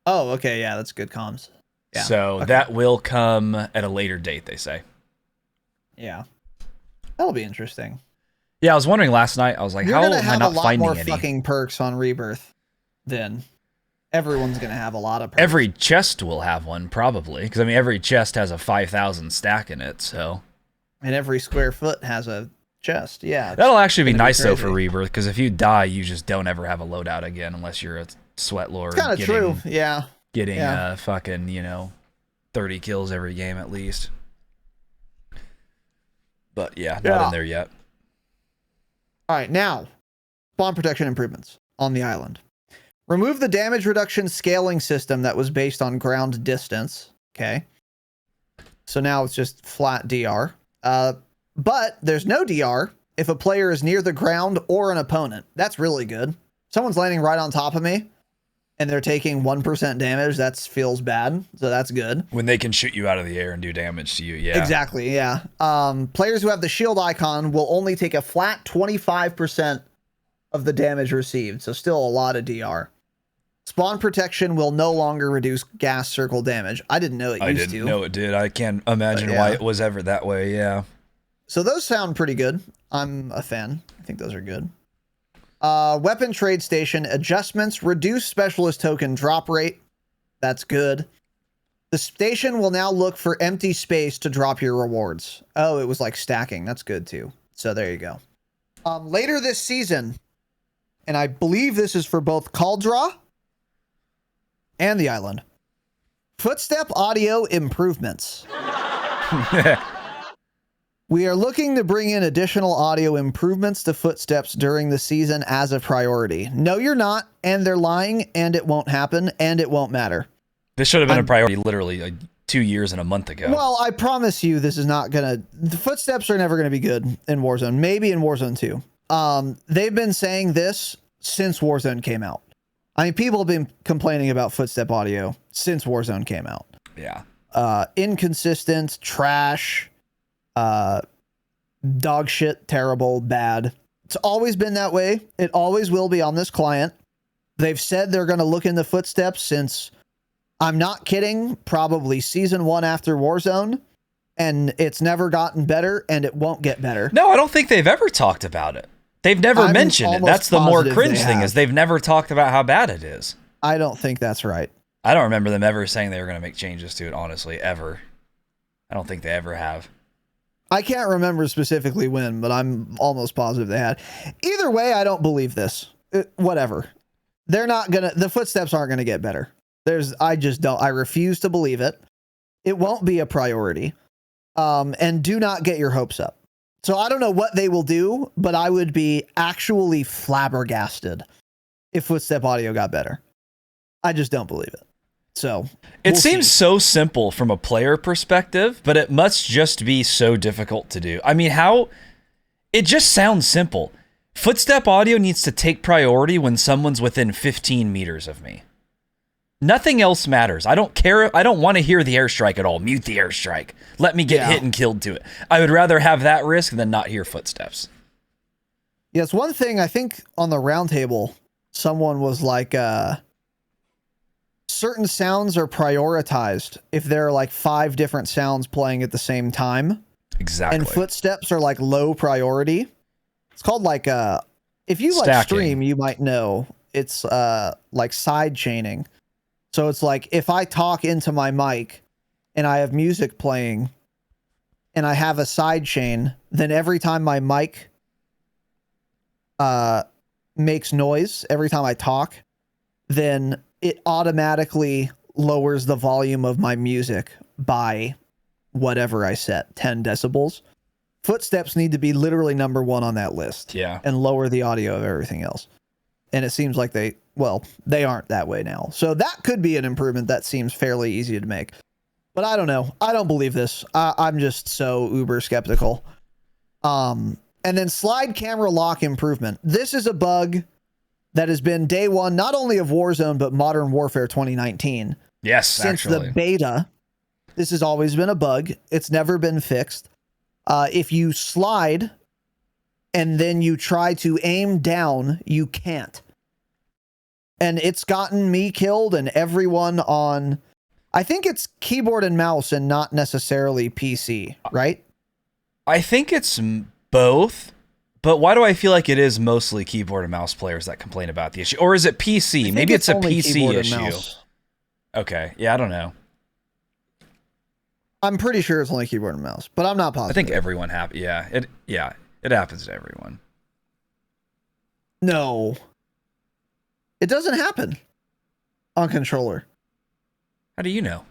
Oh, okay. Yeah, that's good comms. Yeah. So that will come at a later date, they say. Yeah. That'll be interesting. Yeah, I was wondering last night. I was like, how am I not finding any? You're going to have a lot more fucking perks on Rebirth then. Everyone's going to have a lot of perks. Every chest will have one, probably. Because, I mean, every chest has a 5,000 stack in it, so. And every square foot has a chest, yeah. That'll actually be nice, though, for Rebirth. Because if you die, you just don't ever have a loadout again unless you're a sweat lord. It's kind of true, yeah. Getting fucking, 30 kills every game at least. But, yeah, not in there yet. All right, now spawn protection improvements on the island. Remove the damage reduction scaling system that was based on ground distance. Okay. So now it's just flat DR. But there's no DR if a player is near the ground or an opponent. That's really good. Someone's landing right on top of me and they're taking 1% damage. That feels bad. So that's good. When they can shoot you out of the air and do damage to you. Yeah. Exactly. Yeah. Players who have the shield icon will only take a flat 25% of the damage received. So still a lot of DR. Spawn protection will no longer reduce gas circle damage. I didn't know it used to. I didn't know it did. I can't imagine why it was ever that way. Yeah. So those sound pretty good. I'm a fan. I think those are good. Weapon trade station adjustments. Reduce specialist token drop rate. That's good. The station will now look for empty space to drop your rewards. Oh, it was like stacking. That's good too. So there you go. Later this season, and I believe this is for both Caldra and the island. Footstep audio improvements. We are looking to bring in additional audio improvements to Footsteps during the season as a priority. No, you're not, and they're lying, and it won't happen, and it won't matter. This should have been a priority literally like 2 years and a month ago. Well, I promise you this is not gonna... The Footsteps are never gonna be good in Warzone. Maybe in Warzone 2. They've been saying this since Warzone came out. I mean, people have been complaining about Footstep audio since Warzone came out. Yeah. Inconsistent, trash, dog shit, terrible, bad. It's always been that way. It always will be on this client. They've said they're going to look into Footsteps since, I'm not kidding, probably season 1 after Warzone, and it's never gotten better, and it won't get better. No, I don't think they've ever talked about it. They've never mentioned it. That's the more cringe thing is they've never talked about how bad it is. I don't think that's right. I don't remember them ever saying they were going to make changes to it, honestly, ever. I don't think they ever have. I can't remember specifically when, but I'm almost positive they had. Either way, I don't believe this. Whatever. They're not going to... The Footsteps aren't going to get better. I just don't. I refuse to believe it. It won't be a priority. And do not get your hopes up. So I don't know what they will do, but I would be actually flabbergasted if Footstep audio got better. I just don't believe it. So it seems so simple from a player perspective, but it must just be so difficult to do. I mean, it just sounds simple. Footstep audio needs to take priority when someone's within 15 meters of me. Nothing else matters. I don't care. I don't want to hear the airstrike at all. Mute the airstrike. Let me get hit and killed to it. I would rather have that risk than not hear footsteps. Yes, one thing I think on the roundtable, someone was like, certain sounds are prioritized if there are like 5 different sounds playing at the same time. Exactly. And footsteps are like low priority. It's called like if you like stacking. stream, you might know it's like side chaining. So it's like if I talk into my mic and I have music playing and I have a side chain, then every time my mic makes noise, every time I talk, then it automatically lowers the volume of my music by whatever I set, 10 decibels. Footsteps need to be literally number 1 on that list. Yeah. And lower the audio of everything else. And it seems like they aren't that way now. So that could be an improvement that seems fairly easy to make. But I don't know. I don't believe this. I'm just so uber skeptical. And then slide camera lock improvement. This is a bug that has been day 1, not only of Warzone, but Modern Warfare 2019. Yes, Since the beta, this has always been a bug. It's never been fixed. If you slide and then you try to aim down, you can't. And it's gotten me killed and everyone on, I think it's keyboard and mouse and not necessarily PC, right? I think it's both, but why do I feel like it is mostly keyboard and mouse players that complain about the issue? Or is it PC? Maybe it's a PC issue. Okay, yeah, I don't know. I'm pretty sure it's only keyboard and mouse, but I'm not positive. I think everyone it happens to everyone. No. It doesn't happen on controller. How do you know?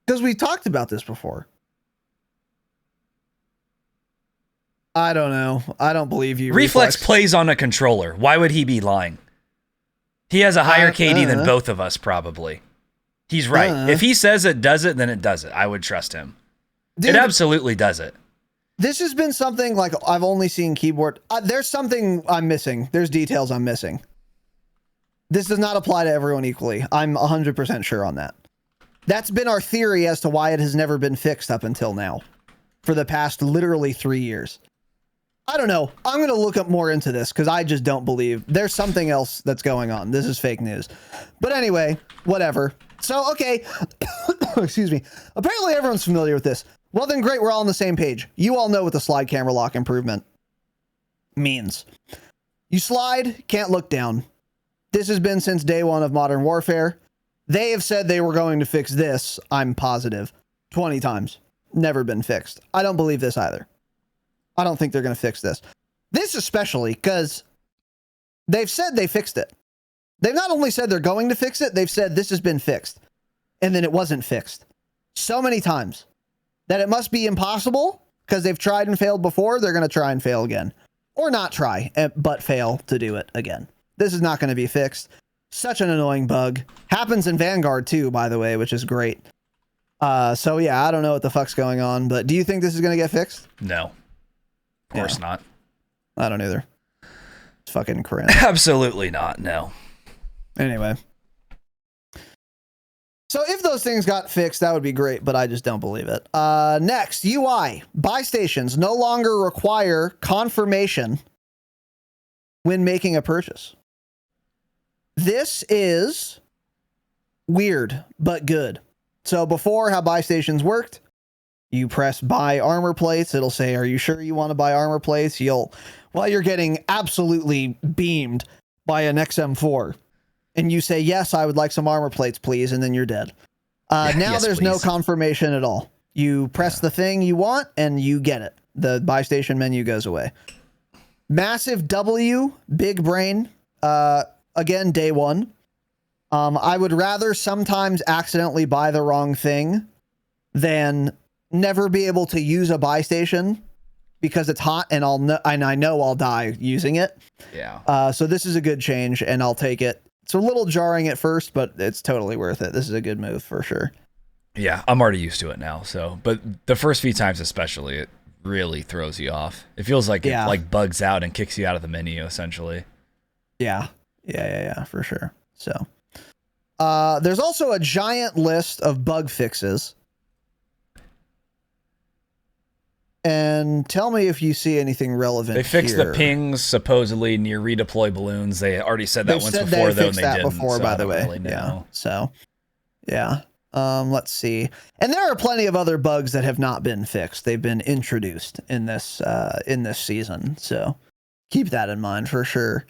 Because we talked about this before. I don't know. I don't believe you. Reflex plays on a controller. Why would he be lying? He has a higher KD than both of us, probably. He's right. If he says it does it, then it does it. I would trust him. Dude, it absolutely does it. This has been something like I've only seen keyboard. There's something I'm missing. There's details I'm missing. This does not apply to everyone equally. I'm 100% sure on that. That's been our theory as to why it has never been fixed up until now. For the past literally 3 years. I don't know. I'm going to look up more into this because I just don't believe there's something else that's going on. This is fake news. But anyway, whatever. So, okay. Excuse me. Apparently everyone's familiar with this. Well, then great. We're all on the same page. You all know what the slide camera lock improvement means. You slide, can't look down. This has been since day one of Modern Warfare. They have said they were going to fix this, I'm positive, 20 times. Never been fixed. I don't believe this either. I don't think they're going to fix this. This especially because they've said they fixed it. They've not only said they're going to fix it, they've said this has been fixed. And then it wasn't fixed. So many times that it must be impossible because they've tried and failed before. They're going to try and fail again. Or not try, but fail to do it again. This is not going to be fixed. Such an annoying bug. Happens in Vanguard too, by the way, which is great. So yeah, I don't know what the fuck's going on, but do you think this is going to get fixed? No. Of course not. I don't either. It's fucking cringe. Absolutely not, no. Anyway. So if those things got fixed, that would be great, but I just don't believe it. Next, UI. Buy stations no longer require confirmation when making a purchase. This is weird, but good. So before, how buy stations worked, you press buy armor plates. It'll say, are you sure you want to buy armor plates? You're getting absolutely beamed by an XM4. And you say, yes, I would like some armor plates, please. And then you're dead. Now yes, there's no confirmation at all. You press the thing you want and you get it. The buy station menu goes away. Massive W, big brain. Again, day one. I would rather sometimes accidentally buy the wrong thing than never be able to use a buy station because it's hot and I know I'll die using it. Yeah. So this is a good change and I'll take it. It's a little jarring at first, but it's totally worth it. This is a good move for sure. Yeah, I'm already used to it now. But the first few times especially, it really throws you off. It feels like it like bugs out and kicks you out of the menu essentially. Yeah, for sure. So there's also a giant list of bug fixes. And tell me if you see anything relevant. They fixed here. the pings supposedly near redeploy balloons. They already said that once before, though, and they didn't. Before, so by the way. Really know. So, yeah. Let's see. And there are plenty of other bugs that have not been fixed. They've been introduced in this season. So keep that in mind for sure.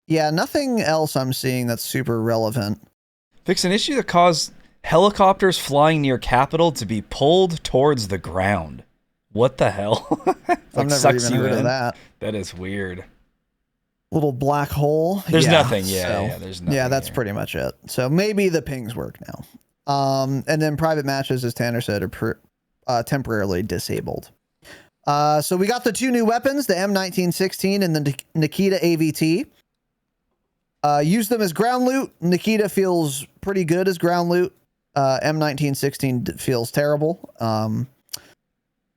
Yeah, nothing else I'm seeing that's super relevant. Fix an issue that caused helicopters flying near Capitol to be pulled towards the ground. What the hell? I've never even heard of that. That is weird. Little black hole. There's nothing. There's nothing. Yeah, that's pretty much it. So maybe the pings work now. And then private matches, as Tanner said, are temporarily disabled. So we got the two new weapons, the M1916 and the Nikita AVT. Use them as ground loot. Nikita feels pretty good as ground loot. M1916 feels terrible.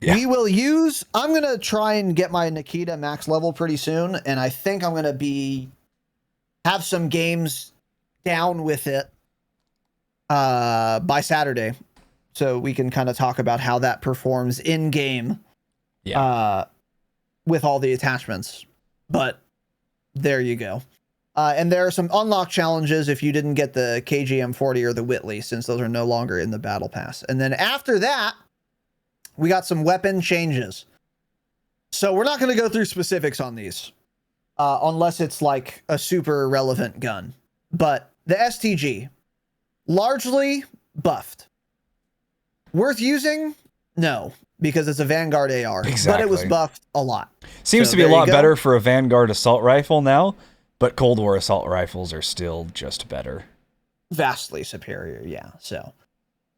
We will use... I'm going to try and get my Nikita max level pretty soon, and I think I'm going to have some games down with it by Saturday, so we can kind of talk about how that performs in-game with all the attachments. But there you go. And there are some unlock challenges if you didn't get the KGM40 or the Whitley, since those are no longer in the battle pass. And then after that, we got some weapon changes. So we're not going to go through specifics on these, unless it's like a super relevant gun. But the STG, largely buffed. Worth using? No, because it's a Vanguard AR. Exactly. But it was buffed a lot. Seems to be a lot better for a Vanguard assault rifle now. But Cold War assault rifles are still just better. Vastly superior, yeah. So,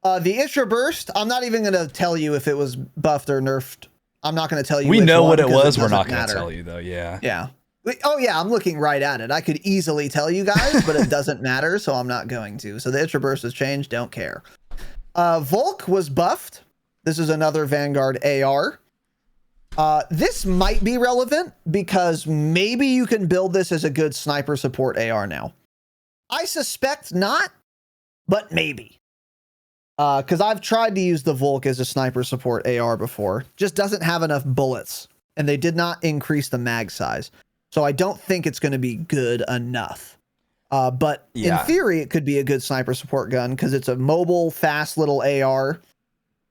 The Isra Burst, I'm not even going to tell you if it was buffed or nerfed. I'm not going to tell you. We which know one what it was. it We're not doesn't going to matter. tell you, though. Yeah. Yeah. Oh, yeah. I'm looking right at it. I could easily tell you guys, but it doesn't matter, so I'm not going to. So the Isra Burst has changed. Don't care. Volk was buffed. This is another Vanguard AR. This might be relevant because maybe you can build this as a good sniper support AR now. I suspect not, but maybe. Because I've tried to use the Volk as a sniper support AR before. Just doesn't have enough bullets, and they did not increase the mag size. So I don't think it's going to be good enough. But in theory, it could be a good sniper support gun because it's a mobile, fast little AR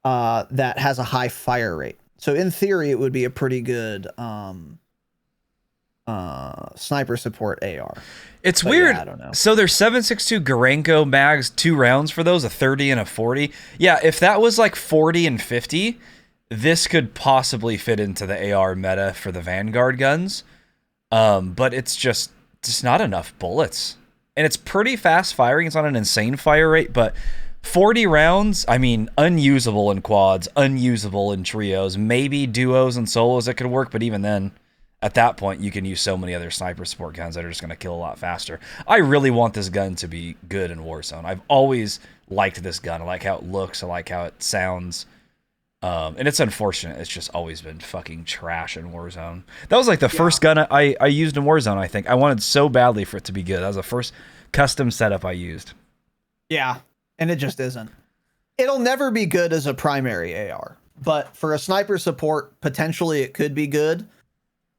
that has a high fire rate. So in theory, it would be a pretty good sniper support AR. It's But weird. yeah, I don't know. So there's 7.62 Garanko mags, 2 rounds for those, a 30 and a 40. Yeah, if that was like 40 and 50, this could possibly fit into the AR meta for the Vanguard guns. But it's just not enough bullets. And it's pretty fast firing. It's not an insane fire rate, but 40 rounds, I mean, unusable in quads, unusable in trios, maybe duos and solos that could work, but even then, at that point, you can use so many other sniper support guns that are just going to kill a lot faster. I really want this gun to be good in Warzone. I've always liked this gun. I like how it looks. I like how it sounds. And it's unfortunate. It's just always been fucking trash in Warzone. That was like the first gun I used in Warzone, I think. I wanted so badly for it to be good. That was the first custom setup I used. Yeah, and it just isn't. It'll never be good as a primary AR, but for a sniper support, potentially it could be good.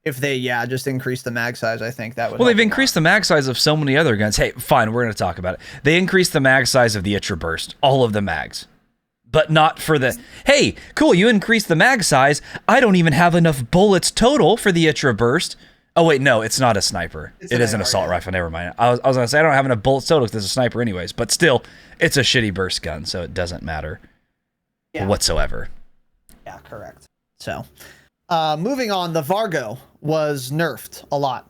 If they, just increase the mag size, I think that would. Well, they've increased the mag size of so many other guns. Hey, fine, we're going to talk about it. They increased the mag size of the Itra Burst, all of the mags, but not for the. Hey, cool, you increased the mag size. I don't even have enough bullets total for the Itra Burst. Oh wait, no, it's not a sniper. It is an assault rifle. Never mind. I was going to say I don't have enough bullets total because it's a sniper, anyways. But still, it's a shitty burst gun, so it doesn't matter whatsoever. Yeah, correct. So. Moving on, the Vargo was nerfed a lot.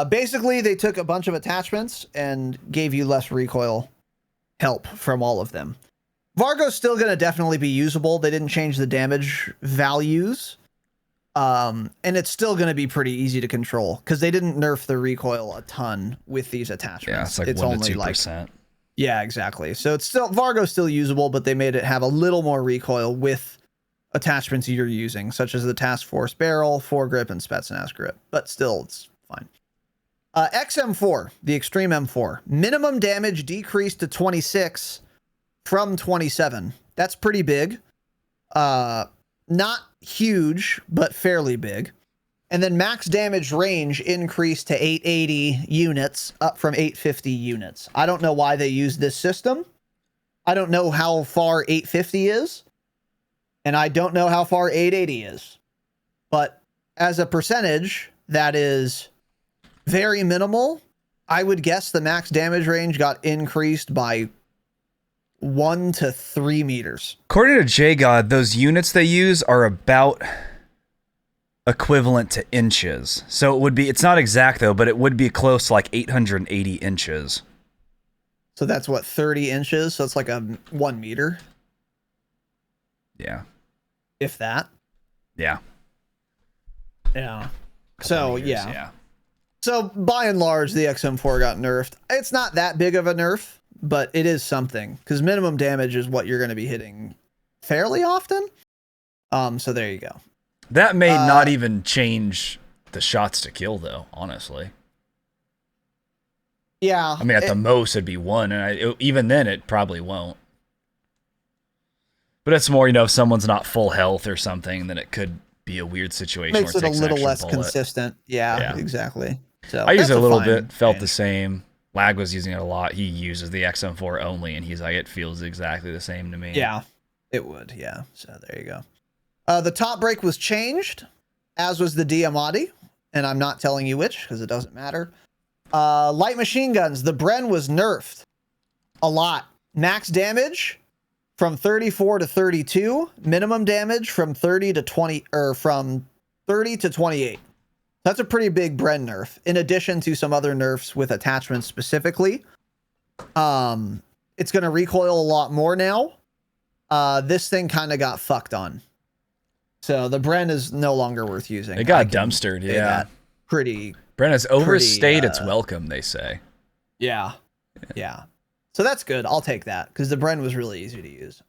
Basically, they took a bunch of attachments and gave you less recoil help from all of them. Vargo's still going to definitely be usable. They didn't change the damage values. And it's still going to be pretty easy to control because they didn't nerf the recoil a ton with these attachments. Yeah, it's like 1 to 2%. Yeah, exactly. So it's still Vargo's still usable, but they made it have a little more recoil with attachments you're using, such as the Task Force barrel, foregrip, and Spetsnaz grip. But still, it's fine. XM4, the Extreme M4. Minimum damage decreased to 26 from 27. That's pretty big. Not huge, but fairly big. And then max damage range increased to 880 units, up from 850 units. I don't know why they used this system. I don't know how far 850 is. And I don't know how far 880 is. But as a percentage, that is very minimal. I would guess the max damage range got increased by 1 to 3 meters. According to JGod, those units they use are about equivalent to inches. So it would be, it's not exact though, but it would be close to like 880 inches. So that's what, 30 inches? So it's like a 1 meter. Yeah. If that. Yeah. Yeah. So, meters, yeah. So by and large, the XM4 got nerfed. It's not that big of a nerf, but it is something because minimum damage is what you're going to be hitting fairly often. So there you go. That may not even change the shots to kill, though, honestly. Yeah. I mean, at the most, it'd be 1, and even then, it probably won't. But it's more, if someone's not full health or something, then it could be a weird situation. Makes where it a little less bullet. consistent. Yeah, exactly. So I used it a little bit, felt the same. Lag was using it a lot. He uses the XM4 only, and he's like, it feels exactly the same to me. Yeah, it would. Yeah. So there you go. The top break was changed, as was the Diamati, and I'm not telling you which because it doesn't matter. Light machine guns. The Bren was nerfed a lot. Max damage from 34 to 32. Minimum damage from 30 to 20, or from 30 to 28. That's a pretty big Bren nerf, in addition to some other nerfs with attachments specifically. It's going to recoil a lot more now. this thing kind of got fucked on. So the Bren is no longer worth using. It got dumpstered, say yeah. that pretty. Bren has overstayed its welcome, they say. Yeah. So that's good. I'll take that because the Bren was really easy to use.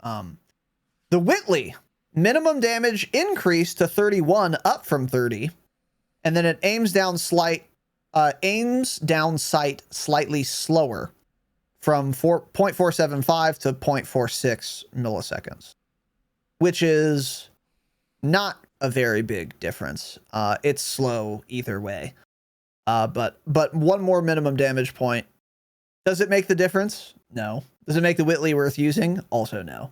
The Whitley minimum damage increased to 31, up from 30, and then it aims down sight slightly slower from 0.475 to 0.46 milliseconds, which is not a very big difference. It's slow either way. But one more minimum damage point. Does it make the difference? No. Does it make the Whitley worth using? Also no.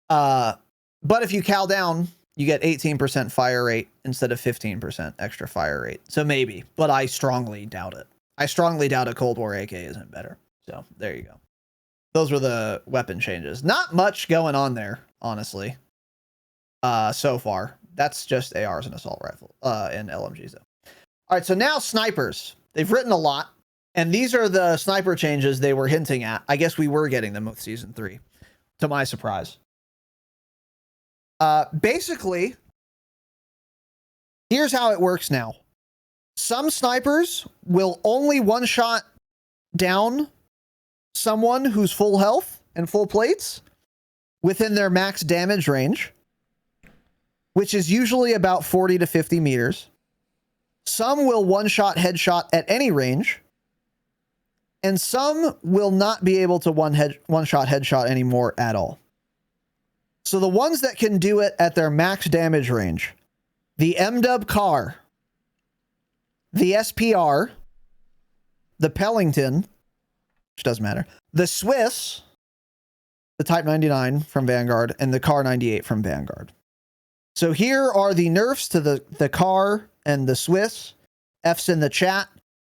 But if you cal down, you get 18% fire rate instead of 15% extra fire rate. So maybe, but I strongly doubt it. I strongly doubt a Cold War AK isn't better. So there you go. Those were the weapon changes. Not much going on there, honestly. So far. That's just ARs and assault rifle, and LMGs though. All right, so now snipers. They've written a lot, and these are the sniper changes they were hinting at. I guess we were getting them with season 3, to my surprise. Basically, here's how it works now. Some snipers will only one-shot down someone who's full health and full plates within their max damage range, which is usually about 40 to 50 meters. Some will one-shot headshot at any range, and some will not be able to one-shot headshot anymore at all. So the ones that can do it at their max damage range, the M-Dub car, the SPR, the Pellington, which doesn't matter, the Swiss, the Type 99 from Vanguard, and the Car 98 from Vanguard. So here are the nerfs to the car and the Swiss. F's in the chat.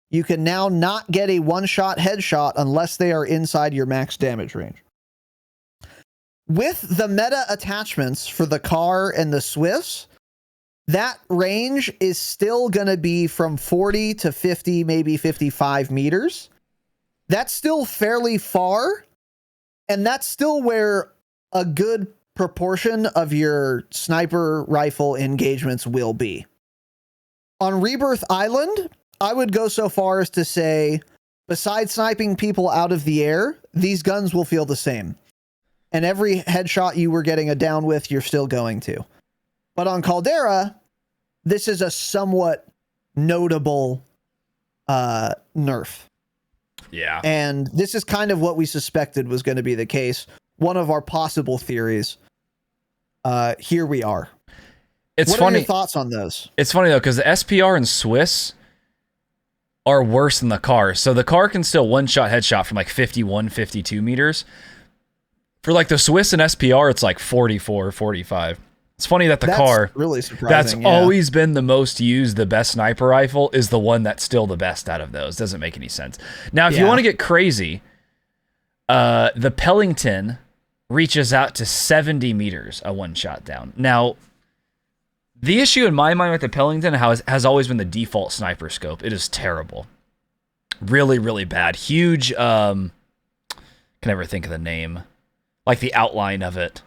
You can now not get a one-shot headshot unless they are inside your max damage range. With the meta attachments for the car and the Swiss, that range is still going to be from 40 to 50, maybe 55 meters. That's still fairly far, and that's still where a good proportion of your sniper rifle engagements will be. On Rebirth Island, I would go so far as to say, besides sniping people out of the air, these guns will feel the same. And every headshot you were getting a down with, you're still going to. But on Caldera, this is a somewhat notable nerf. Yeah. And this is kind of what we suspected was going to be the case. One of our possible theories. Here we are. What are your thoughts on those? It's funny though, because the SPR and Swiss are worse than the car. So the car can still one-shot headshot from like 51, 52 meters. For like the Swiss and SPR, it's like 44, 45. It's funny that that's car, really surprising, that's always been the most used, the best sniper rifle, is the one that's still the best out of those. Doesn't make any sense. Now, if you want to get crazy, the Pellington reaches out to 70 meters a one-shot down. Now, the issue in my mind with the Pellington has always been the default sniper scope. It is terrible. Really, really bad. Huge, can never think of the name. Like the outline of it.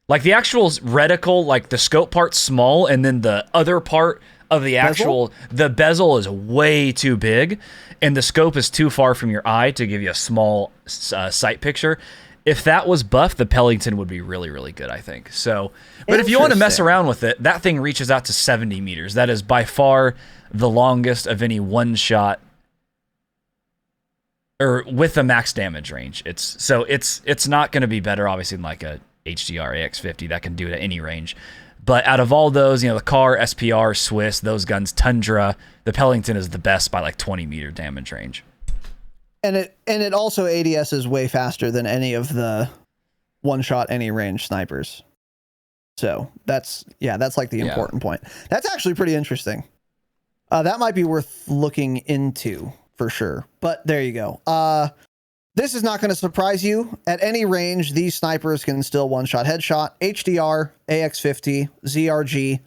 Like the actual reticle, like the scope part's small, and then the other part of the actual, the bezel is way too big, and the scope is too far from your eye to give you a small sight picture. If that was buffed, the Pellington would be really, really good, I think. So, but if you want to mess around with it, that thing reaches out to 70 meters. That is by far the longest of any one-shot, or with the max damage range. It's not going to be better, obviously, than like a HDR AX50 that can do it at any range. But out of all those, the car, SPR, Swiss, those guns, Tundra, the Pellington is the best by like 20 meter damage range. And it also ADS is way faster than any of the one-shot any range snipers. So that's like the important point. That's actually pretty interesting. That might be worth looking into for sure. But there you go. This is not going to surprise you. At any range, these snipers can still one-shot headshot. HDR, AX50, ZRG,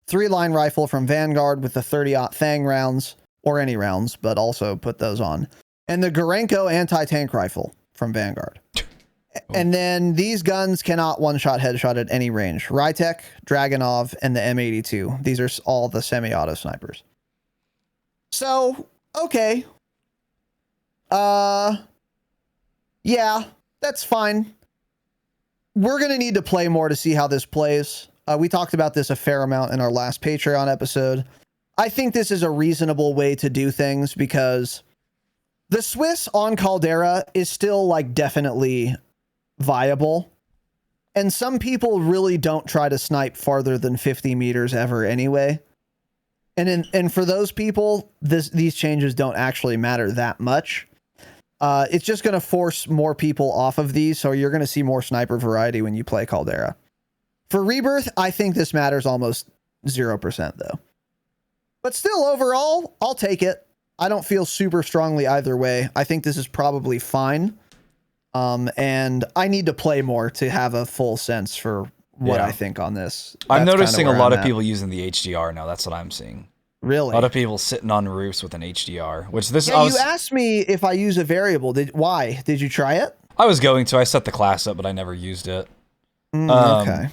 3-line rifle from Vanguard with the 30-aught Fang rounds, or any rounds, but also put those on. And the Gorenko anti-tank rifle from Vanguard. And then these guns cannot one-shot headshot at any range. Rytek, Dragunov, and the M82. These are all the semi-auto snipers. So, okay. Yeah, that's fine. We're going to need to play more to see how this plays. We talked about this a fair amount in our last Patreon episode. I think this is a reasonable way to do things because the Swiss on Caldera is still like definitely viable. And some people really don't try to snipe farther than 50 meters ever anyway. And for those people, these changes don't actually matter that much. It's just going to force more people off of these, so you're going to see more sniper variety when you play Caldera. For Rebirth, I think this matters almost 0% though. But still, overall, I'll take it. I don't feel super strongly either way. I think this is probably fine. And I need to play more to have a full sense for what I think on this. I'm noticing a lot of people using the HDR now. That's what I'm seeing. Really? A lot of people sitting on roofs with an HDR, which this you asked me if I use a variable. Why? Did you try it? I was going to. I set the class up, but I never used it. Okay.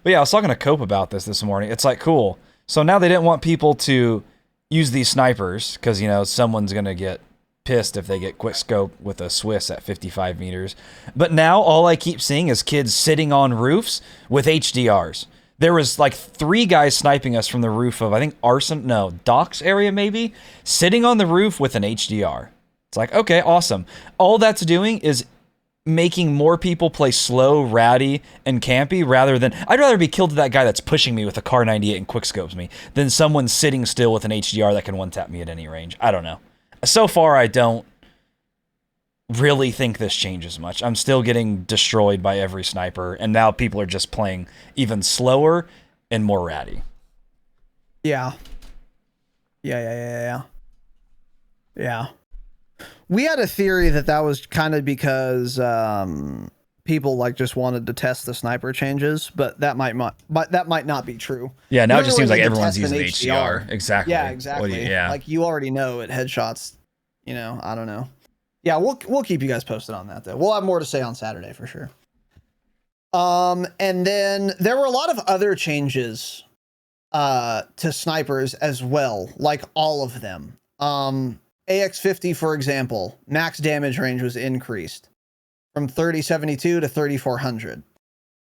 But yeah, I was talking to Cope about this morning. It's like, cool. So now they didn't want people to use these snipers because, you know, someone's going to get pissed if they get quick scope with a Swiss at 55 meters. But now all I keep seeing is kids sitting on roofs with HDRs. There was like 3 guys sniping us from the roof of, I think, Docks area maybe, sitting on the roof with an HDR. It's like, okay, awesome. All that's doing is making more people play slow, ratty, and campy rather than... I'd rather be killed to that guy that's pushing me with a Car 98 and quickscopes me than someone sitting still with an HDR that can one-tap me at any range. I don't know. So far, I don't really think this changes much. I'm still getting destroyed by every sniper, and now people are just playing even slower and more ratty. Yeah. We had a theory that was kind of because people like just wanted to test the sniper changes, but that might not be true. Yeah, now it just seems like everyone's using HDR. Exactly. Yeah, exactly. Like you already know it headshots. You know, I don't know. Yeah, we'll keep you guys posted on that though. We'll have more to say on Saturday for sure. And then there were a lot of other changes to snipers as well, like all of them. AX50, for example, max damage range was increased from 3072 to 3400.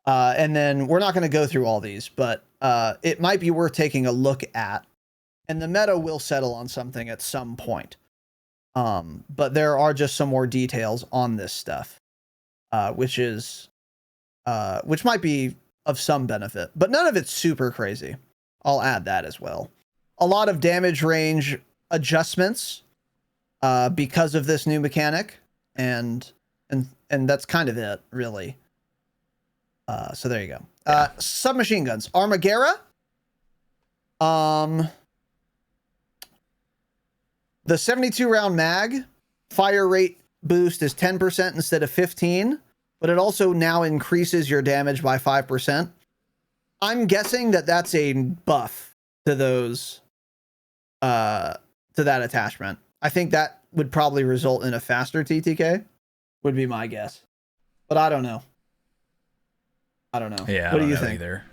And then we're not going to go through all these, but it might be worth taking a look at. And the meta will settle on something at some point. But there are just some more details on this stuff, which might be of some benefit, but none of it's super crazy. I'll add that as well. A lot of damage range adjustments because of this new mechanic, and that's kind of it, really. So there you go. Submachine guns. Armaguerra. The 72 round mag fire rate boost is 10% instead of 15, but it also now increases your damage by 5%. I'm guessing that's a buff to those, to that attachment. I think that would probably result in a faster TTK, would be my guess, but I don't know. Yeah, what do you think? Either.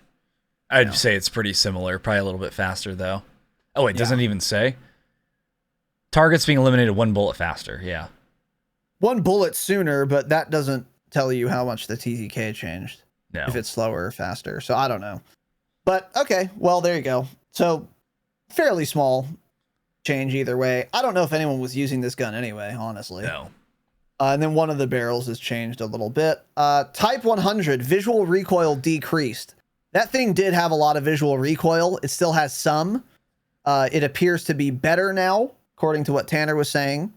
I'd say it's pretty similar, probably a little bit faster though. Oh, it doesn't even say. Targets being eliminated 1 bullet faster. Yeah. 1 bullet sooner, but that doesn't tell you how much the TTK changed. No. If it's slower or faster. So I don't know. But okay, well, there you go. So fairly small change either way. I don't know if anyone was using this gun anyway, honestly. No. And then one of the barrels has changed a little bit. Type 100, visual recoil decreased. That thing did have a lot of visual recoil. It still has some. It appears to be better now, according to what Tanner was saying.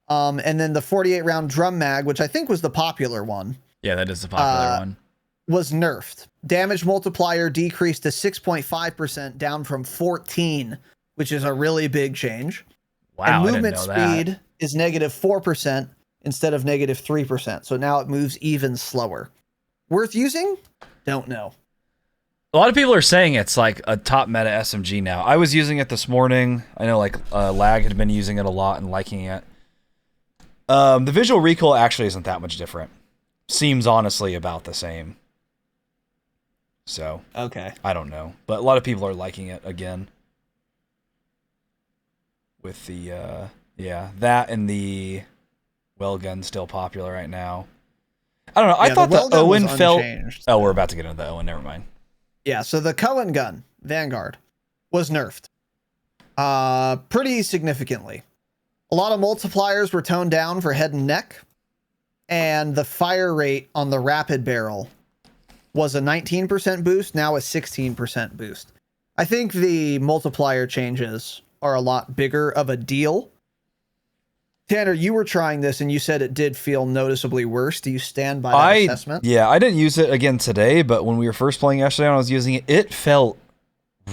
And then the 48 round drum mag, which I think was the popular one. Yeah, that is the popular one. Was nerfed. Damage multiplier decreased to 6.5%, down from 14, which is a really big change. Wow, and movement I didn't know speed that. is -4% instead of -3%. So now it moves even slower. Worth using? Don't know. A lot of people are saying it's like a top meta SMG now. I was using it this morning. I know like Lag had been using it a lot and liking it. The visual recoil actually isn't that much different. seems honestly about the same. So, Okay. I don't know. But a lot of people are liking it again. With the, that and the well gun still popular right now. I don't know. I thought the Owen felt... Oh, we're about to get into the Owen. Never mind. Yeah, so the Cohen gun, Vanguard, was nerfed. Pretty significantly. A lot of multipliers were toned down for head and neck. And the fire rate on the rapid barrel was a 19% boost, now a 16% boost. I think the multiplier changes are a lot bigger of a deal. Tanner, you were trying this and you said it did feel noticeably worse. Do you stand by that assessment? Yeah, I didn't use it again today, but when we were first playing yesterday when I was using it, it felt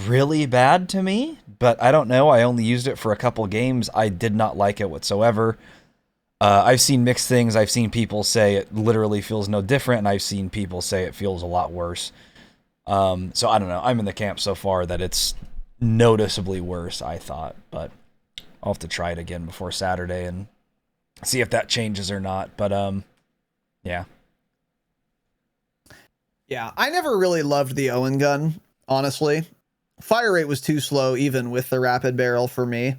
really bad to me. But I don't know. I only used it for a couple games. I did not like it whatsoever. I've seen mixed things. I've seen people say it literally feels no different, and I've seen people say it feels a lot worse. So I don't know. I'm in the camp so far that it's noticeably worse, I thought. But I'll have to try it again before Saturday and see if that changes or not. But, yeah. Yeah, I never really loved the Owen gun, honestly. Fire rate was too slow, even with the rapid barrel for me.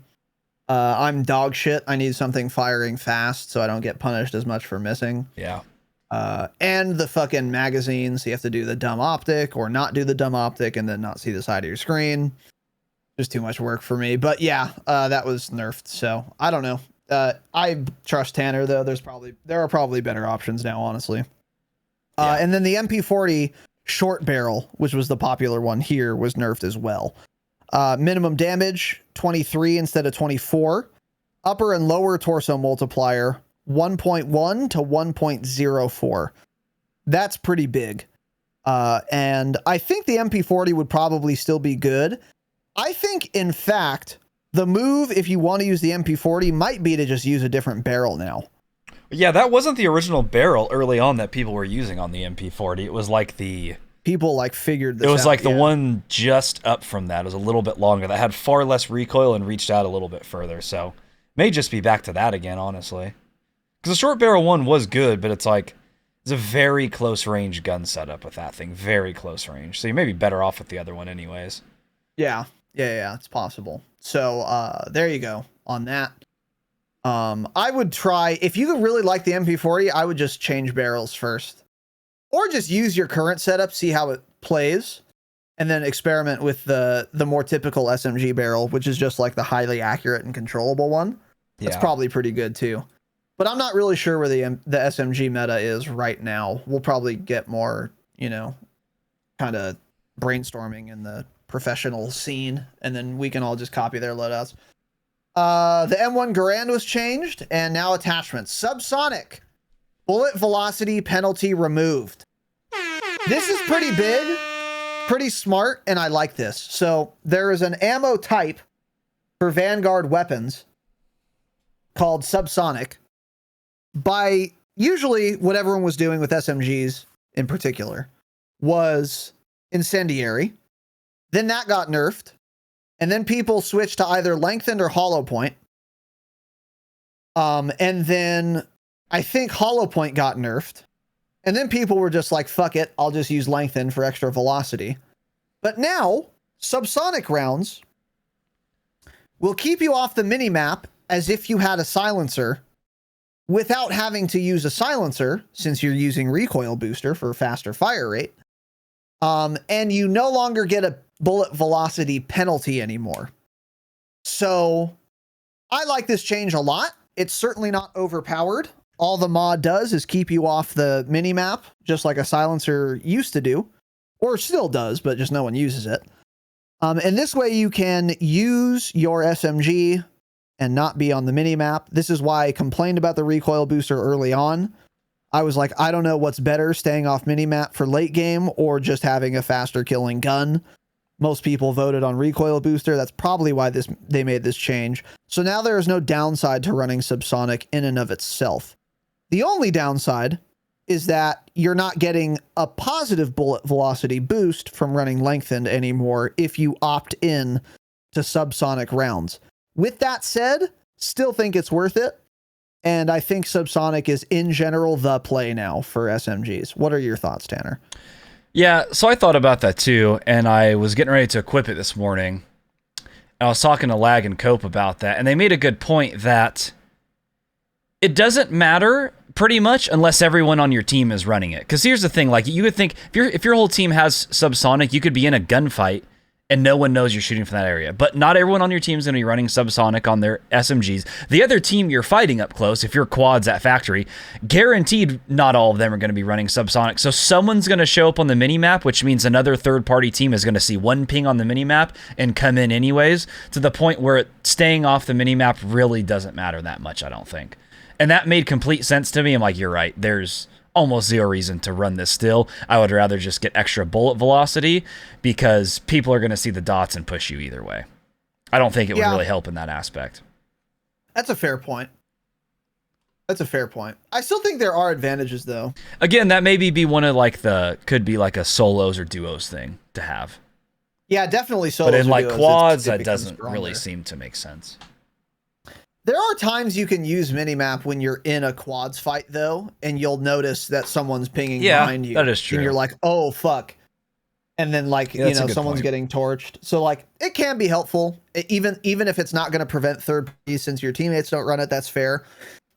I'm dog shit. I need something firing fast so I don't get punished as much for missing. Yeah. And the fucking magazines, you have to do the dumb optic or not do the dumb optic and then not see the side of your screen. Just too much work for me. But yeah, that was nerfed. So I don't know. I trust Tanner though. There are probably better options now, honestly. Yeah. And then the MP40 short barrel, which was the popular one here, was nerfed as well. Minimum damage 23 instead of 24. Upper and lower torso multiplier 1.1 to 1.04. That's pretty big. And I think the MP40 would probably still be good. I think, in fact, the move, if you want to use the MP40, might be to just use a different barrel now. Yeah, that wasn't the original barrel early on that people were using on the MP40. It was like the... People like figured this out. It was like the one just up from that. It was a little bit longer. That had far less recoil and reached out a little bit further. So may just be back to that again, honestly. Because the short barrel one was good, but it's like it's a very close range gun setup with that thing. Very close range. So you may be better off with the other one anyways. Yeah, it's possible. So there you go on that. I would try, if you really like the MP40, I would just change barrels first. Or just use your current setup, see how it plays, and then experiment with the more typical SMG barrel, which is just like the highly accurate and controllable one. That's probably pretty good too. But I'm not really sure where the SMG meta is right now. We'll probably get more, kind of brainstorming in the professional scene, and then we can all just copy their loadouts. The M1 Garand was changed, and now attachments. Subsonic. Bullet velocity penalty removed. This is pretty big, pretty smart, and I like this. So there is an ammo type for Vanguard weapons called subsonic. By usually what everyone was doing with SMGs in particular was incendiary. Then that got nerfed. And then people switched to either lengthened or hollow point. And then I think hollow point got nerfed. And then people were just like, fuck it, I'll just use lengthen for extra velocity. But now, subsonic rounds will keep you off the minimap as if you had a silencer without having to use a silencer, since you're using recoil booster for faster fire rate. And you no longer get a bullet velocity penalty anymore. So I like this change a lot. It's certainly not overpowered. All the mod does is keep you off the minimap, just like a silencer used to do, or still does, but just no one uses it. And this way you can use your SMG and not be on the minimap. This is why I complained about the recoil booster early on. I was like, I don't know what's better, staying off minimap for late game or just having a faster killing gun. Most people voted on recoil booster. That's probably why they made this change. So now there is no downside to running subsonic in and of itself. The only downside is that you're not getting a positive bullet velocity boost from running lengthened anymore if you opt in to subsonic rounds. With that said, still think it's worth it. And I think subsonic is in general the play now for SMGs. What are your thoughts, Tanner? Yeah, so I thought about that too, and I was getting ready to equip it this morning. And I was talking to Lag and Cope about that, and they made a good point that it doesn't matter pretty much unless everyone on your team is running it. Because here's the thing, like you would think if your whole team has subsonic, you could be in a gunfight and no one knows you're shooting from that area. But not everyone on your team is going to be running subsonic on their SMGs. The other team you're fighting up close, if you're quads at factory, guaranteed not all of them are going to be running subsonic. So someone's going to show up on the minimap, which means another third-party team is going to see one ping on the minimap and come in anyways, to the point where staying off the minimap really doesn't matter that much, I don't think. And that made complete sense to me. I'm like, you're right. There's almost zero reason to run this still. I would rather just get extra bullet velocity because people are going to see the dots and push you either way. I don't think it would really help in that aspect. That's a fair point. That's a fair point. I still think there are advantages though. Again, that maybe be one of like could be like a solos or duos thing to have. Yeah, definitely solos. But in like duos, quads, it that doesn't stronger. really seem to make sense. There are times you can use minimap when you're in a quads fight, though, and you'll notice that someone's pinging behind you. That is true. And you're like, oh, fuck. And then, like, someone's getting torched. So, like, it can be helpful, even if it's not going to prevent third parties since your teammates don't run it. That's fair.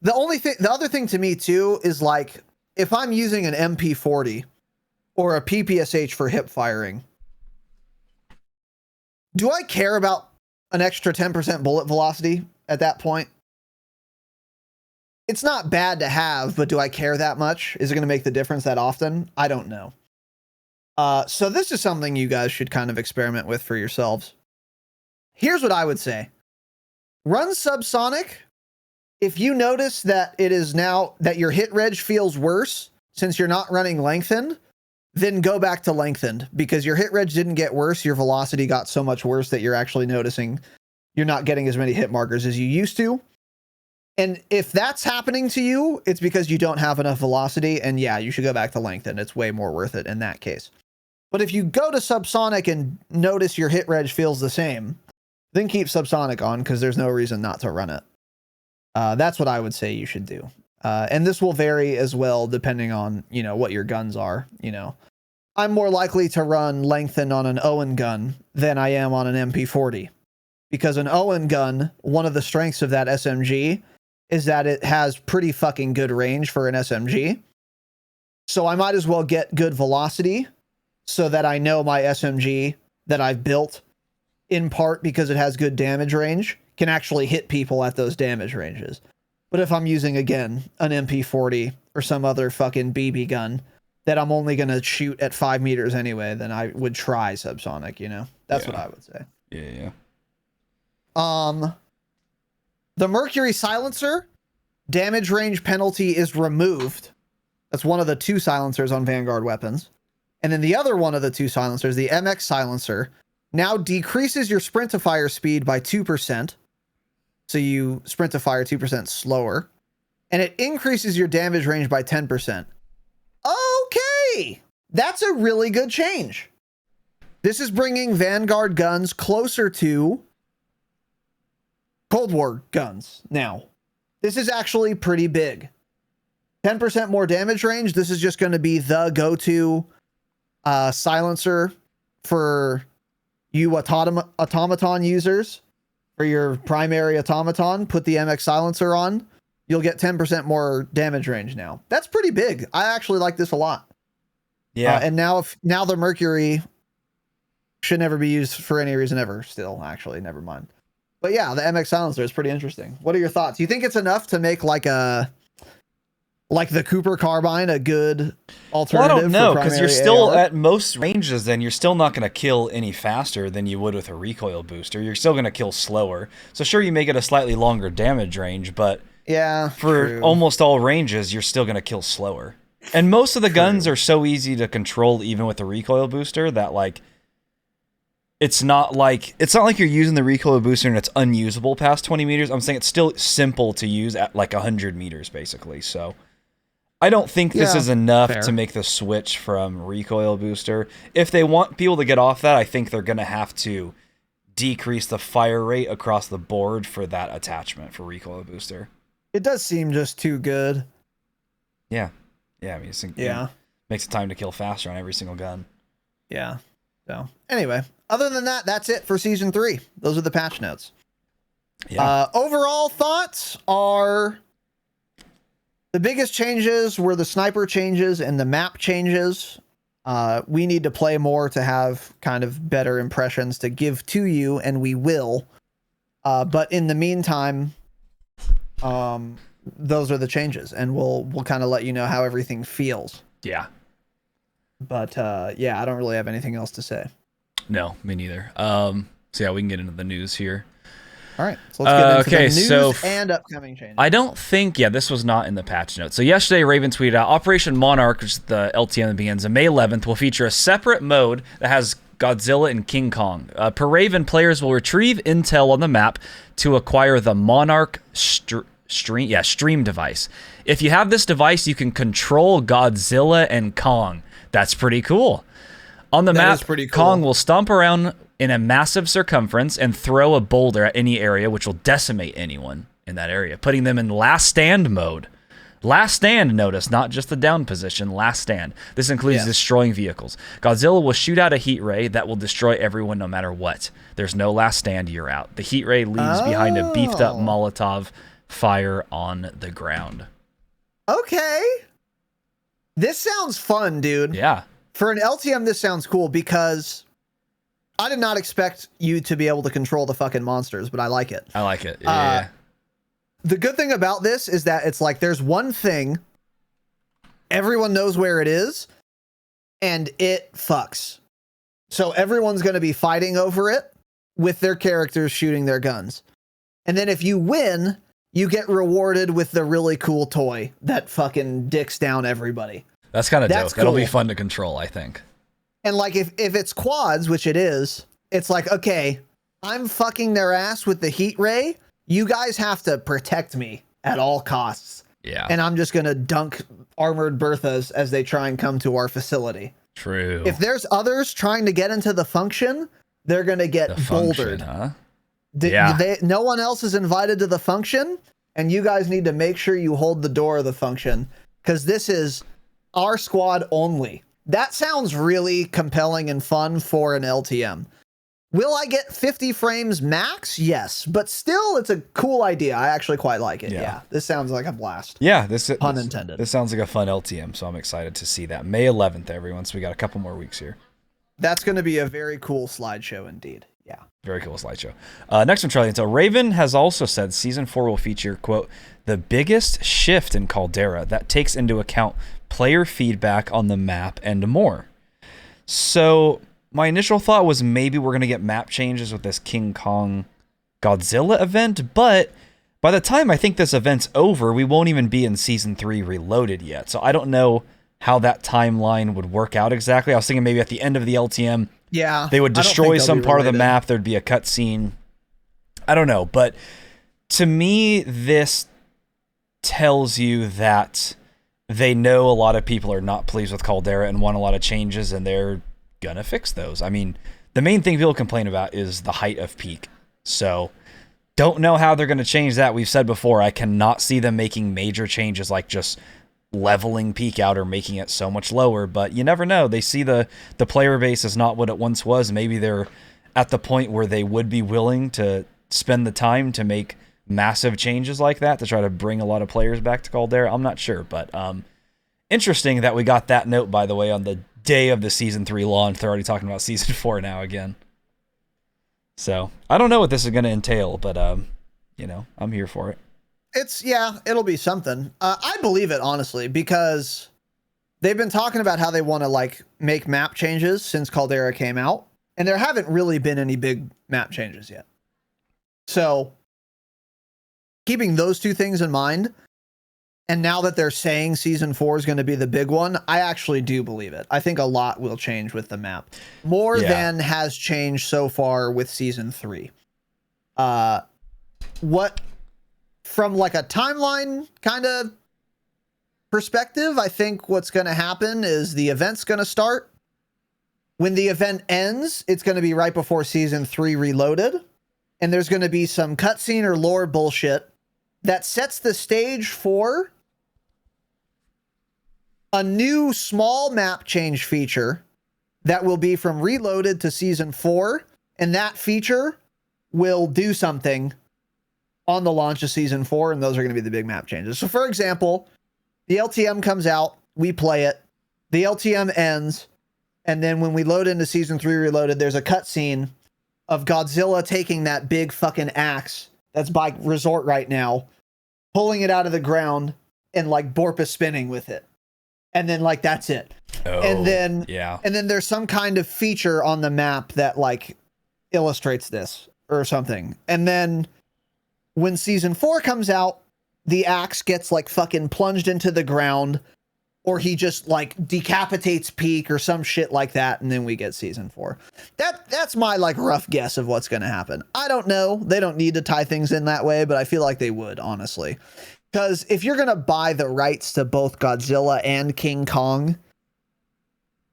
The other thing to me, too, is, like, if I'm using an MP40 or a PPSH for hip firing, do I care about an extra 10% bullet velocity at that point? It's not bad to have, but do I care that much? Is it going to make the difference that often? I don't know. So this is something you guys should kind of experiment with for yourselves. Here's what I would say. Run subsonic. If you notice that it is now that your hit reg feels worse since you're not running lengthened, then go back to lengthened because your hit reg didn't get worse. Your velocity got so much worse that you're actually noticing you're not getting as many hit markers as you used to. And if that's happening to you, it's because you don't have enough velocity. And yeah, you should go back to lengthen. It's way more worth it in that case. But if you go to subsonic and notice your hit reg feels the same, then keep subsonic on because there's no reason not to run it. That's what I would say you should do. And this will vary as well depending on, what your guns are. I'm more likely to run lengthen on an Owen gun than I am on an MP40. Because an Owen gun, one of the strengths of that SMG is that it has pretty fucking good range for an SMG. So I might as well get good velocity so that I know my SMG that I've built, in part because it has good damage range, can actually hit people at those damage ranges. But if I'm using, again, an MP40 or some other fucking BB gun that I'm only going to shoot at 5 meters anyway, then I would try subsonic, That's what I would say. Yeah. The Mercury silencer damage range penalty is removed. That's one of the 2 silencers on Vanguard weapons. And then the other one of the 2 silencers, the MX silencer, now decreases your sprint to fire speed by 2%. So you sprint to fire 2% slower. And it increases your damage range by 10%. Okay. That's a really good change. This is bringing Vanguard guns closer to Cold War guns now. This is actually pretty big. 10% more damage range. This is just going to be the go-to silencer for you automaton users. For your primary automaton, put the MX silencer on. You'll get 10% more damage range now. That's pretty big. I actually like this a lot. Yeah. And now the Mercury should never be used for any reason ever. Still, actually, never mind. But yeah, the MX silencer is pretty interesting. What are your thoughts? You think it's enough to make like the Cooper carbine a good alternative? Well, I don't know, because you're still AR? at most ranges, then you're still not going to kill any faster than you would with a recoil booster. You're still going to kill slower. So sure, you may get a slightly longer damage range, but yeah, for almost all ranges, you're still going to kill slower. And most of the guns are so easy to control, even with the recoil booster, that like it's not like you're using the recoil booster and it's unusable past 20 meters. I'm saying it's still simple to use at like 100 meters, basically. So I don't think this is enough to make the switch from recoil booster. If they want people to get off that, I think they're going to have to decrease the fire rate across the board for that attachment for recoil booster. It does seem just too good. Yeah. Yeah, I mean, makes the time to kill faster on every single gun. Yeah. So anyway, other than that, that's it for season 3. Those are the patch notes. Yeah. Overall thoughts are the biggest changes were the sniper changes and the map changes. We need to play more to have kind of better impressions to give to you, and we will. But in the meantime, those are the changes, and we'll kind of let you know how everything feels. Yeah. But yeah, I don't really have anything else to say. No, me neither. So yeah, we can get into the news here. All right, so let's get into the news so and upcoming changes. I don't think, this was not in the patch notes. So yesterday, Raven tweeted out, Operation Monarch, which is the LTM that begins on May 11th, will feature a separate mode that has Godzilla and King Kong. Per Raven, players will retrieve intel on the map to acquire the Monarch stream device. If you have this device, you can control Godzilla and Kong. That's pretty cool. On the map, Kong will stomp around in a massive circumference and throw a boulder at any area, which will decimate anyone in that area, putting them in last stand mode. Last stand, notice, not just the down position, last stand. This includes destroying vehicles. Godzilla will shoot out a heat ray that will destroy everyone no matter what. There's no last stand, you're out. The heat ray leaves behind a beefed up Molotov fire on the ground. Okay. This sounds fun, dude. Yeah. For an LTM, this sounds cool because I did not expect you to be able to control the fucking monsters, but I like it. I like it. Yeah. The good thing about this is that it's like there's one thing, everyone knows where it is, and it fucks. So everyone's going to be fighting over it with their characters shooting their guns. And then if you win, you get rewarded with the really cool toy that fucking dicks down everybody. That's kind of dope. Cool. That'll be fun to control, I think. And like if it's quads, which it is, it's like, okay, I'm fucking their ass with the heat ray. You guys have to protect me at all costs. Yeah. And I'm just going to dunk armored Berthas as they try and come to our facility. True. If there's others trying to get into the function, they're going to get bouldered. Huh? No one else is invited to the function, and you guys need to make sure you hold the door of the function because this is our squad only. That sounds really compelling and fun for an LTM. Will I get 50 frames max? Yes, but still, it's a cool idea. I actually quite like it. Yeah, this sounds like a blast. Yeah, pun intended. This sounds like a fun LTM, so I'm excited to see that. May 11th, everyone. So we got a couple more weeks here. That's going to be a very cool slideshow indeed. Yeah. Very cool slideshow. Next one, Charlie. So Raven has also said Season 4 will feature, quote, the biggest shift in Caldera that takes into account player feedback on the map and more. So my initial thought was maybe we're going to get map changes with this King Kong Godzilla event, but by the time I think this event's over, we won't even be in Season 3 Reloaded yet. So I don't know how that timeline would work out exactly. I was thinking maybe at the end of the LTM, they would destroy some part of the map. There'd be a cutscene. I don't know. But to me, this tells you that they know a lot of people are not pleased with Caldera and want a lot of changes, and they're going to fix those. I mean, the main thing people complain about is the height of peak. So don't know how they're going to change that. We've said before, I cannot see them making major changes like just leveling peak out or making it so much lower, but you never know. They see the player base is not what it once was. Maybe they're at the point where they would be willing to spend the time to make massive changes like that to try to bring a lot of players back to Caldera. I'm not sure, but interesting that we got that note, by the way, on the day of the Season 3 launch. They're already talking about Season 4 now again. So I don't know what this is going to entail, but you know, I'm here for it. It'll be something. I believe it, honestly, because they've been talking about how they want to like make map changes since Caldera came out, and there haven't really been any big map changes yet. So keeping those two things in mind, and now that they're saying Season 4 is going to be the big one, I actually do believe it. I think a lot will change with the map. More than has changed so far with Season 3. From like a timeline kind of perspective, I think what's going to happen is the event's going to start. When the event ends, it's going to be right before Season 3 Reloaded. And there's going to be some cutscene or lore bullshit that sets the stage for a new small map change feature that will be from Reloaded to Season 4, and that feature will do something on the launch of Season 4, and those are going to be the big map changes. So, for example, the LTM comes out, we play it, the LTM ends, and then when we load into Season 3 Reloaded, there's a cutscene of Godzilla taking that big fucking axe that's by Resort right now, pulling it out of the ground, and like Borpa spinning with it. And then like that's it. Oh, and then yeah. And then there's some kind of feature on the map that like illustrates this or something. And then when Season 4 comes out, the axe gets like fucking plunged into the ground, or he just like decapitates Peak or some shit like that, and then we get Season 4. That's my like rough guess of what's going to happen. I don't know. They don't need to tie things in that way, but I feel like they would, honestly. Because if you're going to buy the rights to both Godzilla and King Kong,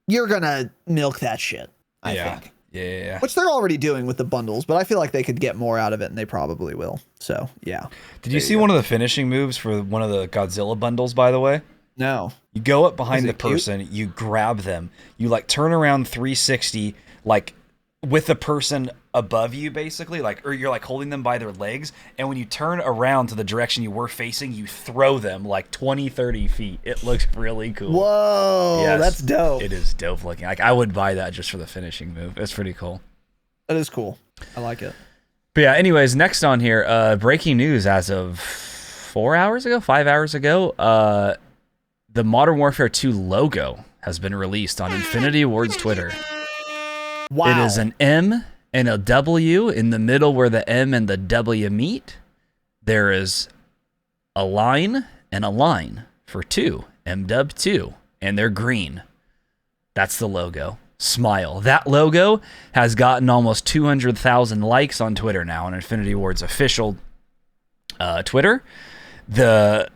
you're going to milk that shit, I think. Yeah. Which they're already doing with the bundles, but I feel like they could get more out of it, and they probably will. So, yeah. Did you see one of the finishing moves for one of the Godzilla bundles, by the way? No. You go up behind the cute? person, you grab them, you like turn around 360, like with the person above you, basically, like, or you're like holding them by their legs, and when you turn around to the direction you were facing, you throw them like 20-30 feet. It looks really cool. Whoa, Yes, that's dope. it is dope looking. Like, I would buy that just for the finishing move. It's pretty cool. That is cool. I like it. But yeah, anyways, next on here, breaking news as of 5 hours ago, the Modern Warfare 2 logo has been released on Infinity Ward's Twitter. Wow. It is an M and a W. In the middle where the M and the W meet, there is a line and a line for 2, MW2, and they're green. That's the logo. Smile. That logo has gotten almost 200,000 likes on Twitter now, on Infinity Ward's official Twitter. The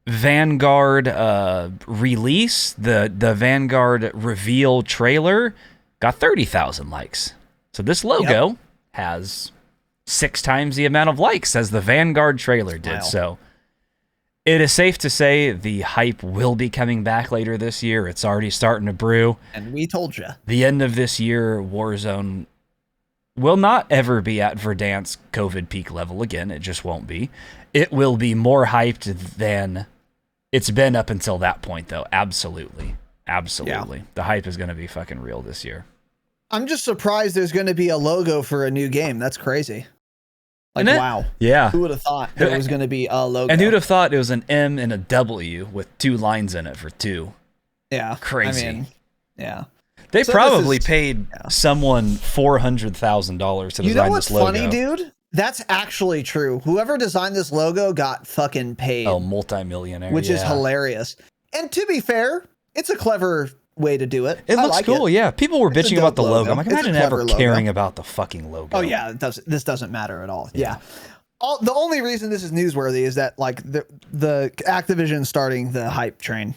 Vanguard release, the Vanguard reveal trailer got 30,000 likes. So this logo has 6 times the amount of likes as the Vanguard trailer did. Wow. So it is safe to say the hype will be coming back later this year. It's already starting to brew. And we told you. The end of this year, Warzone will not ever be at Verdansk COVID peak level again. It just won't be. It will be more hyped than it's been up until that point, though. Absolutely. Absolutely. Yeah. The hype is going to be fucking real this year. I'm just surprised there's going to be a logo for a new game. That's crazy. Like, wow. Yeah. Who would have thought there was going to be a logo? And who'd have thought it was an M and a W with 2 lines in it for 2? Yeah. Crazy. I mean, yeah. They probably paid someone $400,000 to design this logo. You know what's funny, dude? That's actually true. Whoever designed this logo got fucking paid. Oh, multi-millionaire. Which is hilarious. And to be fair, it's a clever way to do it. It looks cool, yeah. People were bitching about the logo. I'm like, imagine ever caring about the fucking logo. Oh, yeah. This doesn't matter at all. Yeah. The only reason this is newsworthy is that, like, the Activision starting the hype train.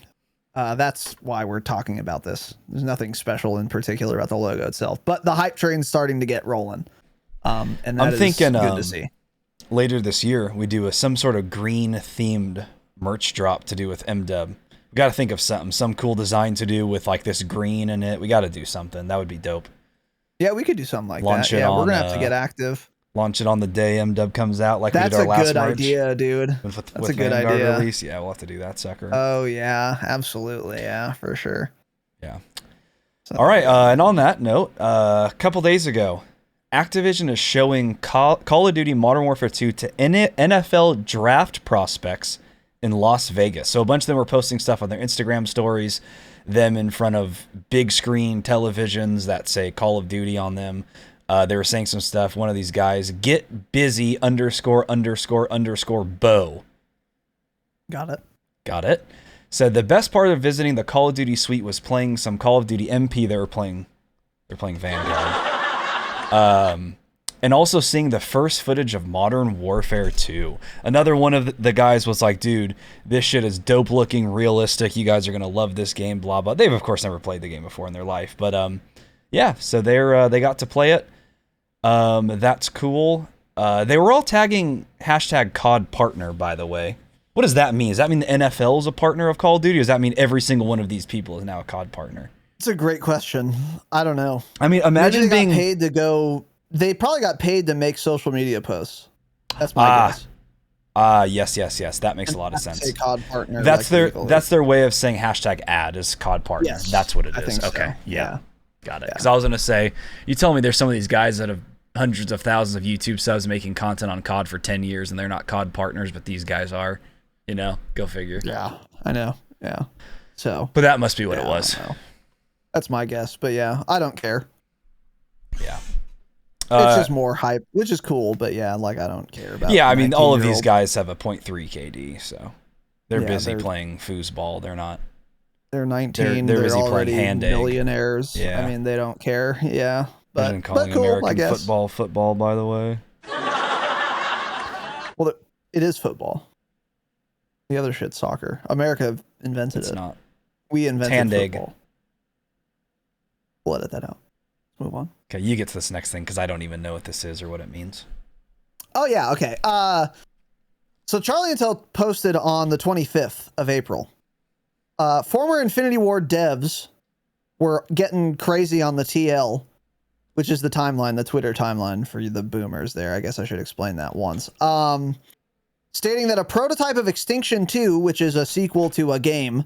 That's why we're talking about this. There's nothing special in particular about the logo itself, but the hype train's starting to get rolling. And that I'm thinking, good to see. Later this year, we do some sort of green-themed merch drop to do with MW. We got to think of some cool design to do with like this green in it. We got to do something. That would be dope. Yeah, we could do something like that. Yeah, we're gonna have to get active. Launch it on the day MW comes out, like we did our last merch. That's a good idea, dude. That's a good idea. Release. Yeah, we'll have to do that sucker. Oh yeah, absolutely. Yeah, for sure. Yeah. All right. And on that note, a couple days ago, Activision is showing Call of Duty Modern Warfare 2 to NFL draft prospects in Las Vegas. So a bunch of them were posting stuff on their Instagram stories, them in front of big screen televisions that say Call of Duty on them. They were saying some stuff. One of these guys, get busy ____ bow. Got it. Said the best part of visiting the Call of Duty suite was playing some Call of Duty MP. They're playing Vanguard. And also seeing the first footage of Modern Warfare 2. Another one of the guys was like, dude, this shit is dope looking, realistic. You guys are going to love this game, blah, blah. They've, of course, never played the game before in their life. But, yeah, so they got to play it. That's cool. They were all tagging hashtag COD partner, by the way. What does that mean? Does that mean the NFL is a partner of Call of Duty? Or does that mean every single one of these people is now a COD partner? It's a great question. I don't know. I mean, imagine Maybe they being got paid to go. They probably got paid to make social media posts. That's my guess. Yes. That makes a lot of sense. Say COD partner. That's like that's their way of saying hashtag ad is COD partner. Yes, That's what it I is. think so. Okay. Yeah. Got it. Yeah. Because I was gonna say, you tell me there's some of these guys that have hundreds of thousands of YouTube subs making content on COD for 10 years and they're not COD partners, but these guys are. You know, go figure. Yeah, I know. Yeah. So. But that must be what it was. That's my guess. But yeah, I don't care. Yeah. It's just more hype, which is cool. But yeah, like I don't care about. Yeah, I mean, all of these guys have a 0.3 KD, so they're busy they're playing foosball. They're not. They're 19. They're They're busy playing already hand egg. millionaires. Yeah. I mean, they don't care. Yeah. Imagine calling cool, American I guess. football, by the way. Well, it is football. The other shit's soccer. America invented it. It's not. We invented Hand egg. football. We'll edit that out. Move on. Okay, you get to this next thing because I don't even know what this is or what it means. Oh yeah, okay. So Charlie Intel posted on the 25th of April. Former Infinity Ward devs were getting crazy on the TL, which is the timeline, the Twitter timeline for the boomers there. I guess I should explain that once. Stating that a prototype of Extinction 2, which is a sequel to a game,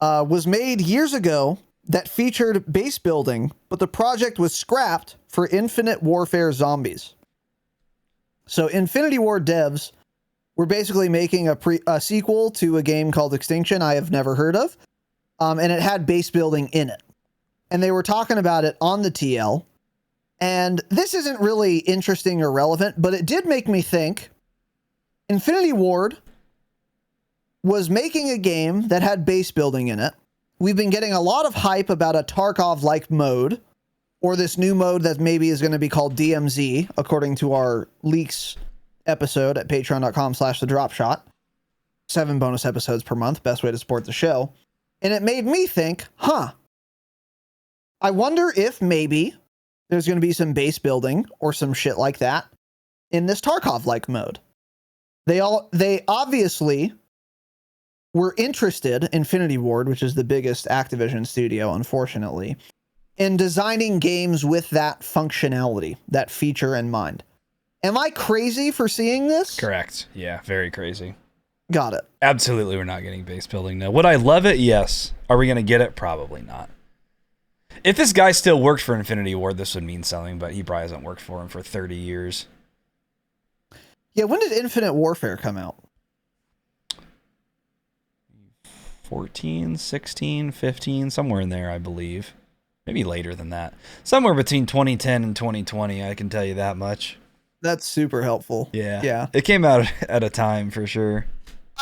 was made years ago that featured base building, but the project was scrapped for Infinite Warfare Zombies. So Infinity Ward devs were basically making a sequel to a game called Extinction I have never heard of, and it had base building in it. And they were talking about it on the TL, and this isn't really interesting or relevant, but it did make me think Infinity Ward was making a game that had base building in it. We've been getting a lot of hype about a Tarkov-like mode, or this new mode that maybe is going to be called DMZ, according to our leaks episode at patreon.com/thedropshot. 7 bonus episodes per month, best way to support the show. And it made me think, I wonder if maybe there's going to be some base building or some shit like that in this Tarkov-like mode. They obviously were interested, Infinity Ward, which is the biggest Activision studio, unfortunately, in designing games with that functionality, that feature in mind. Am I crazy for seeing this? Correct. Yeah, very crazy. Got it. Absolutely, we're not getting base building now. Would I love it? Yes. Are we going to get it? Probably not. If this guy still worked for Infinity Ward, this would mean something, but he probably hasn't worked for him for 30 years. Yeah, when did Infinite Warfare come out? 14, 16, 15, somewhere in there, I believe. Maybe later than that. Somewhere between 2010 and 2020, I can tell you that much. That's super helpful. Yeah. Yeah. It came out at a time for sure.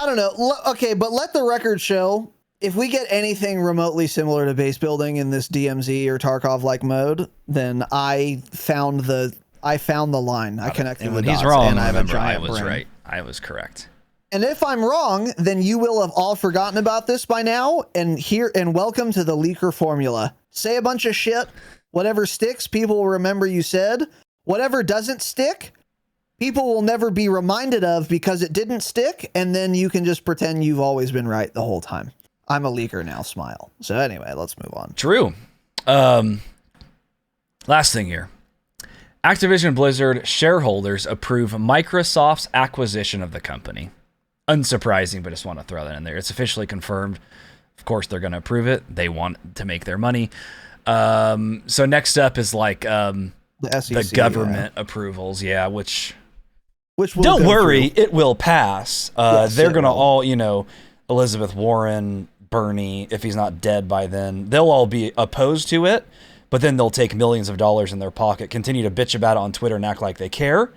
I don't know. Okay, but let the record show, if we get anything remotely similar to base building in this DMZ or Tarkov-like mode, then I found the line. I connected and the when dots. he's wrong, and I have a remember, giant I was brain. right. I was correct. And if I'm wrong, then you will have all forgotten about this by now. And welcome to the leaker formula. Say a bunch of shit. Whatever sticks, people will remember you said. Whatever doesn't stick, people will never be reminded of because it didn't stick. And then you can just pretend you've always been right the whole time. I'm a leaker now, smile. So anyway, let's move on. True. Last thing here. Activision Blizzard shareholders approve Microsoft's acquisition of the company. Unsurprising, but I just want to throw that in there. It's officially confirmed. Of course, they're going to approve it. They want to make their money. So next up is like the government approvals, which will don't worry, through. it will pass. Yes, they're it going to will. all, Elizabeth Warren, Bernie, if he's not dead by then, they'll all be opposed to it, but then they'll take millions of dollars in their pocket, continue to bitch about it on Twitter and act like they care,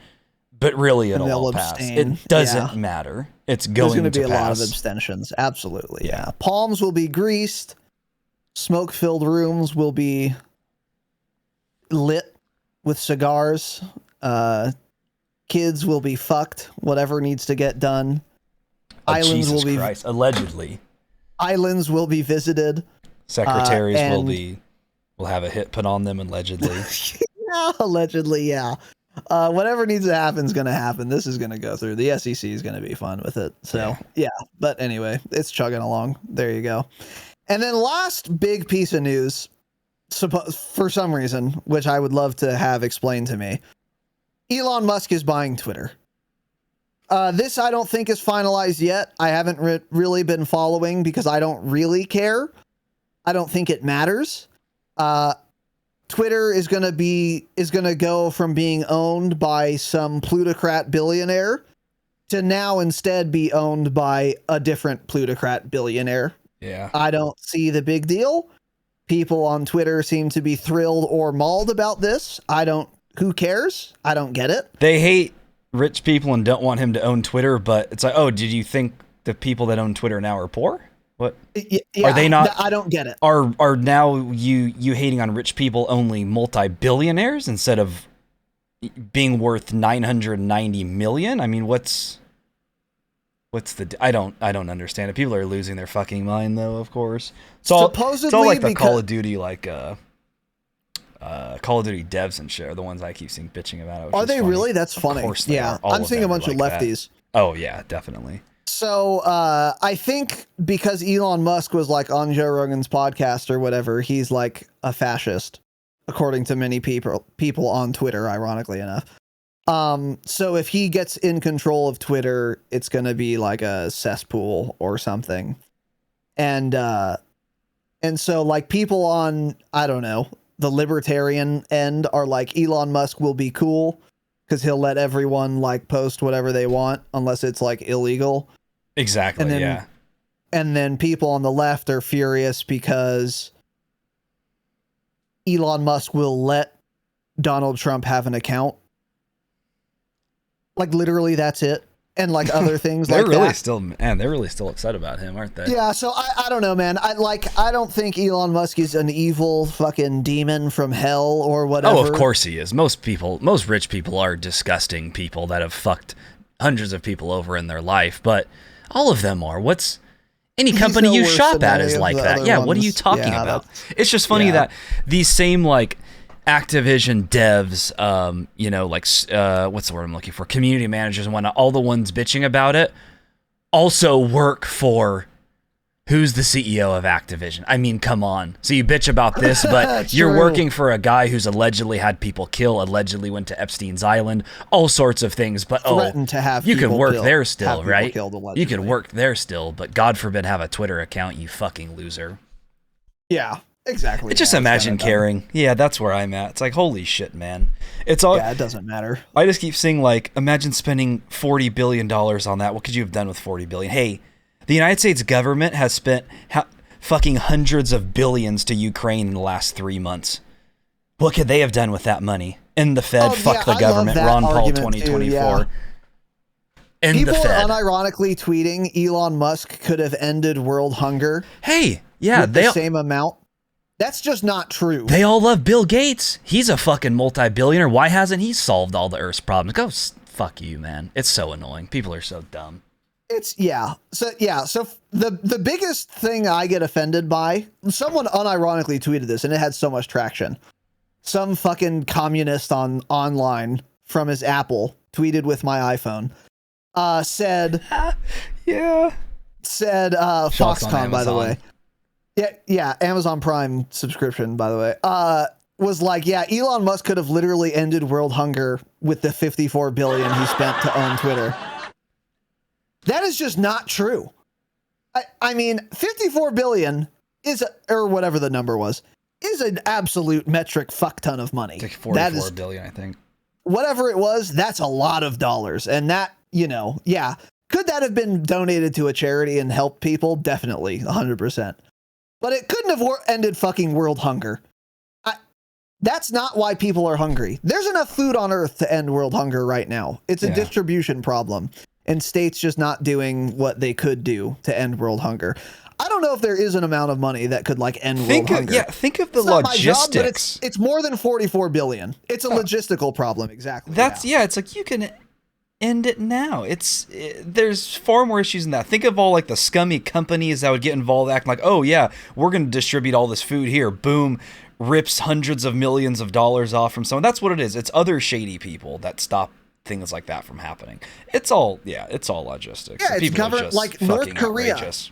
but really it'll all pass. It doesn't matter. It's going to There's going to be pass. a lot of abstentions. Absolutely, yeah. Palms will be greased. Smoke-filled rooms will be lit with cigars. Kids will be fucked. Whatever needs to get done. Islands will be allegedly. Islands will be visited. Secretaries will have a hit put on them allegedly. Yeah, allegedly, yeah. Whatever needs to happen is going to happen. This is going to go through. The SEC is going to be fun with it. So, yeah. But anyway, it's chugging along. There you go. And then last big piece of news, for some reason, which I would love to have explained to me, Elon Musk is buying Twitter. This I don't think is finalized yet. I haven't really been following because I don't really care. I don't think it matters. Twitter is going to go from being owned by some plutocrat billionaire to now instead be owned by a different plutocrat billionaire. Yeah. I don't see the big deal. People on Twitter seem to be thrilled or mauled about this. Who cares? I don't get it. They hate rich people and don't want him to own Twitter, but it's like, oh, did you think the people that own Twitter now are poor? What? Yeah, are they not? I don't get it. Are now you hating on rich people only multi-billionaires instead of being worth 990 million? I mean, what's the? I don't understand it. People are losing their fucking mind, though. Of course, it's all like the Call of Duty, Call of Duty devs and shit are the ones I keep seeing bitching about. Are they funny. really? That's funny. Yeah, I'm seeing a bunch of lefties. That. Oh yeah, definitely. So I think because Elon Musk was like on Joe Rogan's podcast or whatever, he's like a fascist, according to many people on Twitter, ironically enough. So if he gets in control of Twitter, it's going to be like a cesspool or something. And so like people on, I don't know, the libertarian end are like, Elon Musk will be cool because he'll let everyone like post whatever they want unless it's like illegal. Exactly. And then, yeah. And then people on the left are furious because Elon Musk will let Donald Trump have an account. Like literally that's it. And like other things they're like really that. They're really still upset about him, aren't they? Yeah, so I don't know, man. I don't think Elon Musk is an evil fucking demon from hell or whatever. Oh, of course he is. Most rich people are disgusting people that have fucked hundreds of people over in their life, but all of them are. Any company you shop at is like that. Yeah, what are you talking about? It's just funny that these same like Activision devs, what's the word I'm looking for? Community managers and whatnot, all the ones bitching about it, also work for who's the CEO of Activision. I mean, come on. So you bitch about this, but you're working for a guy who's allegedly had people killed, allegedly went to Epstein's Island, all sorts of things. But threatened to have you can work killed, there still, right? You can allegedly. work there still, but God forbid have a Twitter account, you fucking loser. Yeah. Exactly. Just imagine caring. Yeah, that's where I'm at. It's like, holy shit, man. It's all. Yeah, it doesn't matter. I just keep saying, like, imagine spending $40 billion on that. What could you have done with $40 billion? Hey, the United States government has spent fucking hundreds of billions to Ukraine in the last 3 months. What could they have done with that money? In the Fed, fuck the government, Ron Paul 2024. In People the Fed. are unironically tweeting Elon Musk could have ended world hunger. Hey, yeah, with the same amount. That's just not true. They all love Bill Gates. He's a fucking multi-billionaire. Why hasn't he solved all the Earth's problems? Go fuck you, man. It's so annoying. People are so dumb. So the biggest thing I get offended by, someone unironically tweeted this and it had so much traction. Some fucking communist online from his Apple tweeted with my iPhone. Said Foxconn, by the way. Yeah, Amazon Prime subscription, by the way. Was like, yeah, Elon Musk could have literally ended world hunger with the $54 billion he spent to own Twitter. That is just not true. I mean, $54 billion or whatever the number was, is an absolute metric fuck ton of money. It's like 44 billion, I think. Whatever it was, that's a lot of dollars. And that, could that have been donated to a charity and helped people? Definitely, 100%. But it couldn't have ended fucking world hunger. That's not why people are hungry. There's enough food on Earth to end world hunger right now. It's a distribution problem. And states just not doing what they could do to end world hunger. I don't know if there is an amount of money that could like end world hunger. Yeah, think of the logistics. It's more than 44 billion. It's a logistical problem. Exactly. It's like you can end it now. There's far more issues than that. Think of all like the scummy companies that would get involved acting like, oh yeah, we're going to distribute all this food here. Boom. rips hundreds of millions of dollars off from someone. That's what it is. It's other shady people that stop things like that from happening. It's all logistics. Yeah, it's People are government just like North fucking Korea. outrageous.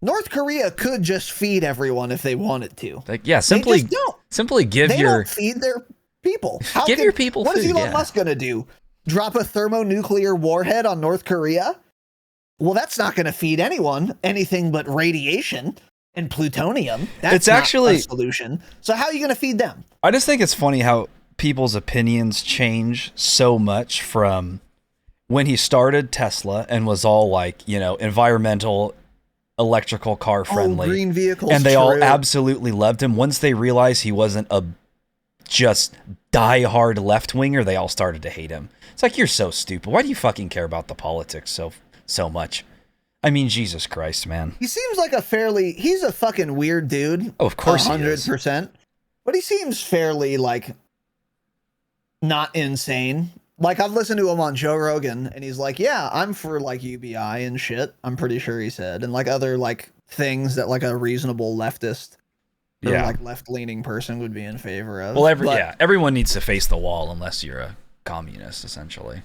North Korea could just feed everyone if they wanted to. Like, yeah, They just don't. simply give They your don't feed their people. Give your people What is food, Elon yeah. Musk going to do? Drop a thermonuclear warhead on North Korea? Well, that's not going to feed anyone anything but radiation and plutonium. That's It's not actually a solution. So how are you going to feed them? I just think it's funny how people's opinions change so much from when he started Tesla and was all like, you know, environmental, electrical car friendly. Oh, green vehicles. And they all true. absolutely loved him. Once they realized he wasn't a just die-hard left-winger, they all started to hate him. It's like, you're so stupid. Why do you fucking care about the politics so much? I mean, Jesus Christ, man. He seems like he's a fucking weird dude. Oh, of course he is. 100%. But he seems fairly, like, not insane. Like, I've listened to him on Joe Rogan, and he's like, yeah, I'm for, like, UBI and shit. I'm pretty sure he said. And, like, other, like, things that, like, a reasonable leftist or, like, left-leaning person would be in favor of. Well, everyone needs to face the wall unless you're a communist, essentially.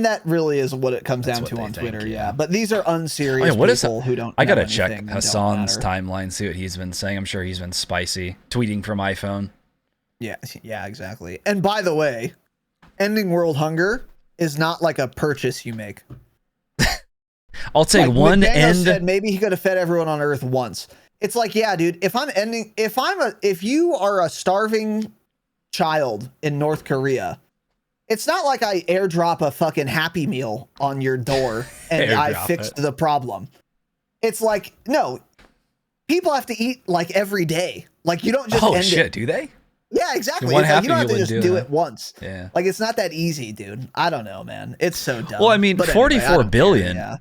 That really is what it comes down to on Twitter, yeah. But these are unserious people who don't. I gotta know check anything and Hassan's don't matter. timeline, see what he's been saying. I'm sure he's been spicy, tweeting from iPhone. Yeah, exactly. And by the way, ending world hunger is not like a purchase you make. I'll take like one McDaniel said maybe he could have fed everyone on Earth once. It's like, yeah, dude, if you are a starving child in North Korea, it's not like I airdrop a fucking Happy Meal on your door and I fixed the problem. It's like, no, people have to eat like every day. Like, you don't just end it. Do they? Yeah, exactly. One It's like, you don't Happy have to Meal just would do do it once. Yeah. Like, it's not that easy, dude. I don't know, man. It's so dumb. Well, I mean, But 44 anyway, I don't billion. care, yeah.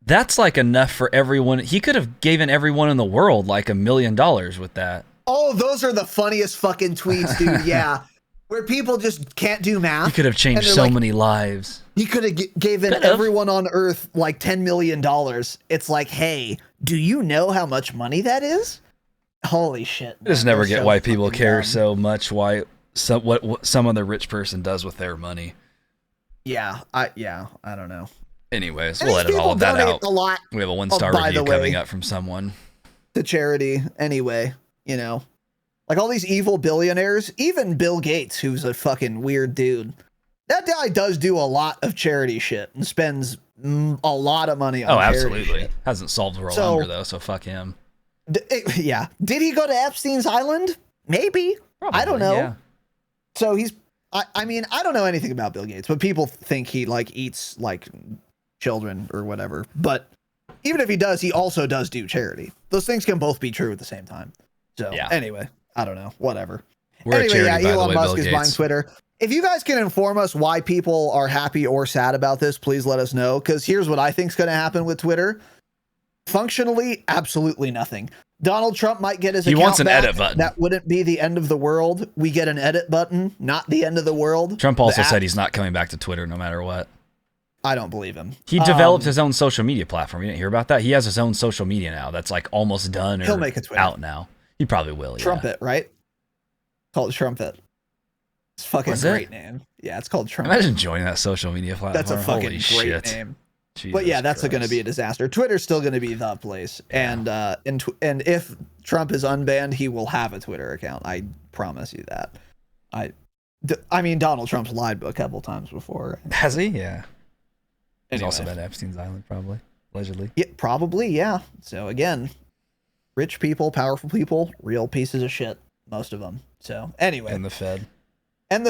That's like enough for everyone. He could have given everyone in the world like $1 million with that. Oh, those are the funniest fucking tweets, dude. Yeah. Where people just can't do math. He could have changed so like, many lives. He could have given everyone on Earth like $10 million. It's like, hey, do you know how much money that is? Holy shit. I just never get why people care so much. What some other rich person does with their money. Yeah, I don't know. Anyways, And we'll these edit all of that people out. donate a lot We have a 1-star by review the way, coming up from someone. to charity anyway, you know. Like all these evil billionaires, even Bill Gates, who's a fucking weird dude. That guy does do a lot of charity shit and spends a lot of money on charity absolutely. shit. Hasn't solved world hunger though, so fuck him. Yeah. Did he go to Epstein's Island? Maybe. Probably, I don't know. yeah. So I mean, I don't know anything about Bill Gates, but people think he like eats like children or whatever. But even if he does, he also does do charity. Those things can both be true at the same time. So anyway, I don't know. Whatever. We're a charity, by the Elon way, Musk Bill is buying Gates. Twitter. If you guys can inform us why people are happy or sad about this, please let us know. Because here's what I think is going to happen with Twitter. Functionally, absolutely nothing. Donald Trump might get his account wants an back. edit button. That wouldn't be the end of the world. We get an edit button, not the end of the world. Trump also said he's not coming back to Twitter no matter what. I don't believe him. He developed his own social media platform. You didn't hear about that? He has his own social media now that's like almost done or He'll make a Twitter. out now. He probably will, yeah. Trumpet, right? Called Trumpet. It's fucking Was great it? name. Yeah, it's called Trumpet. Imagine joining that social media platform. That's a fucking Holy great shit. name. Jesus But yeah, that's going to Christ. be a disaster. Twitter's still going to be the place, and if Trump is unbanned, he will have a Twitter account. I promise you that. I mean, Donald Trump's lied a couple times before. Has he? Yeah. He's Anyway. also been at Epstein's Island, probably. Allegedly. Yeah, probably, yeah. So again, rich people, powerful people, real pieces of shit, most of them. So anyway, And the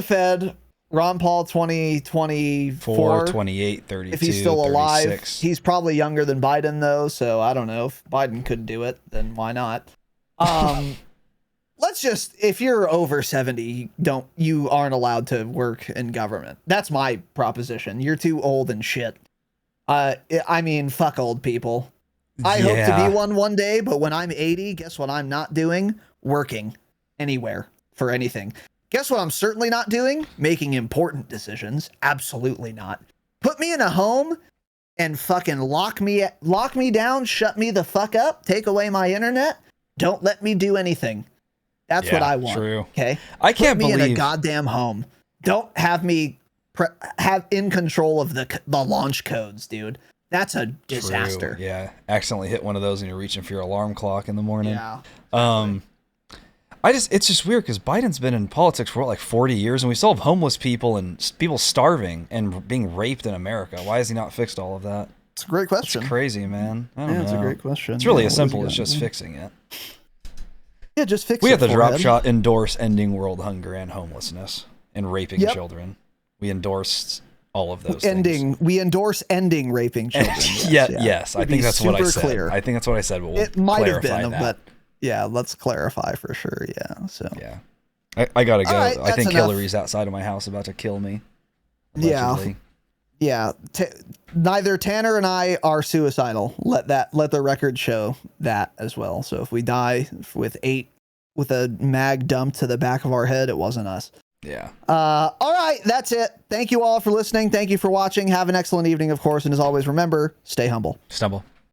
Fed. Ron Paul 2024, 4, 28, 32, if he's still alive. 36. He's probably younger than Biden though, so I don't know. If Biden could do it, then why not? Let's just, if you're over 70, you aren't allowed to work in government. That's my proposition. You're too old and shit. I mean, fuck old people. I hope to be one day, but when I'm 80, guess what I'm not doing? Working anywhere for anything. Guess what I'm certainly not doing? Making important decisions. Absolutely not. Put me in a home and fucking lock me down, shut me the fuck up, take away my internet. Don't let me do anything. That's what I want. True. Okay. I can't Put me in a believe- goddamn home. Don't have me have in control of the launch codes, dude. That's a disaster. True. Yeah. Accidentally hit one of those and you're reaching for your alarm clock in the morning. Yeah. It's just weird because Biden's been in politics for like 40 years and we still have homeless people and people starving and being raped in America. Why has he not fixed all of that? It's a great question. It's crazy, man. I don't know. It's a great question. It's really Yeah, as what is simple he as just gonna do? fixing it. Yeah, just fix We it. at the forehead. Dropshot endorse ending world hunger and homelessness and raping Yep. children. We endorsed all of those things. We endorse ending raping children. Yes. I To think be that's what I super said. clear. I think that's what I said, but we'll It might have clarify been, that. but yeah, let's clarify for sure. Yeah. So Yeah. I gotta go. All right, I think that's enough. Hillary's outside of my house about to kill me. Yeah. Allegedly. yeah, neither Tanner and I are suicidal. Let the record show that as well. So if we die with a mag dumped to the back of our head, it wasn't us. Yeah. All right, that's it. Thank you all for listening. Thank you for watching. Have an excellent evening, of course, and as always, remember, stay humble. Stumble.